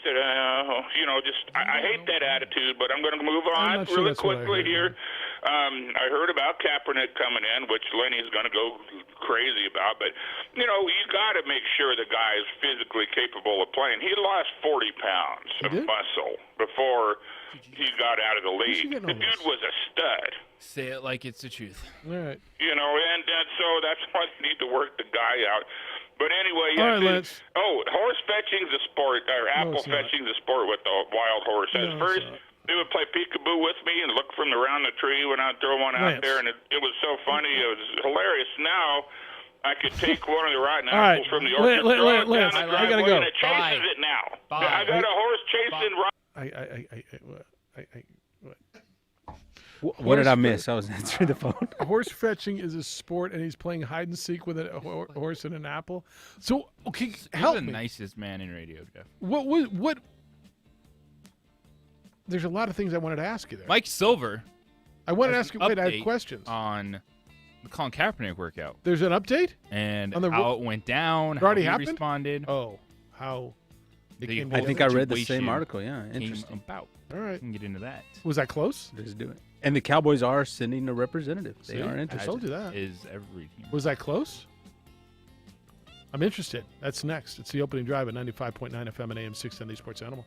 Said, you know, just I hate that attitude, but I'm going to move on really quickly here. I heard about Kaepernick coming in, which Lenny's going to go crazy about, but, you know, you got to make sure the guy is physically capable of playing. He lost 40 pounds of muscle before he got out of the league. The dude was a stud. Say it like it's the truth. All right. You know, and so that's why they need to work the guy out. But anyway, horse fetching's a sport, or apple fetching's a sport with the wild horse. At first, they would play peekaboo with me and look from around the tree when I'd throw one out there, and it was so funny. It was hilarious. Now, I could take one of the rotten apples from the orchard, throw it down the driveway, and it chases it now. I got a horse chasing. What did I miss? I was answering the phone. Horse fetching is a sport, and he's playing hide and seek with a horse and an apple. So, okay, help me. You're the nicest man in radio, Jeff. What? There's a lot of things I wanted to ask you there. Mike Silver. I wanted to ask you. Wait, I have questions on the Colin Kaepernick workout. There's an update and on how it went down. It already how he happened. Responded. Oh, how? I think I read the same article. Yeah, interesting. About. All right, we can get into that. Was that close? Let's do it. And the Cowboys are sending a representative. They are interested. I told you that. Is every team. Was that close? I'm interested. That's next. It's the opening drive at 95.9 FM and AM 610 Sports Animal.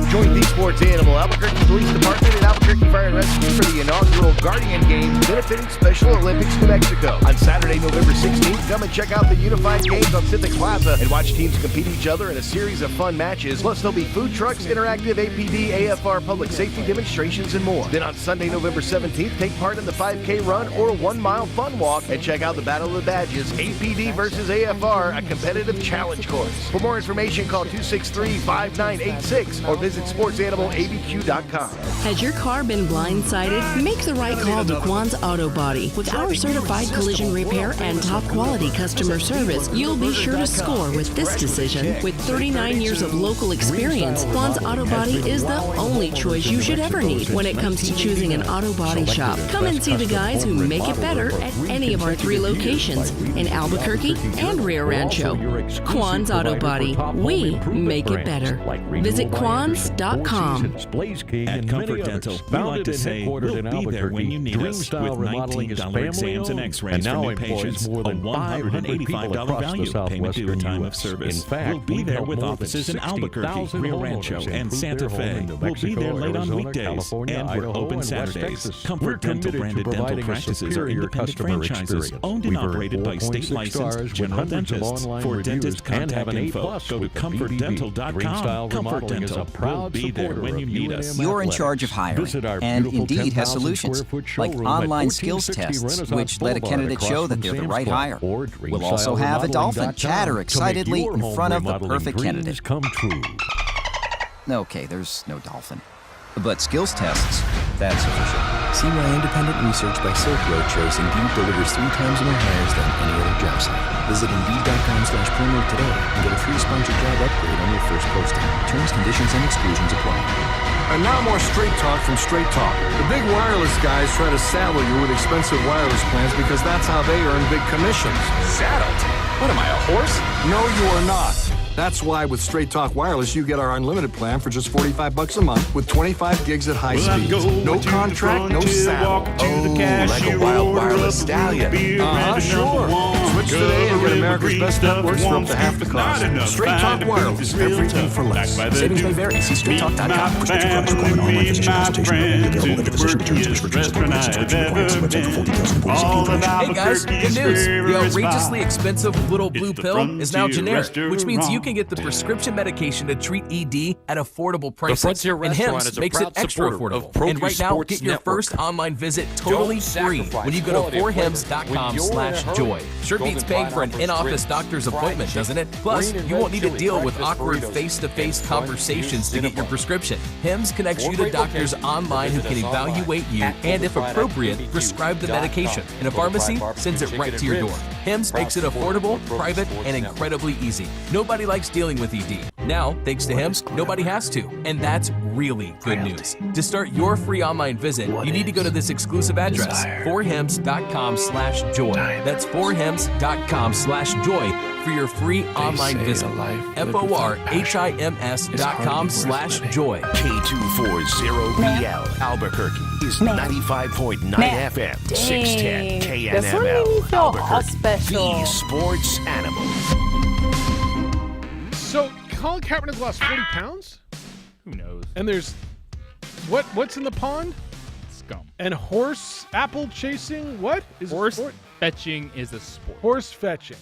Join the sports animal Albuquerque Police Department and Albuquerque Fire and Rescue for the inaugural Guardian Games benefiting Special Olympics New Mexico. On Saturday, November 16th, come and check out the Unified Games on Civic Plaza and watch teams compete each other in a series of fun matches. Plus, there'll be food trucks, interactive APD, AFR public safety demonstrations, and more. Then on Sunday, November 17th, take part in the 5K run or 1 mile fun walk and check out the Battle of the Badges, APD versus AFR, a competitive challenge course. For more information, call 263-5986 or visit sportsanimалabq.com. Has your car been blindsided? Make the right call to Quan's Auto Body. With our certified collision repair and top quality customer service, you'll be sure to score with this decision. With 39 years of local experience, Quan's Auto Body is the only choice you should ever need when it comes to choosing an auto body shop. Come and see the guys who make it better at any of our 3 locations in Albuquerque and Rio Rancho. Quan's Auto Body. We make it better. Visit Quans.com. At Comfort Dental, we like to say we'll be there when you need us with $19 exams and x-rays for new patients, a $185 value payment due at time of service. We'll be there with offices in Albuquerque, Rio Rancho, and Santa Fe. We'll be there late on weekdays, and we're open Saturdays. Comfort Dental branded dental practices are independent franchises owned and operated by state-licensed general dentists. For dentist contact info, go to comfortdental.com. Comfort Dental will be there when you need us. You're in charge of hiring, and Indeed has solutions, like online skills tests, which let a candidate show that they're the right hire. We'll also have a dolphin chatter excitedly in front of the perfect candidate. Okay, there's no dolphin. But skills tests, that's official. See why independent research by Silk Road shows Indeed delivers 3 times more hires than any other job site. Visit Indeed.com/promo today and get a free sponsored job upgrade on your first posting. Terms, conditions, and exclusions apply. And now more Straight Talk from Straight Talk. The big wireless guys try to saddle you with expensive wireless plans because that's how they earn big commissions. Saddled? What am I, a horse? No, you are not. That's why with Straight Talk Wireless, you get our unlimited plan for just $45 a month with 25 gigs at high speeds. No contract, no saddle. Oh, like a wild wireless stallion. Sure. Switch today and get America's best networks for up to half the cost. Straight Talk Wireless, everything for less. Savings may vary. See straighttalk.com. Prescription drugs requirement. Online physician consultation. Available at the physician terms and restrictions apply. Subscription required. See website for full details. Hey guys, good news. The outrageously expensive little blue pill is now generic, which means you can get the prescription medication to treat ED at affordable prices. And Hims makes it extra affordable. And right now, get your first online visit totally free when you go to 4hims.com/joy. Sure beats paying for an in-office doctor's appointment, doesn't it? Plus, you won't need to deal with awkward face-to-face conversations to get your prescription. Hims connects you to doctors online who can evaluate you and, if appropriate, prescribe the medication. And a pharmacy sends it right to your door. Hims makes it affordable, private, and incredibly easy. Nobody likes dealing with ED. Now, thanks to Hims, nobody has to. And that's really good news. To start your free online visit, you need to go to this exclusive address, 4hims.com/joy. That's 4hims.com/joy for your free online visit. FORHIMS.com/joy. K240BL Albuquerque is 95.9 FM, 610 KNML Albuquerque, the sports animal. So Colin Kaepernick lost 40 pounds? Who knows? And there's what's in the pond? Scum. And horse apple chasing? What is horse fetching is a sport. Horse fetching.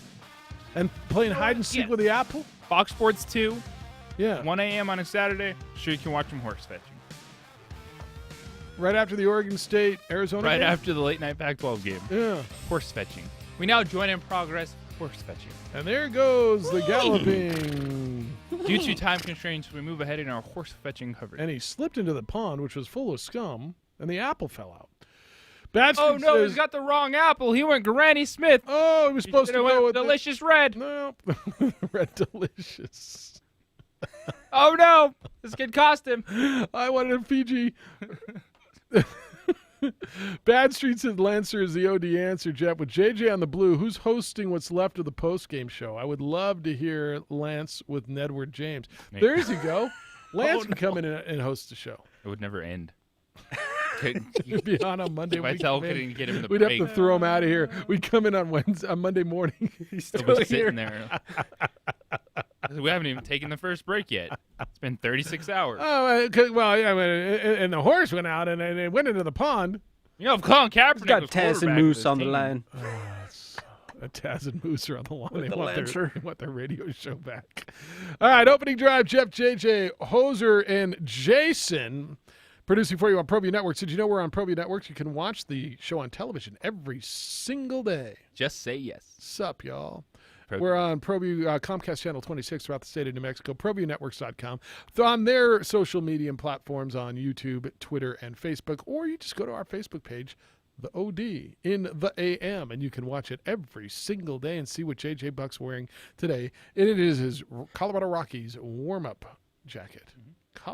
And playing hide and seek with the apple? Fox Sports 2. Yeah. 1 a.m. on a Saturday. Sure you can watch them horse fetching. Right after the Oregon State Arizona Right game? after the late night Pac-12 game. Yeah. Horse fetching. We now join in progress horse fetching. And there goes the galloping. Due to time constraints, we move ahead in our horse fetching coverage. And he slipped into the pond, which was full of scum, and the apple fell out. Oh no, he's got the wrong apple. He went Granny Smith. Oh, he was supposed to go with Delicious Red. No, Red Delicious. Oh no, this kid cost him. I wanted a Fiji. Bad Street said Lancer is the OD answer, Jet. With JJ on the blue, who's hosting what's left of the post-game show? I would love to hear Lance with Nedward James. There you go. Lance can come in and host the show. It would never end. He'd be on Monday. If I couldn't get him the we'd break. have to throw him out of here. We'd come in on Monday morning. He's Still still be here. sitting there. We haven't even taken the first break yet. It's been 36 hours. Oh, well, yeah, and the horse went out and it went into the pond. You know, if Colin Kaepernick He's got was Taz and quarterback Moose of on this the team. line. Taz and Moose are on the line. With They the want Lancer. their radio show back. All right, opening drive, Jeff, JJ, Hoser, and Jason producing for you on ProView Networks. Did you know we're on ProView Networks? You can watch the show on television every single day. Just say yes. Sup, y'all? ProView. We're on ProView, Comcast Channel 26 throughout the state of New Mexico, ProViewNetworks.com. On their social media platforms on YouTube, Twitter, and Facebook, or you just go to our Facebook page, The OD in the AM, and you can watch it every single day and see what J.J. Buck's wearing today. And it is his Colorado Rockies warm-up jacket.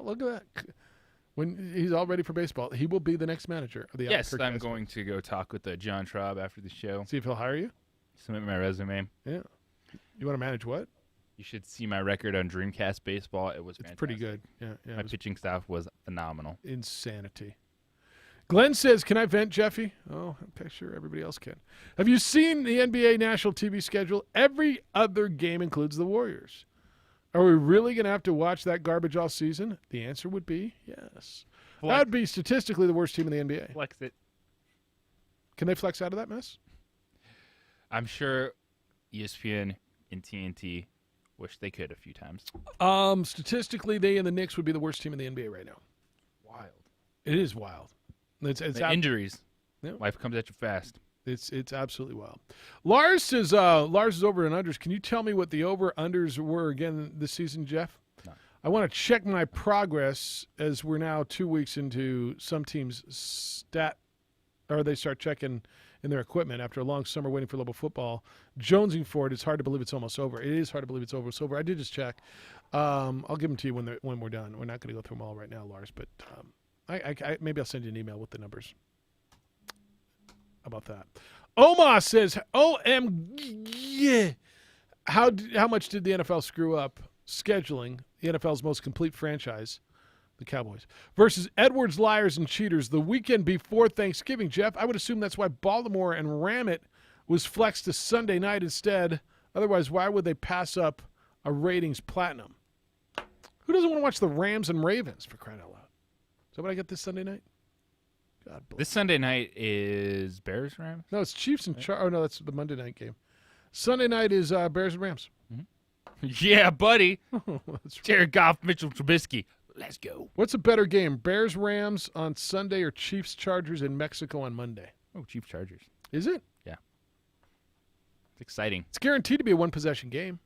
Look at that. When he's all ready for baseball, he will be the next manager of the Yes, Albuquerque I'm Ice going to go talk with John Traub after the show. See if he'll hire you? Submit my resume. Yeah. You want to manage what? You should see my record on Dreamcast Baseball. It was fantastic. Pretty good. Yeah, My pitching staff was phenomenal. Insanity. Glenn says, can I vent, Jeffy? Oh, I'm sure everybody else can. Have you seen the NBA national TV schedule? Every other game includes the Warriors. Are we really going to have to watch that garbage all season? The answer would be yes. That would be statistically the worst team in the NBA. Flex it. Can they flex out of that mess? I'm sure ESPN and TNT wish they could a few times. Statistically, they and the Knicks would be the worst team in the NBA right now. Wild. It is wild. It's The injuries. Yeah. Life comes at you fast. It's absolutely wild. Lars says Lars is over and unders. Can you tell me what the over unders were again this season, Jeff? No. I want to check my progress as we're now 2 weeks into some teams' they start checking in their equipment after a long summer waiting for level football. Jonesing for it. It's hard to believe it's almost over. It is hard to believe it's almost over. I did just check. I'll give them to you when we're done. We're not going to go through them all right now, Lars, but I maybe I'll send you an email with the numbers. How about that? Omar says, OMG. How much did the NFL screw up scheduling the NFL's most complete franchise, the Cowboys, versus Edwards, liars, and cheaters the weekend before Thanksgiving? Jeff, I would assume that's why Baltimore and Ramit was flexed to Sunday night instead. Otherwise, why would they pass up a ratings platinum? Who doesn't want to watch the Rams and Ravens, for crying out loud? Is that what I get this Sunday night? God bless. This Sunday night is Bears Rams? No, it's Chiefs and Oh, no, that's the Monday night game. Sunday night is Bears and Rams. Yeah, buddy. That's Jared Goff, Mitchell Trubisky. Let's go. What's a better game, Bears Rams on Sunday or Chiefs Chargers in Mexico on Monday? Oh, Chiefs Chargers. Is it? Yeah. It's exciting. It's guaranteed to be a one-possession game.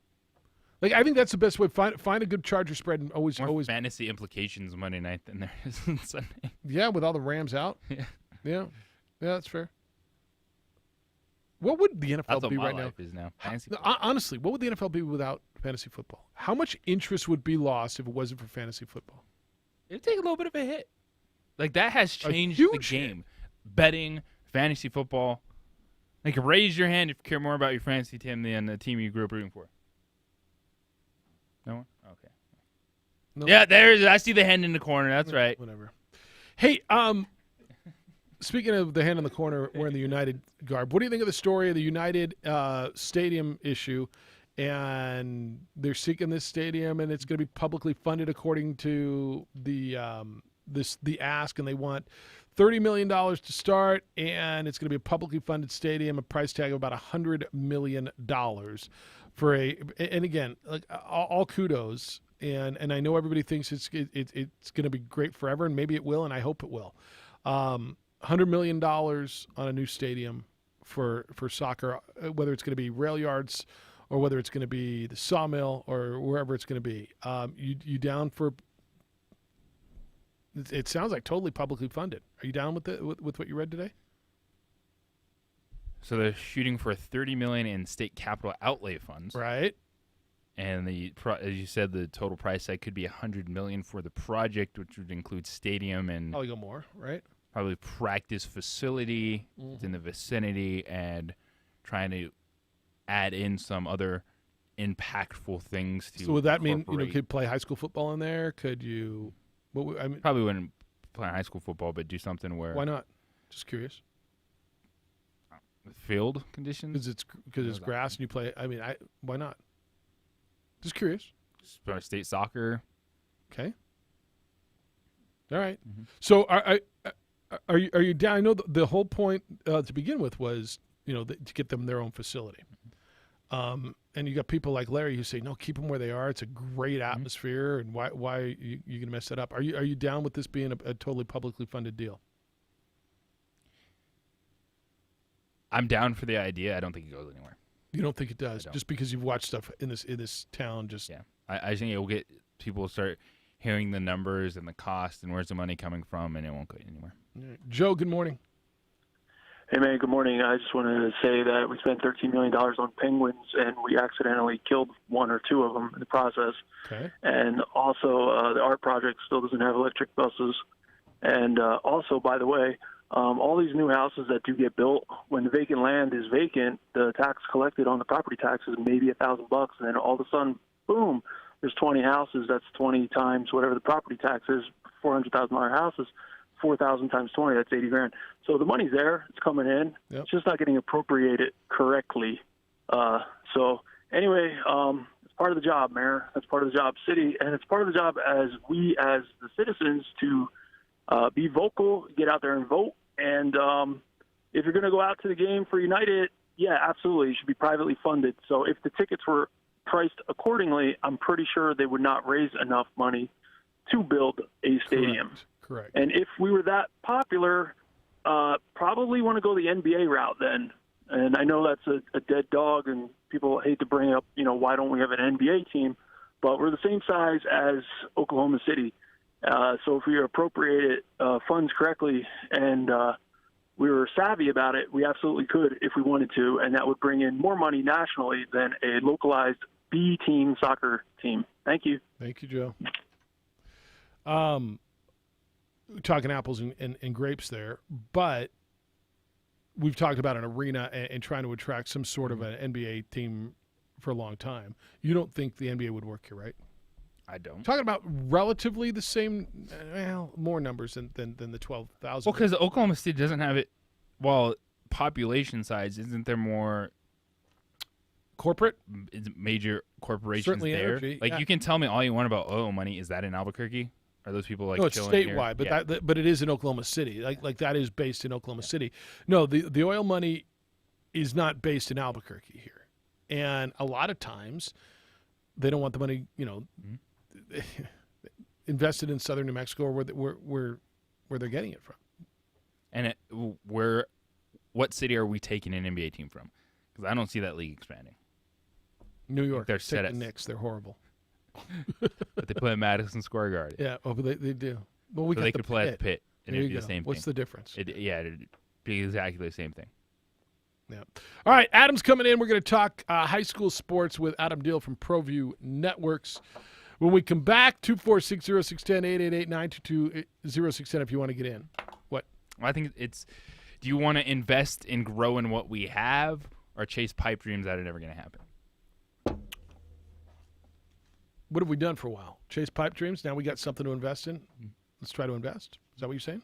Like, I think that's the best way. Find a good Charger spread and always fantasy implications Monday night than there is on Sunday. Yeah, with all the Rams out. Yeah. Yeah, that's fair. What would the NFL That's what be my right life now? is now. Fantasy Honestly, what would the NFL be without fantasy football? How much interest would be lost if it wasn't for fantasy football? It'd take a little bit of a hit. Like, that has changed the huge game. Betting, fantasy football. Like, raise your hand if you care more about your fantasy team than the team you grew up rooting for. No one? Okay. No. Yeah, there it is. I see the hand in the corner. That's right. Whatever. Hey, speaking of the hand in the corner wearing the United garb, what do you think of the story of the United stadium issue? And they're seeking this stadium, and it's going to be publicly funded according to the ask, and they want $30 million to start, and it's going to be a publicly funded stadium, a price tag of about $100 million for and again, like all kudos, and I know everybody thinks it's going to be great forever, and maybe it will, and I hope it will. $100 million on a new stadium for soccer, whether it's going to be rail yards or whether it's going to be the Sawmill or wherever it's going to be. You down for? It sounds like totally publicly funded. Are you down with with what you read today? So they're shooting for $30 million in state capital outlay funds, right? And as you said, the total price tag could be $100 million for the project, which would include stadium and probably go more, right? Probably practice facility in the vicinity, and trying to add in some other impactful things to. So would that mean incorporate. could play high school football in there? Could you? I mean, Probably wouldn't play high school football, but do something where. why not? Just curious. Field conditions? Because it's grass and you play. I mean, why not? Just curious. State soccer. Okay. All right. So are you down? I know the whole point to begin with was to get them their own facility. And you got people like Larry who say no, keep them where they are. It's a great atmosphere, and why are you going to mess that up? Are you down with this being a totally publicly funded deal? I'm down for the idea. I don't think it goes anywhere. You don't think it does, just because you've watched stuff in this town? Just I think it will get people to start hearing the numbers and the cost and where's the money coming from, and it won't go anywhere. Right. Joe, good morning. Hey, man, good morning. I just wanted to say that we spent $13 million on penguins, and we accidentally killed one or two of them in the process. Okay. And also, the art project still doesn't have electric buses. And also, by the way, all these new houses that do get built, when the vacant land is vacant, the tax collected on the property tax is maybe $1,000, and then all of a sudden, boom, there's 20 houses. That's 20 times whatever the property tax is. $400,000 houses, 4,000 times 20. That's $80,000. So the money's there. It's coming in. Yep. It's just not getting appropriated correctly. So anyway, it's part of the job, Mayor. That's part of the job, City, and it's part of the job as we, as the citizens, to be vocal, get out there and vote. And if you're going to go out to the game for United, yeah, absolutely, it should be privately funded. So if the tickets were priced accordingly, I'm pretty sure they would not raise enough money to build a stadium. Correct. And if we were that popular, probably want to go the NBA route then. And I know that's a dead dog, and people hate to bring up, why don't we have an NBA team? But we're the same size as Oklahoma City. So if we appropriated funds correctly and we were savvy about it, we absolutely could if we wanted to, and that would bring in more money nationally than a localized B-team soccer team. Thank you. Thank you, Joe. Talking apples and grapes there, but we've talked about an arena and trying to attract some sort of an NBA team for a long time. You don't think the NBA would work here, right? I don't. Talking about relatively the same, more numbers than the 12,000. Well, because Oklahoma City doesn't have it. Well, population size, isn't there more corporate? Major corporations Certainly there? energy, Like yeah. you can tell me all you want about oil money. Is that in Albuquerque? Are those people like? No, it's chilling statewide, here? but but it is in Oklahoma City. Like that is based in Oklahoma City. No, the oil money is not based in Albuquerque here, and a lot of times they don't want the money, invested in southern New Mexico or where they're getting it from. And what city are we taking an NBA team from? Because I don't see that league expanding. New York. They're Take set the at Knicks. They're horrible. But they play at Madison Square Garden. Yeah, but they do. Well, we so got they the could play Pit. at the Pit, and There it'd you be the go. same What's thing. the difference? It'd be exactly the same thing. Yeah. All right, Adam's coming in. We're going to talk high school sports with Adam Deal from ProView Networks. When we come back, 246-0610, 888-922-0610 if you want to get in. What? Well, I think it's, do you want to invest in growing what we have or chase pipe dreams that are never going to happen? What have we done for a while? Chase pipe dreams. Now we got something to invest in. Let's try to invest. Is that what you're saying?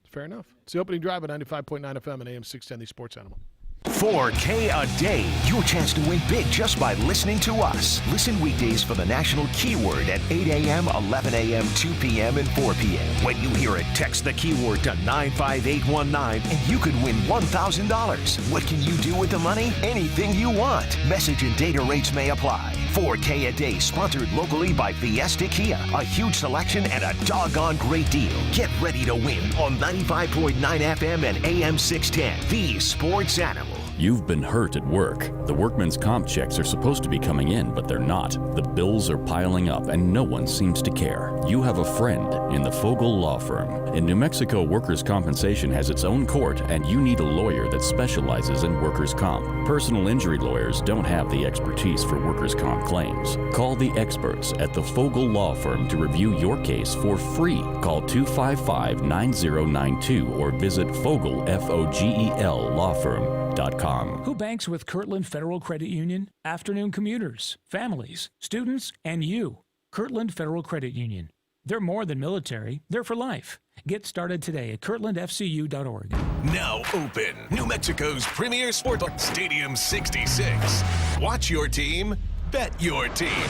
Fair enough. It's the opening drive at 95.9 FM and AM 610, the Sports Animal. 4K a day. Your chance to win big just by listening to us. Listen weekdays for the national keyword at 8 a.m., 11 a.m., 2 p.m., and 4 p.m. When you hear it, text the keyword to 95819 and you could win $1,000. What can you do with the money? Anything you want. Message and data rates may apply. 4K a day, sponsored locally by Fiesta Kia. A huge selection and a doggone great deal. Get ready to win on 95.9 FM and AM 610, the Sports Animal. You've been hurt at work. The workman's comp checks are supposed to be coming in, but they're not. The bills are piling up and no one seems to care. You have a friend in the Fogel Law Firm. In New Mexico, workers' compensation has its own court, and you need a lawyer that specializes in workers' comp. Personal injury lawyers don't have the expertise for workers' comp claims. Call the experts at the Fogel Law Firm to review your case for free. Call 255-9092 or visit Fogel, Fogel Law Firm. NewMexicoUnited.com. Who banks with Kirtland Federal Credit Union? Afternoon commuters, families, students, and you. Kirtland Federal Credit Union. They're more than military, they're for life. Get started today at kirtlandfcu.org. Now open, New Mexico's premier sport, Stadium 66. Watch your team, bet your team.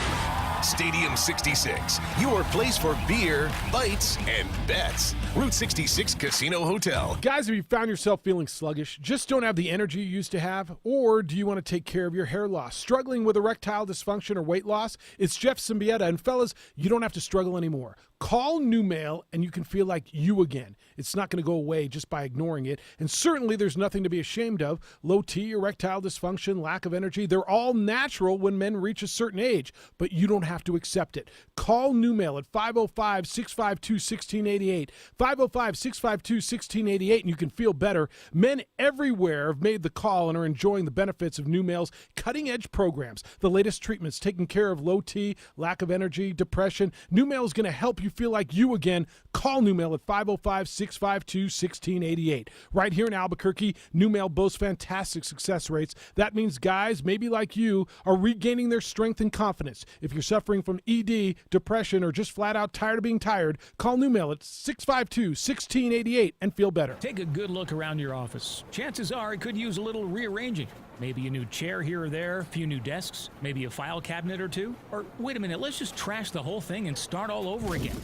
Stadium 66, your place for beer, bites, and bets. Route 66 Casino Hotel. Guys, have you found yourself feeling sluggish, just don't have the energy you used to have? Or do you want to take care of your hair loss? Struggling with erectile dysfunction or weight loss? It's Jeff Siembieda, and fellas, you don't have to struggle anymore. Call New Mail and you can feel like you again. It's not going to go away just by ignoring it. And certainly there's nothing to be ashamed of. Low T, erectile dysfunction, lack of energy, they're all natural when men reach a certain age, but you don't have to accept it. Call New Mail at 505-652-1688. 505-652-1688 and you can feel better. Men everywhere have made the call and are enjoying the benefits of New Mail's cutting-edge programs. The latest treatments taking care of low T, lack of energy, depression. New Mail is going to help you feel like you again. Call New Mail at 505-652-1688. Right here in Albuquerque, New Mail boasts fantastic success rates. That means guys, maybe like you, are regaining their strength and confidence. If you're suffering from ED, depression, or just flat out tired of being tired, call New Mail at 652-1688 and feel better. Take a good look around your office. Chances are it could use a little rearranging. Maybe a new chair here or there, a few new desks, maybe a file cabinet or two. Or wait a minute, let's just trash the whole thing and start all over again.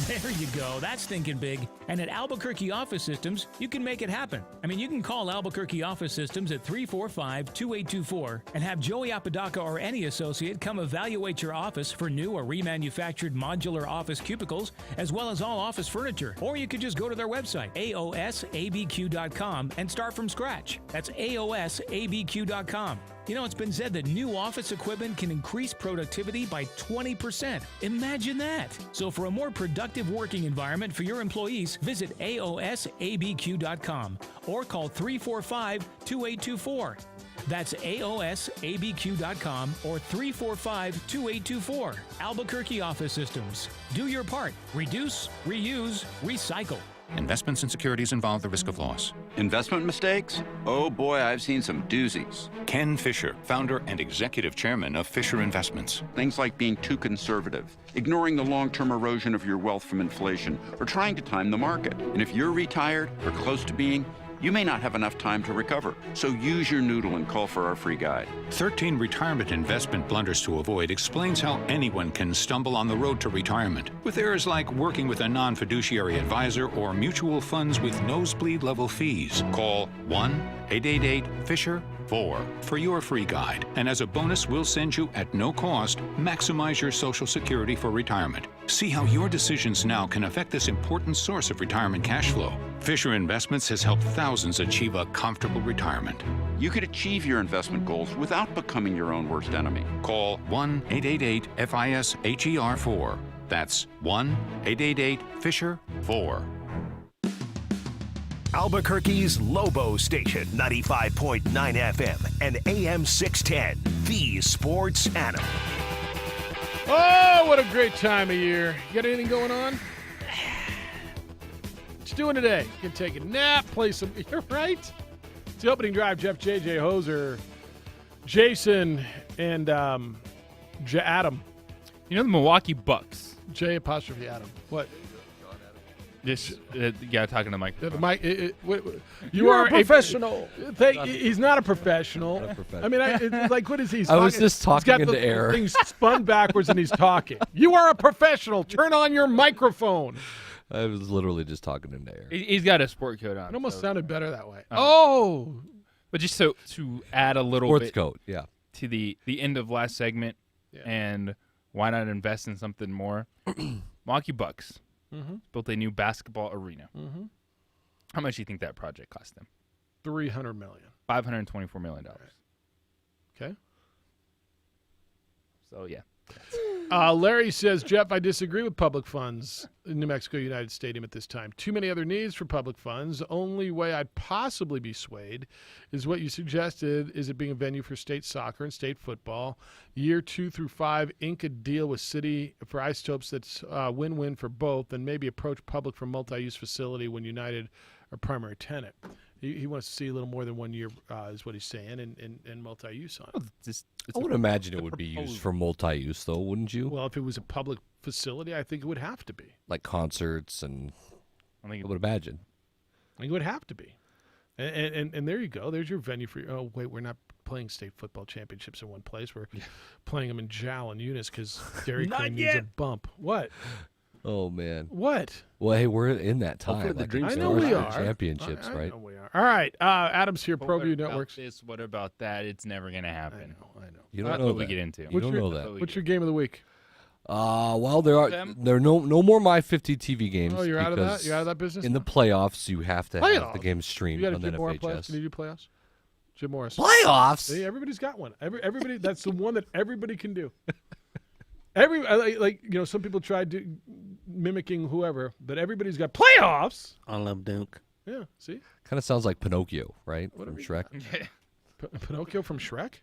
There you go. That's thinking big. And at Albuquerque Office Systems, you can make it happen. I mean, you can call Albuquerque Office Systems at 345-2824 and have Joey Apodaca or any associate come evaluate your office for new or remanufactured modular office cubicles, as well as all office furniture. Or you could just go to their website, aosabq.com, and start from scratch. That's aosabq.com. You know, it's been said that new office equipment can increase productivity by 20%. Imagine that. So for a more productive working environment for your employees, visit aosabq.com or call 345-2824. That's aosabq.com or 345-2824. Albuquerque Office Systems. Do your part. Reduce, reuse, recycle. Investments and securities involve the risk of loss. Investment mistakes? Oh boy, I've seen some doozies. Ken Fisher, founder and executive chairman of Fisher Investments. Things like being too conservative, ignoring the long-term erosion of your wealth from inflation, or trying to time the market. And if you're retired or close to being, you may not have enough time to recover. So use your noodle and call for our free guide. 13 retirement investment blunders to avoid explains how anyone can stumble on the road to retirement, with errors like working with a non-fiduciary advisor or mutual funds with nosebleed level fees. Call 1-888-FISHER-4 for your free guide. And as a bonus, we'll send you at no cost, Maximize Your Social Security for Retirement. See how your decisions now can affect this important source of retirement cash flow. Fisher Investments has helped thousands achieve a comfortable retirement. You could achieve your investment goals without becoming your own worst enemy. Call 1-888-FISHER-4. That's 1-888-FISHER-4. Albuquerque's Lobo Station, 95.9 FM and AM 610, the sports animal. Oh, what a great time of year. You got anything going on? What you doing today? You can take a nap, play some, you're right. It's the opening drive. Jeff, JJ, Hoser, Jason, and Adam. You know the Milwaukee Bucks. J apostrophe Adam. What? Just yeah, talking to Mike. You are a professional. He's not a professional. I mean, it's like, what is he? I was just talking he's got into air. Things spun backwards and he's talking. You are a professional. Turn on your microphone. I was literally just talking into air. He's got a sport coat on. It almost sounded better that way. Oh. But just so to add a little Sports bit coat, yeah. to the end of last segment, and why not invest in something more? Milwaukee Bucks. Mm-hmm. Built a new basketball arena. Mm-hmm. How much do you think that project cost them? $300 million. $524 million. Okay. So, yeah. Larry says, Jeff, I disagree with public funds in New Mexico United Stadium at this time. Too many other needs for public funds. The only way I'd possibly be swayed is what you suggested, is it being a venue for state soccer and state football. Year 2 through 5, ink a deal with city for isotopes that's win-win for both, and maybe approach public for multi-use facility when United are primary tenant. He wants to see a little more than 1 year, is what he's saying, and multi-use on it. I would imagine it would be used for multi-use, though, wouldn't you? Well, if it was a public facility, I think it would have to be. Like concerts and I would imagine. I think it would have to be. And there you go. There's your venue for oh, wait, we're not playing state football championships in one place. We're playing them in Jowl and Eunice because Dairy Queen needs a bump. What? Oh, man. What? Well, hey, we're in that time. Like I know we are. Championships, I right? know we are. All right. Adam's here, ProView Networks. What about that? It's never going to happen. I know. You don't That's know what that. we get into. You don't know that. What's your game of the week? Well, there are no more My 50 TV games. Oh, you're out of that? because You're out of that business In the now? playoffs, you have to have the game streamed You got a on Jim Morris playoffs? FHS. Can you do playoffs? Jim Morris. Playoffs? See, everybody's got one. Everybody. That's the one that everybody can do. Some people tried mimicking whoever, but everybody's got playoffs. I love Duke. Yeah, see? Kind of sounds like Pinocchio, right? Whatever From Shrek. Pinocchio from Shrek?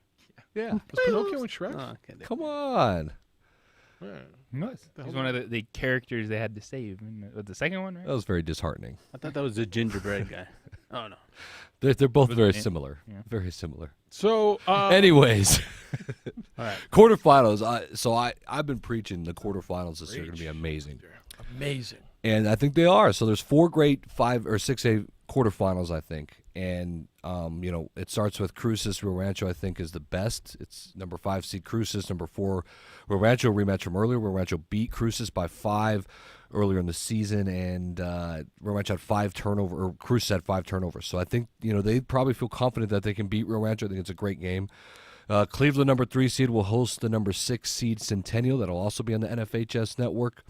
Yeah. Was Pinocchio in Shrek? Oh, okay. Come on. Yeah. He's one of the characters they had to save. The second one, right? That was very disheartening. I thought that was the gingerbread guy. Oh, no. They're both Was very it? similar. Yeah. Very similar. So, anyways, all right. Quarterfinals. I've been preaching the quarterfinals this year are going to be amazing. Amazing. And I think they are. So there's 4 great 5 or 6A quarterfinals, I think. And, it starts with Cruces. Rio Rancho, I think, is the best. It's number 5 seed Cruces. Number 4, Rio Rancho, rematch from earlier. Rio Rancho beat Cruces by 5 earlier in the season. And Rio Rancho had 5 turnovers, or Cruces had 5 turnovers. So I think, they probably feel confident that they can beat Rio Rancho. I think it's a great game. Cleveland, number 3 seed, will host the number 6 seed Centennial. That'll also be on the NFHS network.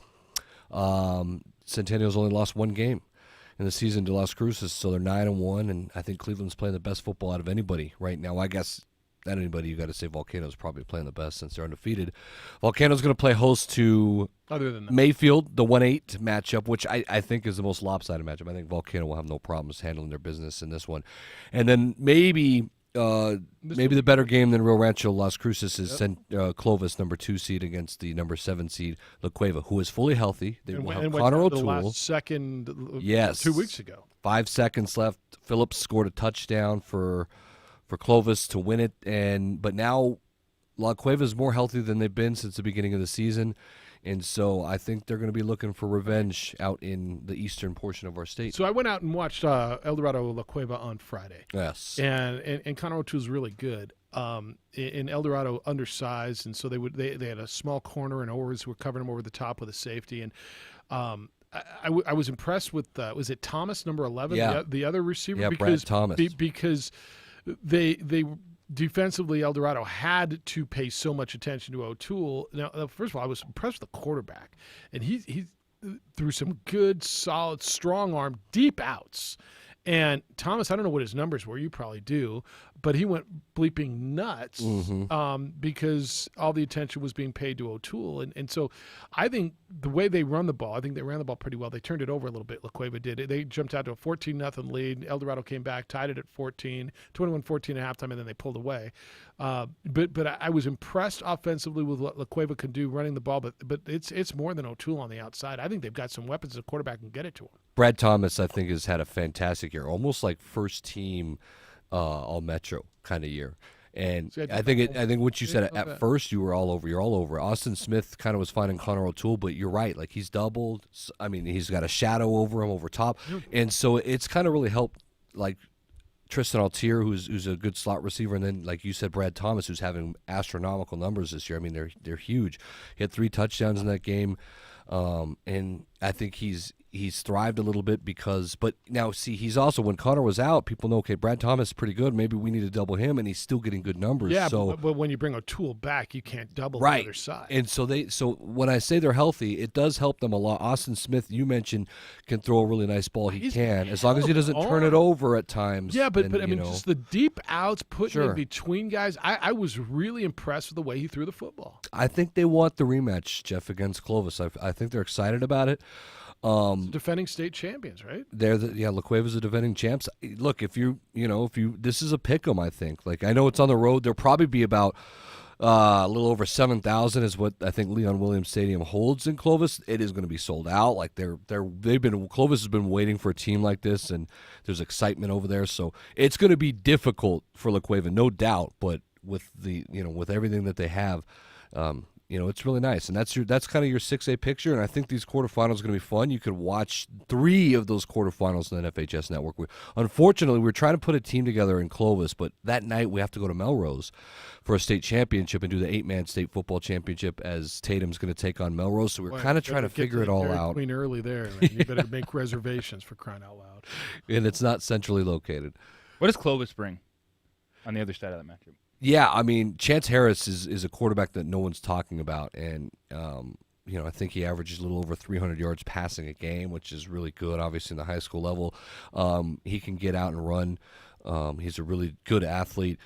Centennial's only lost 1 game in the season to Las Cruces, so they're 9-1, and I think Cleveland's playing the best football out of anybody right now. I guess not anybody. You got to say Volcano's probably playing the best since they're undefeated. Volcano's going to play host to Other than that. Mayfield, the 1-8 matchup, which I think is the most lopsided matchup. I think Volcano will have no problems handling their business in this one, and then maybe the better game than Rio Rancho Las Cruces is Clovis, number 2 seed, against the number 7 seed La Cueva, who is fully healthy. They will have Connor O'Toole. The last second, yes, 2 weeks ago. 5 seconds left. Phillips scored a touchdown for Clovis to win it, but now La Cueva is more healthy than they've been since the beginning of the season. And so I think they're going to be looking for revenge out in the eastern portion of our state. So I went out and watched El Dorado La Cueva on Friday. Yes. And Connor O'Toole's really good. In El Dorado, undersized, and so they had a small corner, and Owers were covering him over the top with a safety. And I was impressed with was it Thomas, number 11, Yeah. the other receiver? Yeah, Brad Thomas. Because they defensively, El Dorado had to pay so much attention to O'Toole. Now, first of all, I was impressed with the quarterback, and he threw some good, solid, strong arm, deep outs. And Thomas, I don't know what his numbers were. You probably do. But he went bleeping nuts because all the attention was being paid to O'Toole. And so I think the way they run the ball, I think they ran the ball pretty well. They turned it over a little bit, La Cueva did. They jumped out to a 14-0 lead. El Dorado came back, tied it at 21-14 at halftime, and then they pulled away. But I was impressed offensively with what La Cueva can do running the ball, but it's more than O'Toole on the outside. I think they've got some weapons the quarterback can get it to him. Brad Thomas, I think, has had a fantastic year, almost like first team all Metro kind of year. And I think what you said at first, you're all over. Austin Smith kind of was finding Connor O'Toole, but you're right. Like, he's doubled. I mean, he's got a shadow over him over top. And so it's kind of really helped, like, Tristan Altier, who's a good slot receiver, and then, like you said, Brad Thomas, who's having astronomical numbers this year. I mean, they're huge. He had 3 touchdowns in that game. And I think he's thrived a little bit but now, see, he's also, when Connor was out, people know, okay, Brad Thomas is pretty good. Maybe we need to double him, and he's still getting good numbers. Yeah, so, but when you bring O'Toole back, you can't double right. the other side. And so when I say they're healthy, it does help them a lot. Austin Smith, you mentioned, can throw a really nice ball. He can, as long as he doesn't turn it over at times. Yeah, but then, I mean, just the deep outs, putting in between guys. I was really impressed with the way he threw the football. I think they want the rematch, Jeff, against Clovis. I think they're excited about it. Defending state champions, right? La Cueva's the defending champs. Look, if this is a pick 'em, I think. Like, I know it's on the road. There'll probably be about A little over 7,000 is what I think Leon Williams Stadium holds in Clovis. It is going to be sold out. Like Clovis has been waiting for a team like this, and there's excitement over there. So it's going to be difficult for La Cueva, no doubt. But with with everything that they have, it's really nice. And that's kind of your 6A picture. And I think these quarterfinals are going to be fun. You could watch 3 of those quarterfinals on the FHS network. Unfortunately, we're trying to put a team together in Clovis, but that night we have to go to Melrose for a state championship and do the 8-man state football championship as Tatum's going to take on Melrose. So we're kind of trying to figure it all out. Queen early there. Man. You better make reservations for crying out loud. And it's not centrally located. What does Clovis bring on the other side of that matchup? Yeah, I mean, Chance Harris is a quarterback that no one's talking about, and I think he averages a little over 300 yards passing a game, which is really good, obviously, in the high school level. He can get out and run. He's a really good athlete.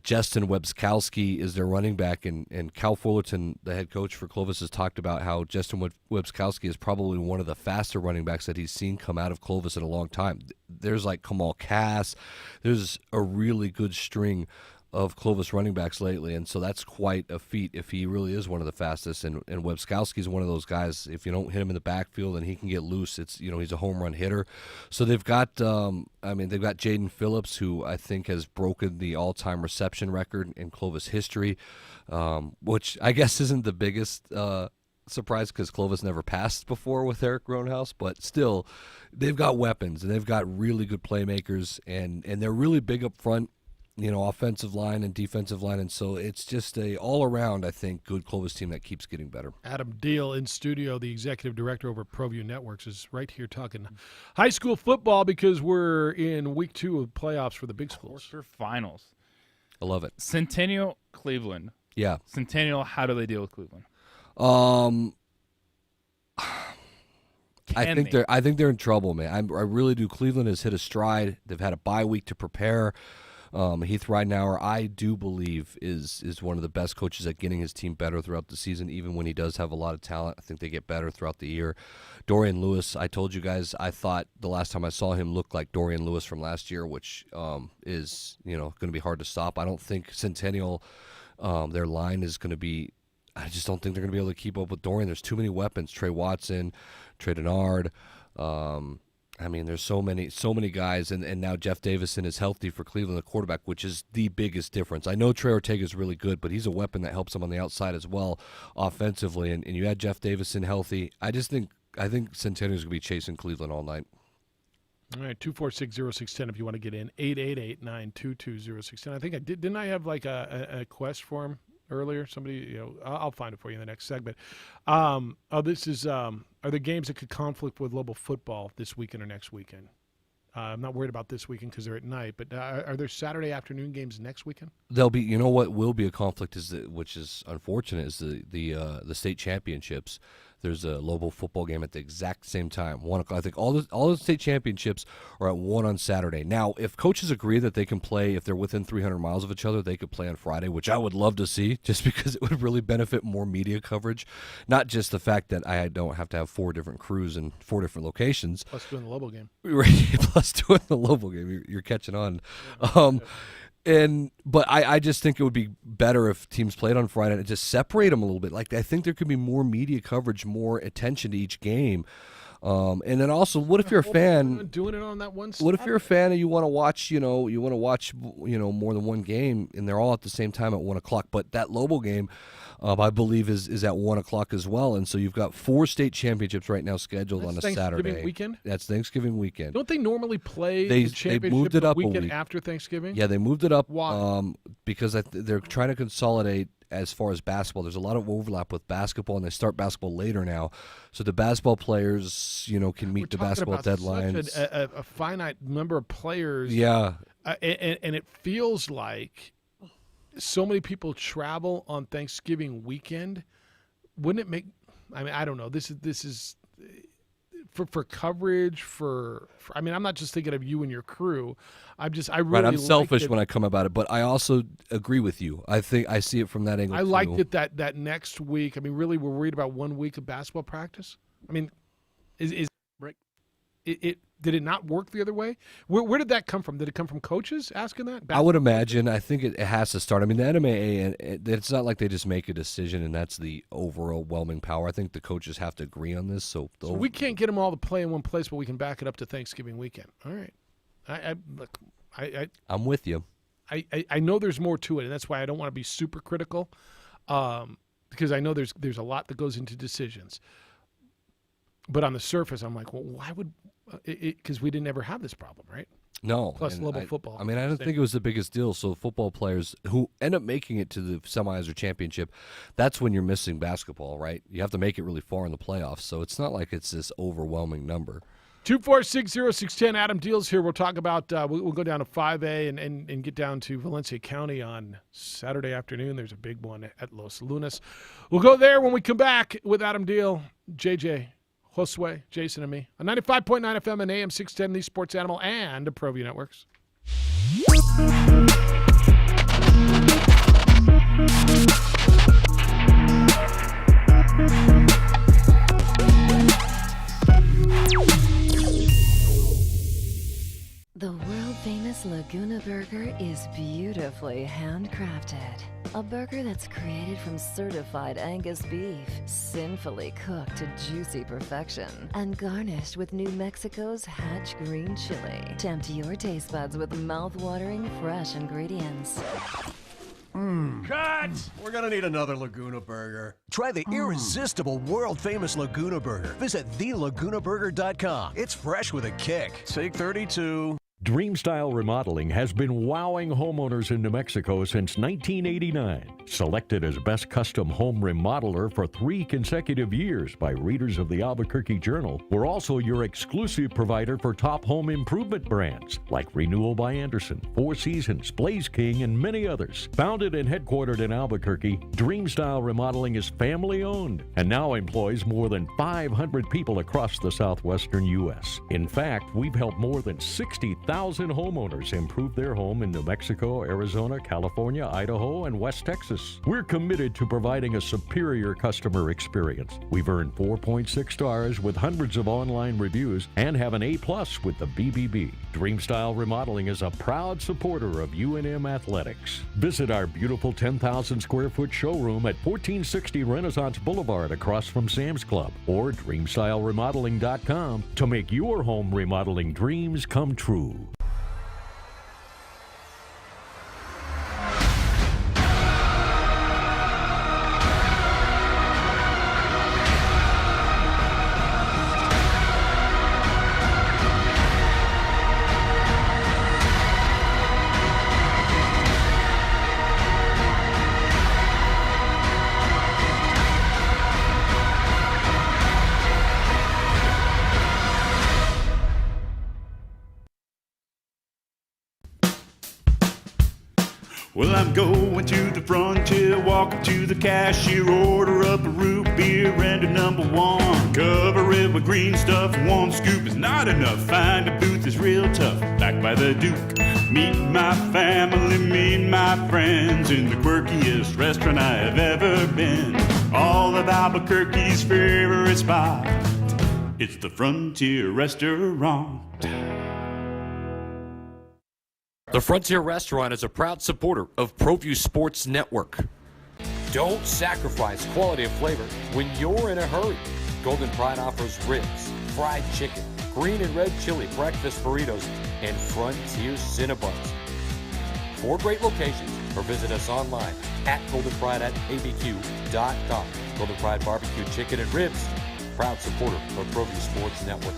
Justin Webskowski is their running back, and Cal Fullerton, the head coach for Clovis, has talked about how Justin Webskowski is probably one of the faster running backs that he's seen come out of Clovis in a long time. There's like Kamal Cass. There's a really good string of Clovis running backs lately, and so that's quite a feat if he really is one of the fastest. And Webskowski is one of those guys, if you don't hit him in the backfield and he can get loose, it's he's a home run hitter. So they've got they've got Jaden Phillips, who I think has broken the all-time reception record in Clovis history, which I guess isn't the biggest surprise because Clovis never passed before with Eric Groenhouse, but still they've got weapons and they've got really good playmakers, and they're really big up front. Offensive line and defensive line, and so it's just a all-around, I think, good Clovis team that keeps getting better. Adam Deal in studio, the executive director over at ProView Networks, is right here talking high school football because we're in week 2 of playoffs for the big schools. Finals. I love it. Centennial, Cleveland. Yeah. Centennial, how do they deal with Cleveland? I think they're in trouble, man. I really do. Cleveland has hit a stride. They've had a bye week to prepare. Heath Ridenauer, I do believe, is one of the best coaches at getting his team better throughout the season, even when he does have a lot of talent. I think they get better throughout the year. Dorian Lewis, I told you guys, I thought the last time I saw him looked like Dorian Lewis from last year, which is going to be hard to stop. I don't think Centennial, their line is going to be. I just don't think they're going to be able to keep up with Dorian. There's too many weapons. Trey Watson, Trey Denard. There's so many guys, and now Jeff Davison is healthy for Cleveland, the quarterback, which is the biggest difference. I know Trey Ortega is really good, but he's a weapon that helps him on the outside as well, offensively. And you had Jeff Davison healthy. I think Centennial's going to be chasing Cleveland all night. All right, 246-0610 if you want to get in. 888-922-0610. I think didn't I have like a quest for him earlier? Somebody, I'll find it for you in the next segment. This is are there games that could conflict with Lobo football this weekend or next weekend? I'm not worried about this weekend because they're at night, but are there Saturday afternoon games next weekend? There'll be. You know what will be a conflict which is unfortunate, is the state championships. There's a Lobo football game at the exact same time, 1 o'clock. I think all the state championships are at 1 on Saturday. Now, if coaches agree that they can play, if they're within 300 miles of each other, they could play on Friday, which I would love to see, just because it would really benefit more media coverage. Not just the fact that I don't have to have 4 different crews in 4 different locations. Plus doing the Lobo game. Plus doing the Lobo game. You're catching on. But I just think it would be better if teams played on Friday and just separate them a little bit. Like, I think there could be more media coverage, more attention to each game. And then also, what if you're a fan doing it on that one? What if you're a fan and you want to watch, more than one game, and they're all at the same time at 1 o'clock? But that Lobo game, I believe, is at 1 o'clock as well. And so you've got 4 state championships right now scheduled on a Saturday. Thanksgiving weekend? That's Thanksgiving weekend. Don't they normally play the championship they moved it up weekend a week after Thanksgiving? Yeah, they moved it up. Why? Because they're trying to consolidate as far as basketball. There's a lot of overlap with basketball, and they start basketball later now. So the basketball players, can meet the basketball deadlines. Such a finite number of players. Yeah. And it feels like so many people travel on Thanksgiving weekend. Wouldn't it make? I don't know. This is for coverage. I'm not just thinking of you and your crew. I'm selfish when I come about it, but I also agree with you. I think I see it from that angle. I liked it that next week. Really, we're worried about 1 week of basketball practice. Is break? Did it not work the other way? Where did that come from? Did it come from coaches asking that? I would imagine. I think it has to start. I mean, the NMAA, it's not like they just make a decision and that's the overwhelming power. I think the coaches have to agree on this. So we can't get them all to play in one place, but we can back it up to Thanksgiving weekend. All right. I'm with you. I know there's more to it, and that's why I don't want to be super critical, because I know there's a lot that goes into decisions. But on the surface, I'm like, well, why would because we didn't ever have this problem, right? No. Plus level football. I mean, I don't think it was the biggest deal. So football players who end up making it to the semis or championship, that's when you're missing basketball, right? You have to make it really far in the playoffs. So it's not like it's this overwhelming number. 2460610, Adam Deals here. We'll talk about, we'll go down to 5A and get down to Valencia County on Saturday afternoon. There's a big one at Los Lunas. We'll go there when we come back with Adam Deal, JJ, Josue, Jason, and me on 95.9 FM and AM 610, the Sports Animal, and ProView Networks. The world-famous Laguna Burger is beautifully handcrafted. A burger that's created from certified Angus beef, sinfully cooked to juicy perfection, and garnished with New Mexico's Hatch green chili. Tempt your taste buds with mouth-watering fresh ingredients. Cut! We're gonna need another Laguna Burger. Try the irresistible, world-famous Laguna Burger. Visit thelagunaburger.com. It's fresh with a kick. Take 32. Dreamstyle Remodeling has been wowing homeowners in New Mexico since 1989. Selected as Best Custom Home Remodeler for 3 consecutive years by readers of the Albuquerque Journal, we're also your exclusive provider for top home improvement brands like Renewal by Anderson, Four Seasons, Blaze King, and many others. Founded and headquartered in Albuquerque, Dreamstyle Remodeling is family-owned and now employs more than 500 people across the southwestern U.S. In fact, we've helped more than 60,000 homeowners improve their home in New Mexico, Arizona, California, Idaho, and West Texas. We're committed to providing a superior customer experience. We've earned 4.6 stars with hundreds of online reviews and have an A+ with the BBB. Dreamstyle Remodeling is a proud supporter of UNM Athletics. Visit our beautiful 10,000 square foot showroom at 1460 Renaissance Boulevard across from Sam's Club or DreamstyleRemodeling.com to make your home remodeling dreams come true. Well, I'm going to the frontier, walking to the cashier, order up a root beer and a number 1. Cover it with green stuff, 1 scoop is not enough. Find a booth is real tough, back by the Duke. Meet my family, meet my friends in the quirkiest restaurant I have ever been. All of Albuquerque's favorite spot, it's the Frontier Restaurant. The Frontier Restaurant is a proud supporter of ProView Sports Network. Don't sacrifice quality of flavor when you're in a hurry. Golden Pride offers ribs, fried chicken, green and red chili breakfast burritos, and Frontier Cinnabons. 4 great locations, or visit us online at goldenpride@abq.com. Golden Pride Barbecue Chicken and Ribs, proud supporter of ProView Sports Network.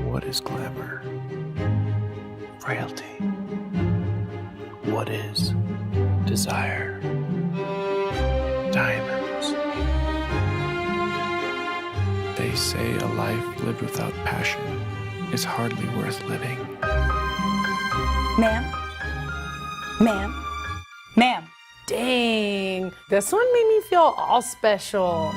What is glamour? Frailty. What is desire? Diamonds. They say a life lived without passion is hardly worth living. Ma'am? Ma'am? Ma'am? Dang, this one made me feel all special.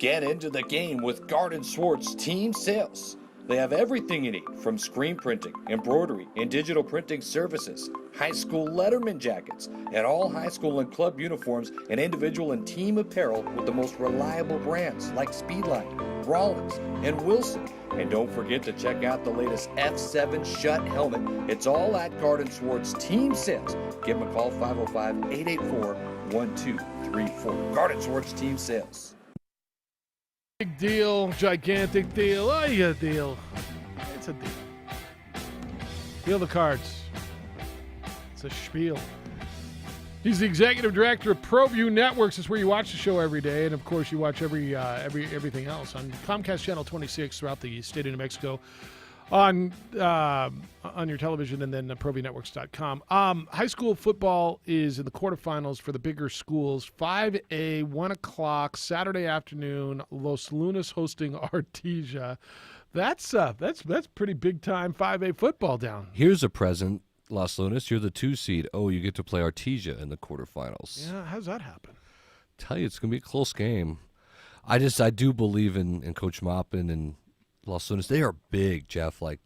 Get into the game with Garden Swartz Team Sales. They have everything you need, from screen printing, embroidery, and digital printing services, high school letterman jackets, and all high school and club uniforms, and individual and team apparel with the most reliable brands like Speedline, Rollins, and Wilson. And don't forget to check out the latest F7 Shut helmet. It's all at Garden Swartz Team Sales. Give them a call, 505-884-1234. Garden Swartz Team Sales. Big deal, gigantic deal. Oh, you got a deal. It's a deal. Deal the cards. It's a spiel. He's the executive director of ProView Networks. It's where you watch the show every day, and of course, you watch everything else on Comcast Channel 26 throughout the state of New Mexico, on your television, and then ProViewNetworks.com. High school football is in the quarterfinals for the bigger schools. 5A, 1 o'clock Saturday afternoon. Los Lunas hosting Artesia. That's pretty big time 5A football down. Here's a present, Los Lunas. You're the 2 seed. Oh, you get to play Artesia in the quarterfinals. Yeah, how's that happen? Tell you, it's gonna be a close game. I do believe in Coach Maupin and Los Lunas. They are big, Jeff. Like,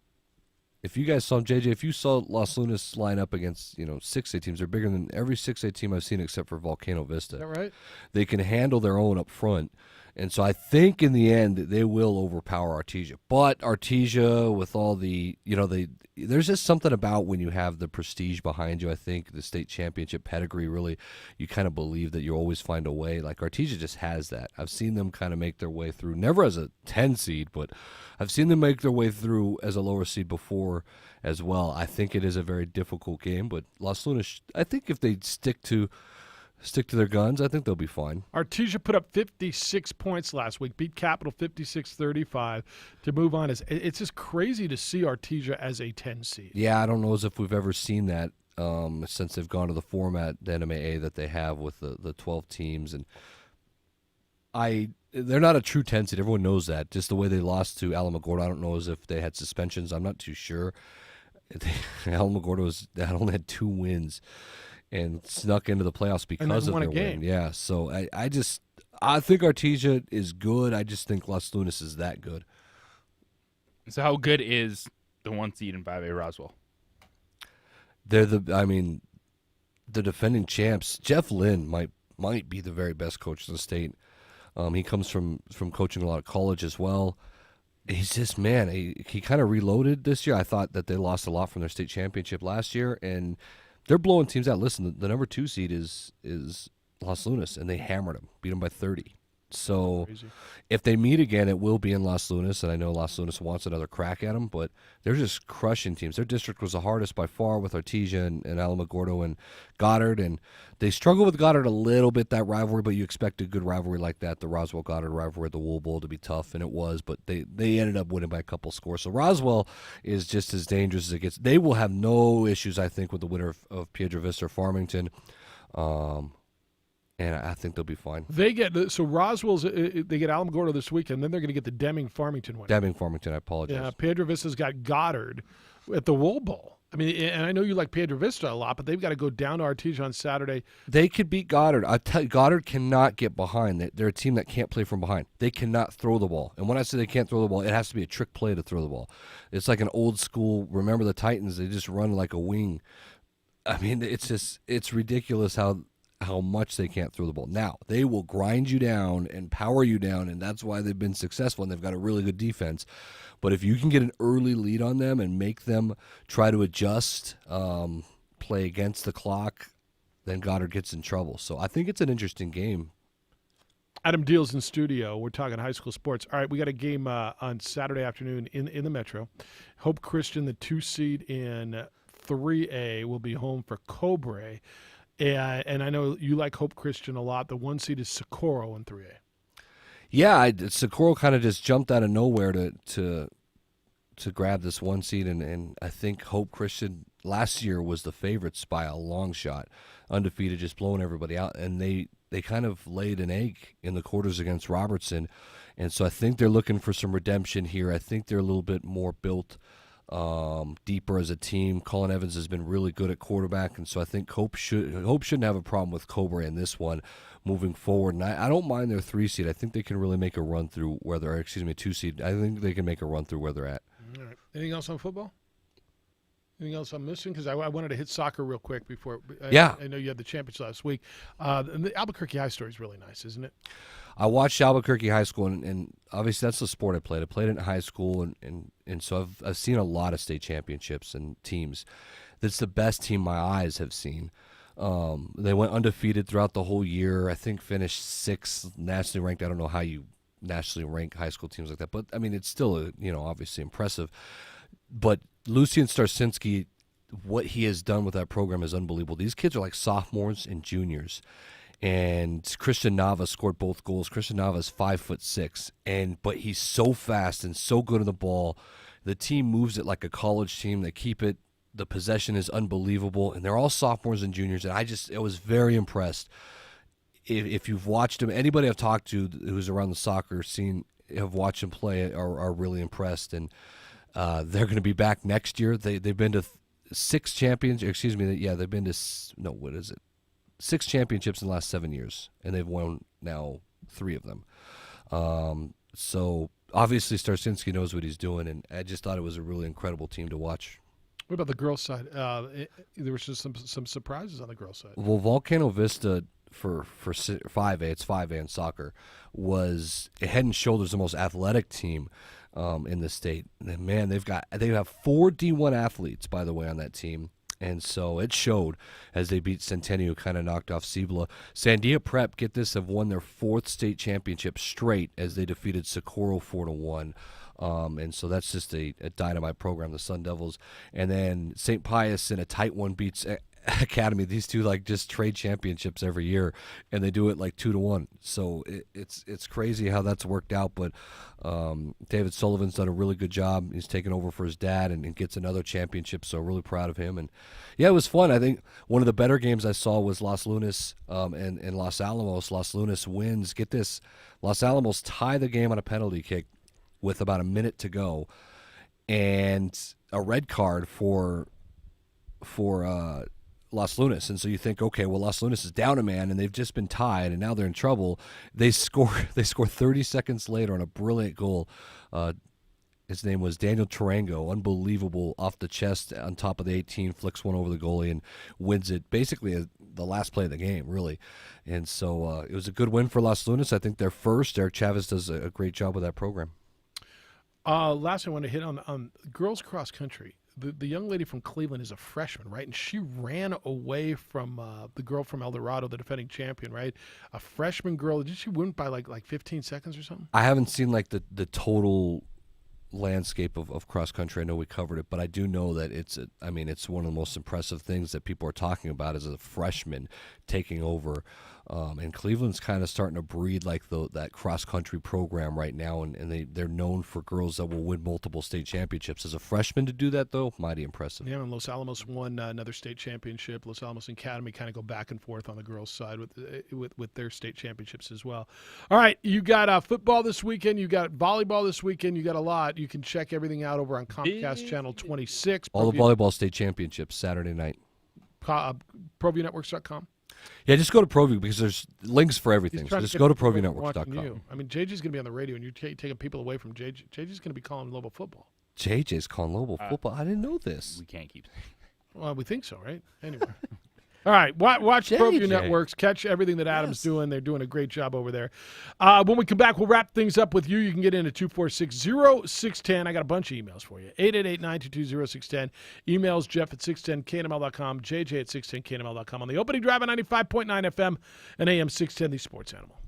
if you guys saw JJ, if you saw Los Lunas line up against 6A teams, they're bigger than every 6A team I've seen except for Volcano Vista. Is that right? They can handle their own up front. And so I think in the end they will overpower Artesia. But Artesia, with all the, there's just something about when you have the prestige behind you. I think the state championship pedigree, really, you kind of believe that you always find a way. Like, Artesia just has that. I've seen them kind of make their way through, never as a 10 seed, but I've seen them make their way through as a lower seed before as well. I think it is a very difficult game, but Los Lunas, I think if they stick to their guns, I think they'll be fine. Artesia put up 56 points last week, beat Capital 56-35 to move on. It's just crazy to see Artesia as a 10 seed. Yeah, I don't know as if we've ever seen that since they've gone to the format, the NMAA that they have with the 12 teams. And they're not a true 10 seed. Everyone knows that. Just the way they lost to Alamogordo, I don't know as if they had suspensions. I'm not too sure. Alamogordo only had 2 wins and snuck into the playoffs because of their win. Yeah, so I think Artesia is good. I just think Los Lunas is that good. So how good is the 1 seed in 5A Roswell? They're the defending champs. Jeff Lynn might be the very best coach in the state. He comes from coaching a lot of college as well. He's just, man, he kind of reloaded this year. I thought that they lost a lot from their state championship last year, and they're blowing teams out. Listen, the number 2 seed is Los Lunas, and they hammered them, beat them by 30. So if they meet again, it will be in Los Lunas, and I know Los Lunas wants another crack at them, but they're just crushing teams. Their district was the hardest by far with Artesia and Alamogordo and Goddard, and they struggle with Goddard a little bit, that rivalry, but you expect a good rivalry like that, the Roswell-Goddard rivalry at the Wool Bowl, to be tough, and it was, but they ended up winning by a couple scores. So Roswell is just as dangerous as it gets. They will have no issues, I think, with the winner of Piedra Vista or Farmington. And I think they'll be fine. They get Roswell's. They get Alamogordo this weekend. Then they're going to get the Deming-Farmington one. Deming-Farmington, I apologize. Yeah, Piedra Vista's got Goddard at the Wool Bowl. I mean, and I know you like Piedra Vista a lot, but they've got to go down to Artesia on Saturday. They could beat Goddard. I tell you, Goddard cannot get behind. They're a team that can't play from behind. They cannot throw the ball. And when I say they can't throw the ball, it has to be a trick play to throw the ball. It's like an old school. Remember the Titans? They just run like a wing. I mean, it's ridiculous how much they can't throw the ball. Now, they will grind you down and power you down, and that's why they've been successful, and they've got a really good defense. But if you can get an early lead on them and make them try to adjust, play against the clock, then Goddard gets in trouble. So I think it's an interesting game. Adam Deal's in studio. We're talking high school sports. All right, we got a game on Saturday afternoon in the Metro. Hope Christian, the 2 seed in 3A, will be home for Cobre. And I know you like Hope Christian a lot. The 1 seed is Socorro in 3A. Yeah, Socorro kind of just jumped out of nowhere to grab this 1 seed, and I think Hope Christian last year was the favorites by a long shot, undefeated, just blowing everybody out, and they kind of laid an egg in the quarters against Robertson, and so I think they're looking for some redemption here. I think they're a little bit more built deeper as a team. Colin Evans has been really good at quarterback, and so I think Hope shouldn't have a problem with Cobra in this one moving forward. And I don't mind their 3 seed. I think they can really make a run through where they're. 2 seed. I think they can make a run through where they're at. All right. Anything else on football? Anything else I'm missing? Because I wanted to hit soccer real quick before. I know you had the championship last week. And the Albuquerque High story is really nice, isn't it? I watched Albuquerque High School, and obviously that's the sport I played. I played it in high school, and so I've seen a lot of state championships and teams. That's the best team my eyes have seen. They went undefeated throughout the whole year. I think finished 6th nationally ranked. I don't know how you nationally rank high school teams like that, but I mean it's still obviously impressive. But Lucian Starsinski, what he has done with that program is unbelievable. These kids are like sophomores and juniors. And Christian Nava scored both goals. Christian Nava is 5'6", but he's so fast and so good on the ball. The team moves it like a college team. They keep it. The possession is unbelievable, and they're all sophomores and juniors. And I was very impressed. If you've watched them, anybody I've talked to who's around the soccer scene have watched them play are really impressed. And they're going to be back next year. They've been to 6 champions. Excuse me. Yeah, they've been to 6 championships in the last 7 years, and they've won now 3 of them. So obviously Starsinski knows what he's doing, and I just thought it was a really incredible team to watch. What about the girls' side? There was just some surprises on the girls' side. Well, Volcano Vista for 5A, it's 5A in soccer, was head and shoulders the most athletic team in the state. And man, they have 4 D1 athletes, by the way, on that team. And so it showed as they beat Centennial, kind of knocked off Cibola. Sandia Prep, get this, have won their 4th state championship straight as they defeated Socorro 4-1. And so that's just a dynamite program, the Sun Devils. And then St. Pius in a tight one beats Academy. These two just trade championships every year, and they do it 2-1. So it's crazy how that's worked out. But David Sullivan's done a really good job. He's taken over for his dad and gets another championship. So really proud of him. And yeah, it was fun. I think one of the better games I saw was Los Lunas and Los Alamos. Los Lunas wins. Get this, Los Alamos tie the game on a penalty kick with about a minute to go, and a red card for Los Lunas. And so you think, okay, well, Los Lunas is down a man and they've just been tied and now they're in trouble. They score 30 seconds later on a brilliant goal. His name was Daniel Tarango, unbelievable, off the chest on top of the 18, flicks one over the goalie and wins it basically the last play of the game, really. And so it was a good win for Los Lunas. I think they're first. Eric Chavez does a great job with that program. Last I want to hit on girls cross country. The young lady from Cleveland is a freshman, right? And she ran away from the girl from El Dorado, the defending champion, right? A freshman girl. Did she win by like 15 seconds or something? I haven't seen the total landscape of cross country. I know we covered it, but I do know that it's one of the most impressive things that people are talking about as a freshman taking over. And Cleveland's kind of starting to breed that cross-country program right now, and they're known for girls that will win multiple state championships. As a freshman to do that, though, mighty impressive. Yeah, and Los Alamos won another state championship. Los Alamos and Academy kind of go back and forth on the girls' side with their state championships as well. All right, you got football this weekend. You got volleyball this weekend. You got a lot. You can check everything out over on Comcast Channel 26. All the volleyball state championships Saturday night. ProViewNetworks.com. Yeah, just go to ProView because there's links for everything. So just go to ProViewNetworks.com. I mean, JJ's going to be on the radio, and you're taking people away from JJ. JJ's going to be calling Lobo football. JJ's calling Lobo football? I didn't know this. We can't keep saying that. Well, we think so, right? Anyway. All right, watch ProView Networks. Catch everything that Adam's doing. They're doing a great job over there. When we come back, we'll wrap things up with you. You can get in at 246-0610. I got a bunch of emails for you. 888-922-0610. Emails Jeff at 610knml.com, JJ at 610knml.com. On the opening drive at 95.9 FM and AM 610, the Sports Animal.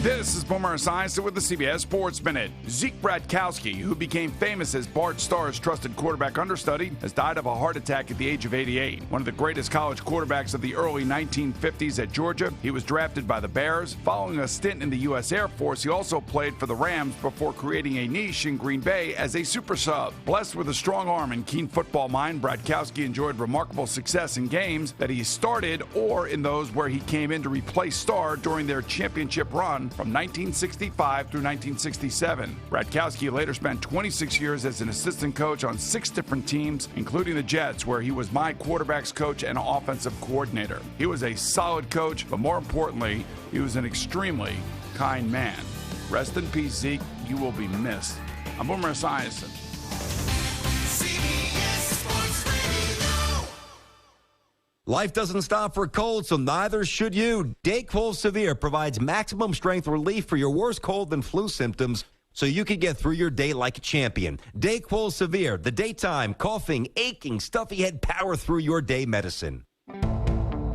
This is Boomer Esiason with the CBS Sports Minute. Zeke Bratkowski, who became famous as Bart Starr's trusted quarterback understudy, has died of a heart attack at the age of 88. One of the greatest college quarterbacks of the early 1950s at Georgia, he was drafted by the Bears. Following a stint in the U.S. Air Force, he also played for the Rams before creating a niche in Green Bay as a super sub. Blessed with a strong arm and keen football mind, Bratkowski enjoyed remarkable success in games that he started or in those where he came in to replace Starr during their championship run from 1965 through 1967. Radkowski later spent 26 years as an assistant coach on 6 different teams, including the Jets, where he was my quarterback's coach and offensive coordinator. He was a solid coach, but more importantly, he was an extremely kind man. Rest in peace, Zeke. You will be missed. I'm Boomer Esiason. Life doesn't stop for a cold, so neither should you. Dayquil Severe provides maximum strength relief for your worst cold and flu symptoms, so you can get through your day like a champion. Dayquil Severe, the daytime, coughing, aching, stuffy head power through your day medicine.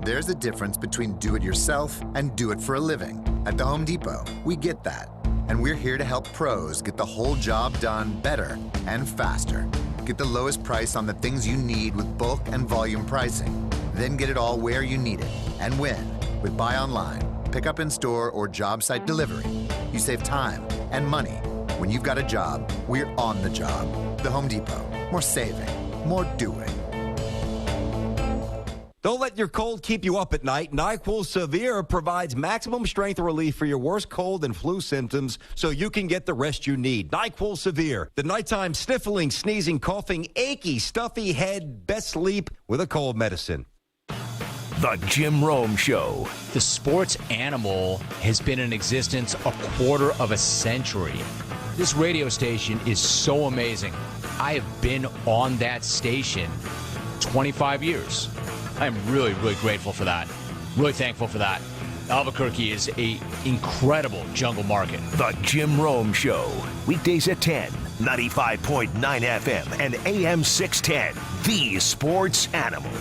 There's a difference between do it yourself and do it for a living. At the Home Depot, we get that. And we're here to help pros get the whole job done better and faster. Get the lowest price on the things you need with bulk and volume pricing. Then get it all where you need it and when with buy online, pick up in store, or job site delivery. You save time and money. When you've got a job, we're on the job. The Home Depot. More saving, more doing. Don't let your cold keep you up at night. NyQuil Severe provides maximum strength relief for your worst cold and flu symptoms, so you can get the rest you need. NyQuil Severe, the nighttime sniffling, sneezing, coughing, achy, stuffy head, best sleep with a cold medicine. The Jim Rome Show. The sports animal has been in existence a quarter of a century. This radio station is so amazing. I have been on that station 25 years. I'm really, really grateful for that. Really thankful for that. Albuquerque is an incredible jungle market. The Jim Rome Show. Weekdays at 10, 95.9 FM and AM 610. The Sports Animal.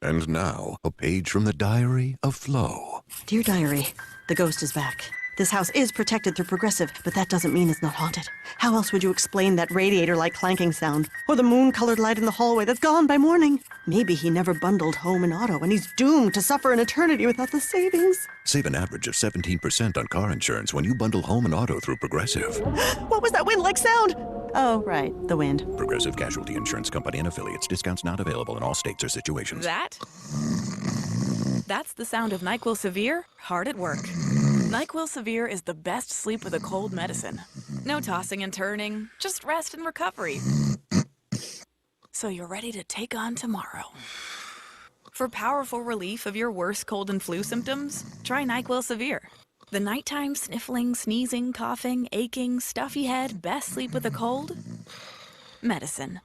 And now, a page from the diary of Flo. Dear Diary, the ghost is back. This house is protected through Progressive, but that doesn't mean it's not haunted. How else would you explain that radiator-like clanking sound? Or the moon-colored light in the hallway that's gone by morning? Maybe he never bundled home and auto, and he's doomed to suffer an eternity without the savings. Save an average of 17% on car insurance when you bundle home and auto through Progressive. What was that wind-like sound? Oh, right, the wind. Progressive Casualty Insurance Company and affiliates. Discounts not available in all states or situations. That's the sound of NyQuil Severe hard at work. NyQuil Severe is the best sleep with a cold medicine. No tossing and turning, just rest and recovery. So you're ready to take on tomorrow. For powerful relief of your worst cold and flu symptoms, try NyQuil Severe. The nighttime sniffling, sneezing, coughing, aching, stuffy head, best sleep with a cold medicine.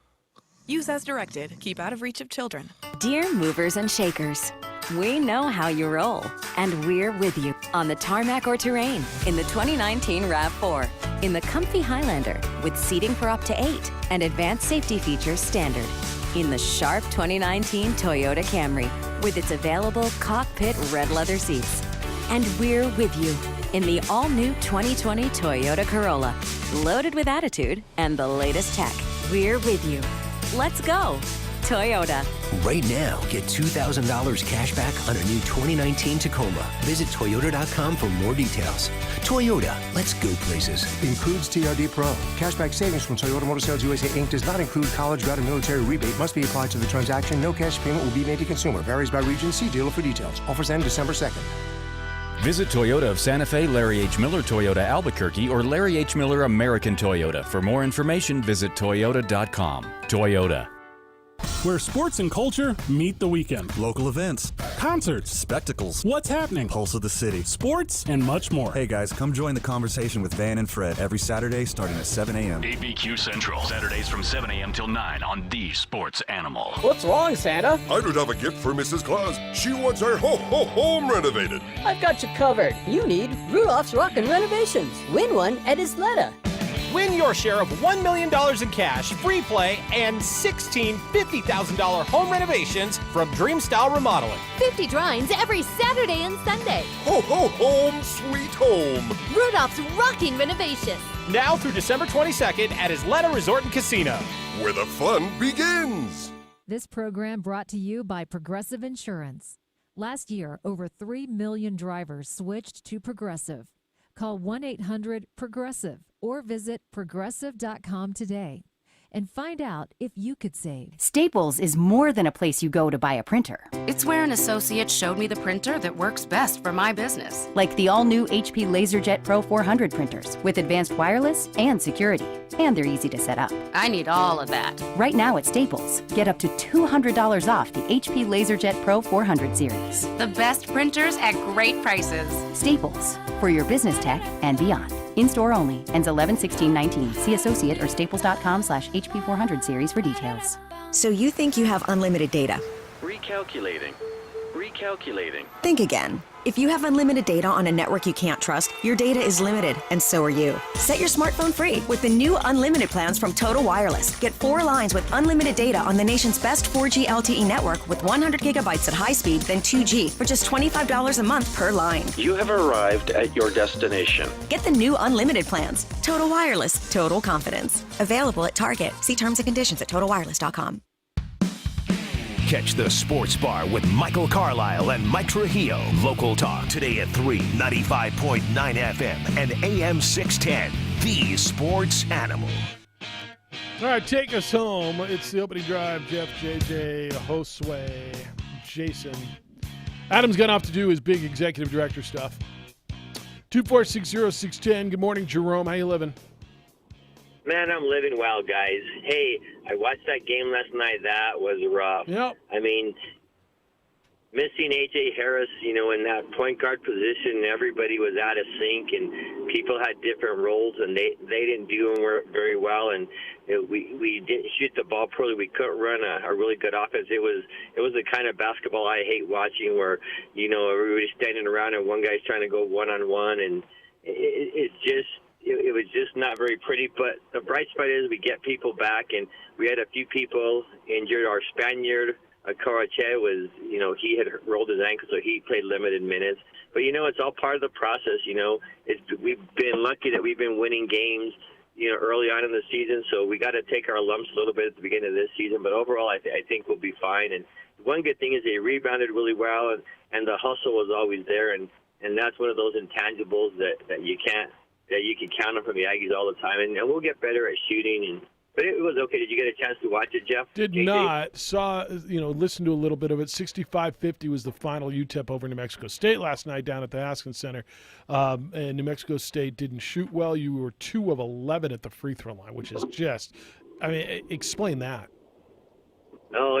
Use as directed. Keep out of reach of children. Dear movers and shakers, we know how you roll, and we're with you on the tarmac or terrain in the 2019 RAV4, in the comfy Highlander with seating for up to 8 and advanced safety features standard, in the sharp 2019 Toyota Camry with its available cockpit red leather seats. And we're with you in the all-new 2020 Toyota Corolla, loaded with attitude and the latest tech. We're with you. Let's go, Toyota. Right now, get $2,000 cash back on a new 2019 Tacoma. Visit Toyota.com for more details. Toyota, let's go places. Includes TRD Pro. Cashback savings from Toyota Motor Sales USA Inc. does not include college grad or military rebate. Must be applied to the transaction. No cash payment will be made to consumer. Varies by region. See dealer for details. Offers end December 2nd. Visit Toyota of Santa Fe, Larry H. Miller Toyota Albuquerque, or Larry H. Miller American Toyota. For more information, visit Toyota.com. Toyota. Where sports and culture meet the weekend. Local events, concerts, spectacles, what's happening, pulse of the city, sports, and much more. Hey guys, come join the conversation with Van and Fred every Saturday starting at 7 a.m. ABQ Central, Saturdays from 7 a.m. till 9 on The Sports Animal. What's wrong, Santa? I don't have a gift for Mrs. Claus. She wants her home renovated. I've got you covered. You need Rudolph's Rockin' Renovations. Win one at Isleta. Win your share of $1 million in cash, free play, and 16 $50,000 home renovations from Dream Style Remodeling. 50 drawings every Saturday and Sunday. Ho, ho, home, sweet home. Rudolph's Rocking Renovations. Now through December 22nd at Isleta Resort and Casino. Where the fun begins. This program brought to you by Progressive Insurance. Last year, over 3 million drivers switched to Progressive. Call 1-800-PROGRESSIVE or visit progressive.com today. and find out if you could save. Staples is more than a place you go to buy a printer. It's where an associate showed me the printer that works best for my business. Like the all-new HP LaserJet Pro 400 printers with advanced wireless and security. And they're easy to set up. I need all of that. Right now at Staples, get up to $200 off the HP LaserJet Pro 400 series. The best printers at great prices. Staples, for your business tech and beyond. In-store only. Ends 11/16/19. See associate or staples.com/HP400 series for details. So you think you have unlimited data? Recalculating. Think again. If you have unlimited data on a network you can't trust, your data is limited, and so are you. Set your smartphone free with the new unlimited plans from Total Wireless. Get 4 lines with unlimited data on the nation's best 4G LTE network with 100 gigabytes at high speed, then 2G for just $25 a month per line. You have arrived at your destination. Get the new unlimited plans. Total Wireless, total confidence. Available at Target. See terms and conditions at totalwireless.com. Catch the Sports Bar with Michael Carlisle and Mike Trujillo. Local talk today at 3, 95.9 FM and AM 610. The Sports Animal. All right, take us home. It's the opening drive. Jeff, JJ, Josue, Jason. Adam's gone off to do his big executive director stuff. 2460610. Good morning, Jerome. How you living? Man, I'm living well, guys. Hey, I watched that game last night. That was rough. Yep. I mean, missing A.J. Harris, in that point guard position, everybody was out of sync, and people had different roles, and they didn't do them very well, and we didn't shoot the ball poorly. We couldn't run a really good offense. It was the kind of basketball I hate watching, where everybody's standing around and one guy's trying to go one-on-one, and it was just not very pretty. But the bright spot is we get people back, and we had a few people injured. Our Spaniard, Karache, he had rolled his ankle, so he played limited minutes. But, it's all part of the process. We've been lucky that we've been winning games, early on in the season. So we got to take our lumps a little bit at the beginning of this season. But overall, I think we'll be fine. And one good thing is they rebounded really well, and the hustle was always there. And that's one of those intangibles that you can count on from the Aggies all the time, and we'll get better at shooting. But it was okay. Did you get a chance to watch it, Jeff? Did JJ? Not. Listened to a little bit of it. 65-50 was the final UTEP over New Mexico State last night down at the Haskins Center. And New Mexico State didn't shoot well. You were 2 of 11 at the free throw line, which is just, explain that. Oh,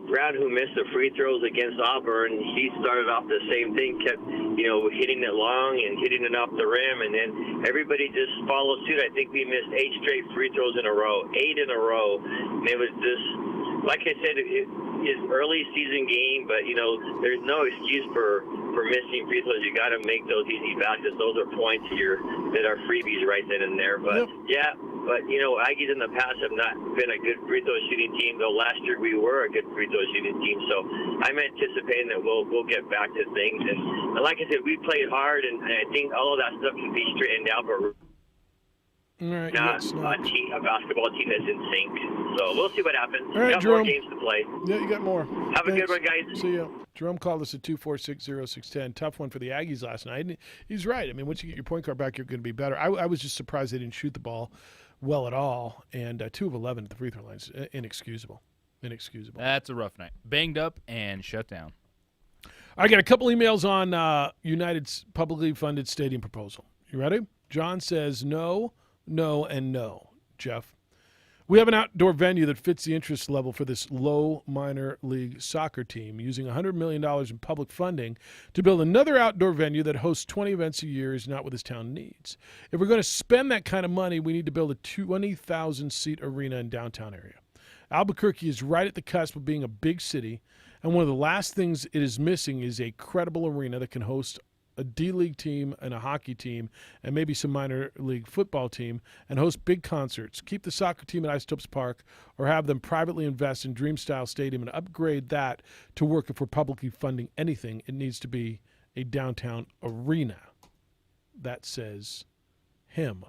Brown, who missed the free throws against Auburn, he started off the same thing, kept, hitting it long and hitting it off the rim, and then everybody just followed suit. I think we missed 8 straight free throws in a row, 8 in a row. And it was just, like I said, it's early season game, but, there's no excuse for missing free throws. You got to make those easy baskets. Those are points here that are freebies right then and there. But, But, Aggies in the past have not been a good free throw shooting team, though last year we were a good free throw shooting team. So I'm anticipating that we'll get back to things. And like I said, we played hard, and I think all of that stuff can be straightened out, but not a basketball team that's in sync. So we'll see what happens. All right, got Jerome. more games to play. Yeah, you got more. Have a good one, guys. See ya. Jerome called us at 2460610. Tough one for the Aggies last night. And he's right. Once you get your point guard back, you're going to be better. I was just surprised they didn't shoot the ball well at all, and 2 of 11 at the free throw lines. Inexcusable. That's a rough night. Banged up and shut down. I got a couple emails on United's publicly funded stadium proposal. You ready? John says no, and no. Jeff, we have an outdoor venue that fits the interest level for this low minor league soccer team, using $100 million in public funding to build another outdoor venue that hosts 20 events a year is not what this town needs. If we're going to spend that kind of money, we need to build a 20,000-seat arena in downtown area. Albuquerque is right at the cusp of being a big city, and one of the last things it is missing is a credible arena that can host a D-League team and a hockey team and maybe some minor league football team and host big concerts. Keep the soccer team at Isotopes Park or have them privately invest in Dream Style Stadium and upgrade that to work. If we're publicly funding anything, it needs to be a downtown arena. That says him.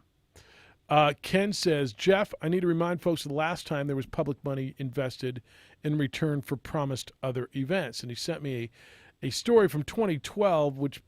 Ken says, Jeff, I need to remind folks of the last time there was public money invested in return for promised other events. And he sent me a story from 2012, which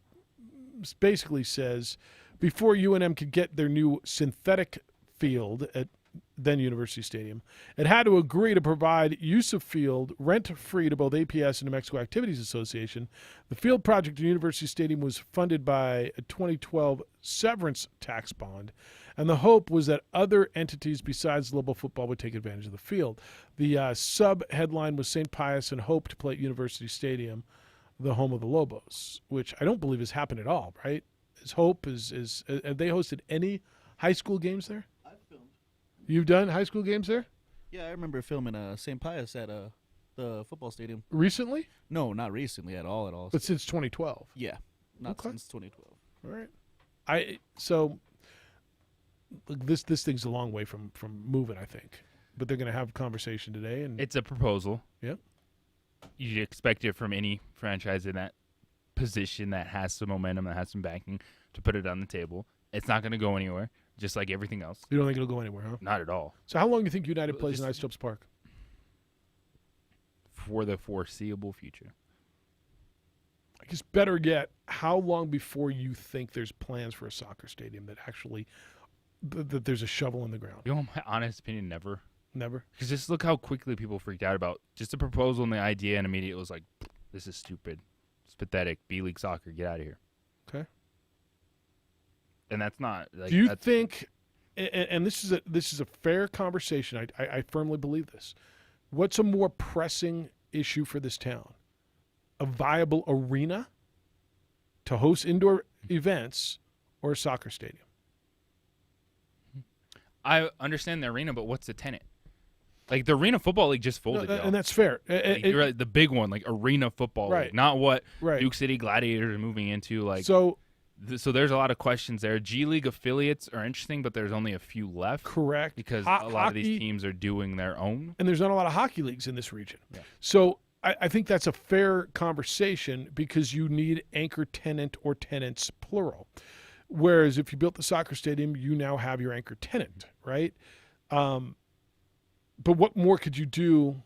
basically says before UNM could get their new synthetic field at then University Stadium. It had to agree to provide use of field rent-free to both APS and New Mexico Activities Association. The field project at University Stadium was funded by a 2012 severance tax bond, and the hope was that other entities besides Lobo football would take advantage of the field. The sub-headline was St. Pius and Hope to play at University Stadium, the home of the Lobos, which I don't believe has happened at all, right? Have they hosted any high school games there? You've done high school games there? Yeah, I remember filming St. Pius at the football stadium. Recently? No, not recently at all. But since 2012? Yeah, not since 2012. All right. So this thing's a long way from moving, I think. But they're going to have a conversation today. And it's a proposal. Yep. You expect it from any franchise in that position that has some momentum, that has some backing, to put it on the table. It's not going to go anywhere. Just like everything else. You don't think it'll go anywhere, huh? Not at all. So how long do you think United plays in Isotopes Park? For the foreseeable future. I guess better yet, how long before you think there's plans for a soccer stadium that actually that there's a shovel in the ground? You know, my honest opinion, never. Never? Because just look how quickly people freaked out about just the proposal and the idea, and immediately it was like, this is stupid. It's pathetic. B-League soccer, get out of here. Okay. And that's not. Like, do you think? And this is a fair conversation. I firmly believe this. What's a more pressing issue for this town? A viable arena to host indoor events, or a soccer stadium? I understand the arena, but what's the tenant? Like the Arena Football League just folded, and that's fair. You're right, the big one, like Arena Football League, not what Duke City Gladiators are moving into. Like So there's a lot of questions there. G League affiliates are interesting, but there's only a few left. Correct. Because a lot of these teams are doing their own. And there's not a lot of hockey leagues in this region. Yeah. So I think that's a fair conversation because you need anchor tenant or tenants, plural. Whereas if you built the soccer stadium, you now have your anchor tenant, right? But what more could you do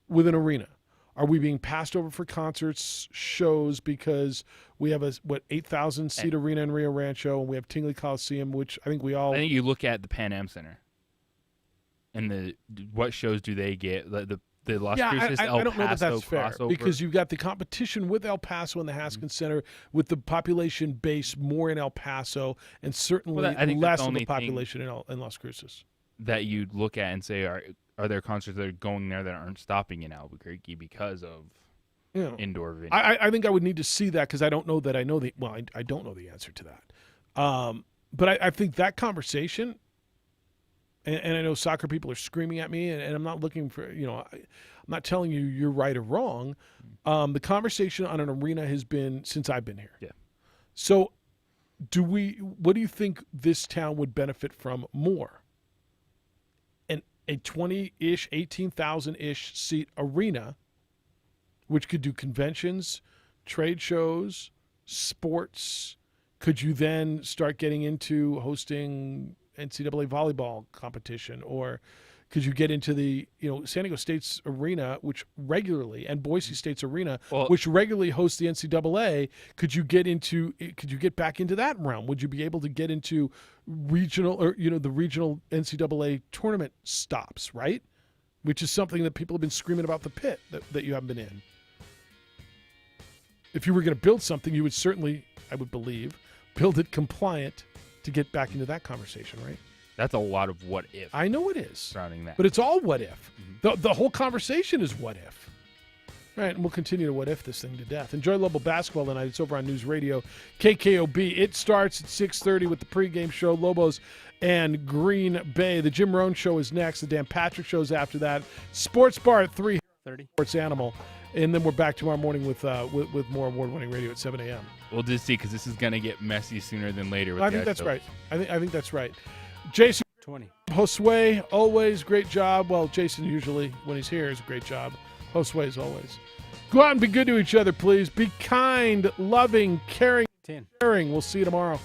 with an arena? Are we being passed over for concerts, shows, because we have a 8,000-seat arena in Rio Rancho, and we have Tingley Coliseum, which I think we all. I think you look at the Pan Am Center, and what shows do they get? The Las Cruces, El Paso, I don't know that that's fair crossover. because you've got the competition with El Paso and the Haskins Center, with the population base more in El Paso, and certainly less of the population in Las Cruces. That you'd look at and say, are there concerts that are going there that aren't stopping in Albuquerque because of indoor venue? I think I would need to see that because I don't know that I know I don't know the answer to that. But I think that conversation, and I know soccer people are screaming at me, and I'm not looking for, I'm not telling you you're right or wrong. The conversation on an arena has been since I've been here. Yeah. So what do you think this town would benefit from more? A 20-ish, 18,000-ish seat arena, which could do conventions, trade shows, sports. Could you then start getting into hosting NCAA volleyball competition? Or could you get into the, San Diego State's arena, which regularly, and Boise State's arena, which regularly hosts the NCAA? Could you get back into that realm? Would you be able to get into regional or, the regional NCAA tournament stops, right? Which is something that people have been screaming about the pit that you haven't been in. If you were going to build something, you would certainly, I would believe, build it compliant to get back into that conversation, right? That's a lot of what if. I know it is. Surrounding that. But it's all what if. Mm-hmm. The whole conversation is what if. All right, and we'll continue to what if this thing to death. Enjoy Lobo basketball tonight. It's over on News Radio KKOB. It starts at 6:30 with the pregame show, Lobos and Green Bay. The Jim Rohn Show is next. The Dan Patrick Show is after that. Sports Bar at 3:30. Sports Animal. And then we're back tomorrow morning with more award-winning radio at 7 a.m. We'll just see because this is going to get messy sooner than later. With I think that's right. I think that's right. Jason 20. Josue, always great job. Well, Jason usually, when he's here, is a great job. Josue, as always. Go out and be good to each other, please. Be kind, loving, caring. 10. We'll see you tomorrow.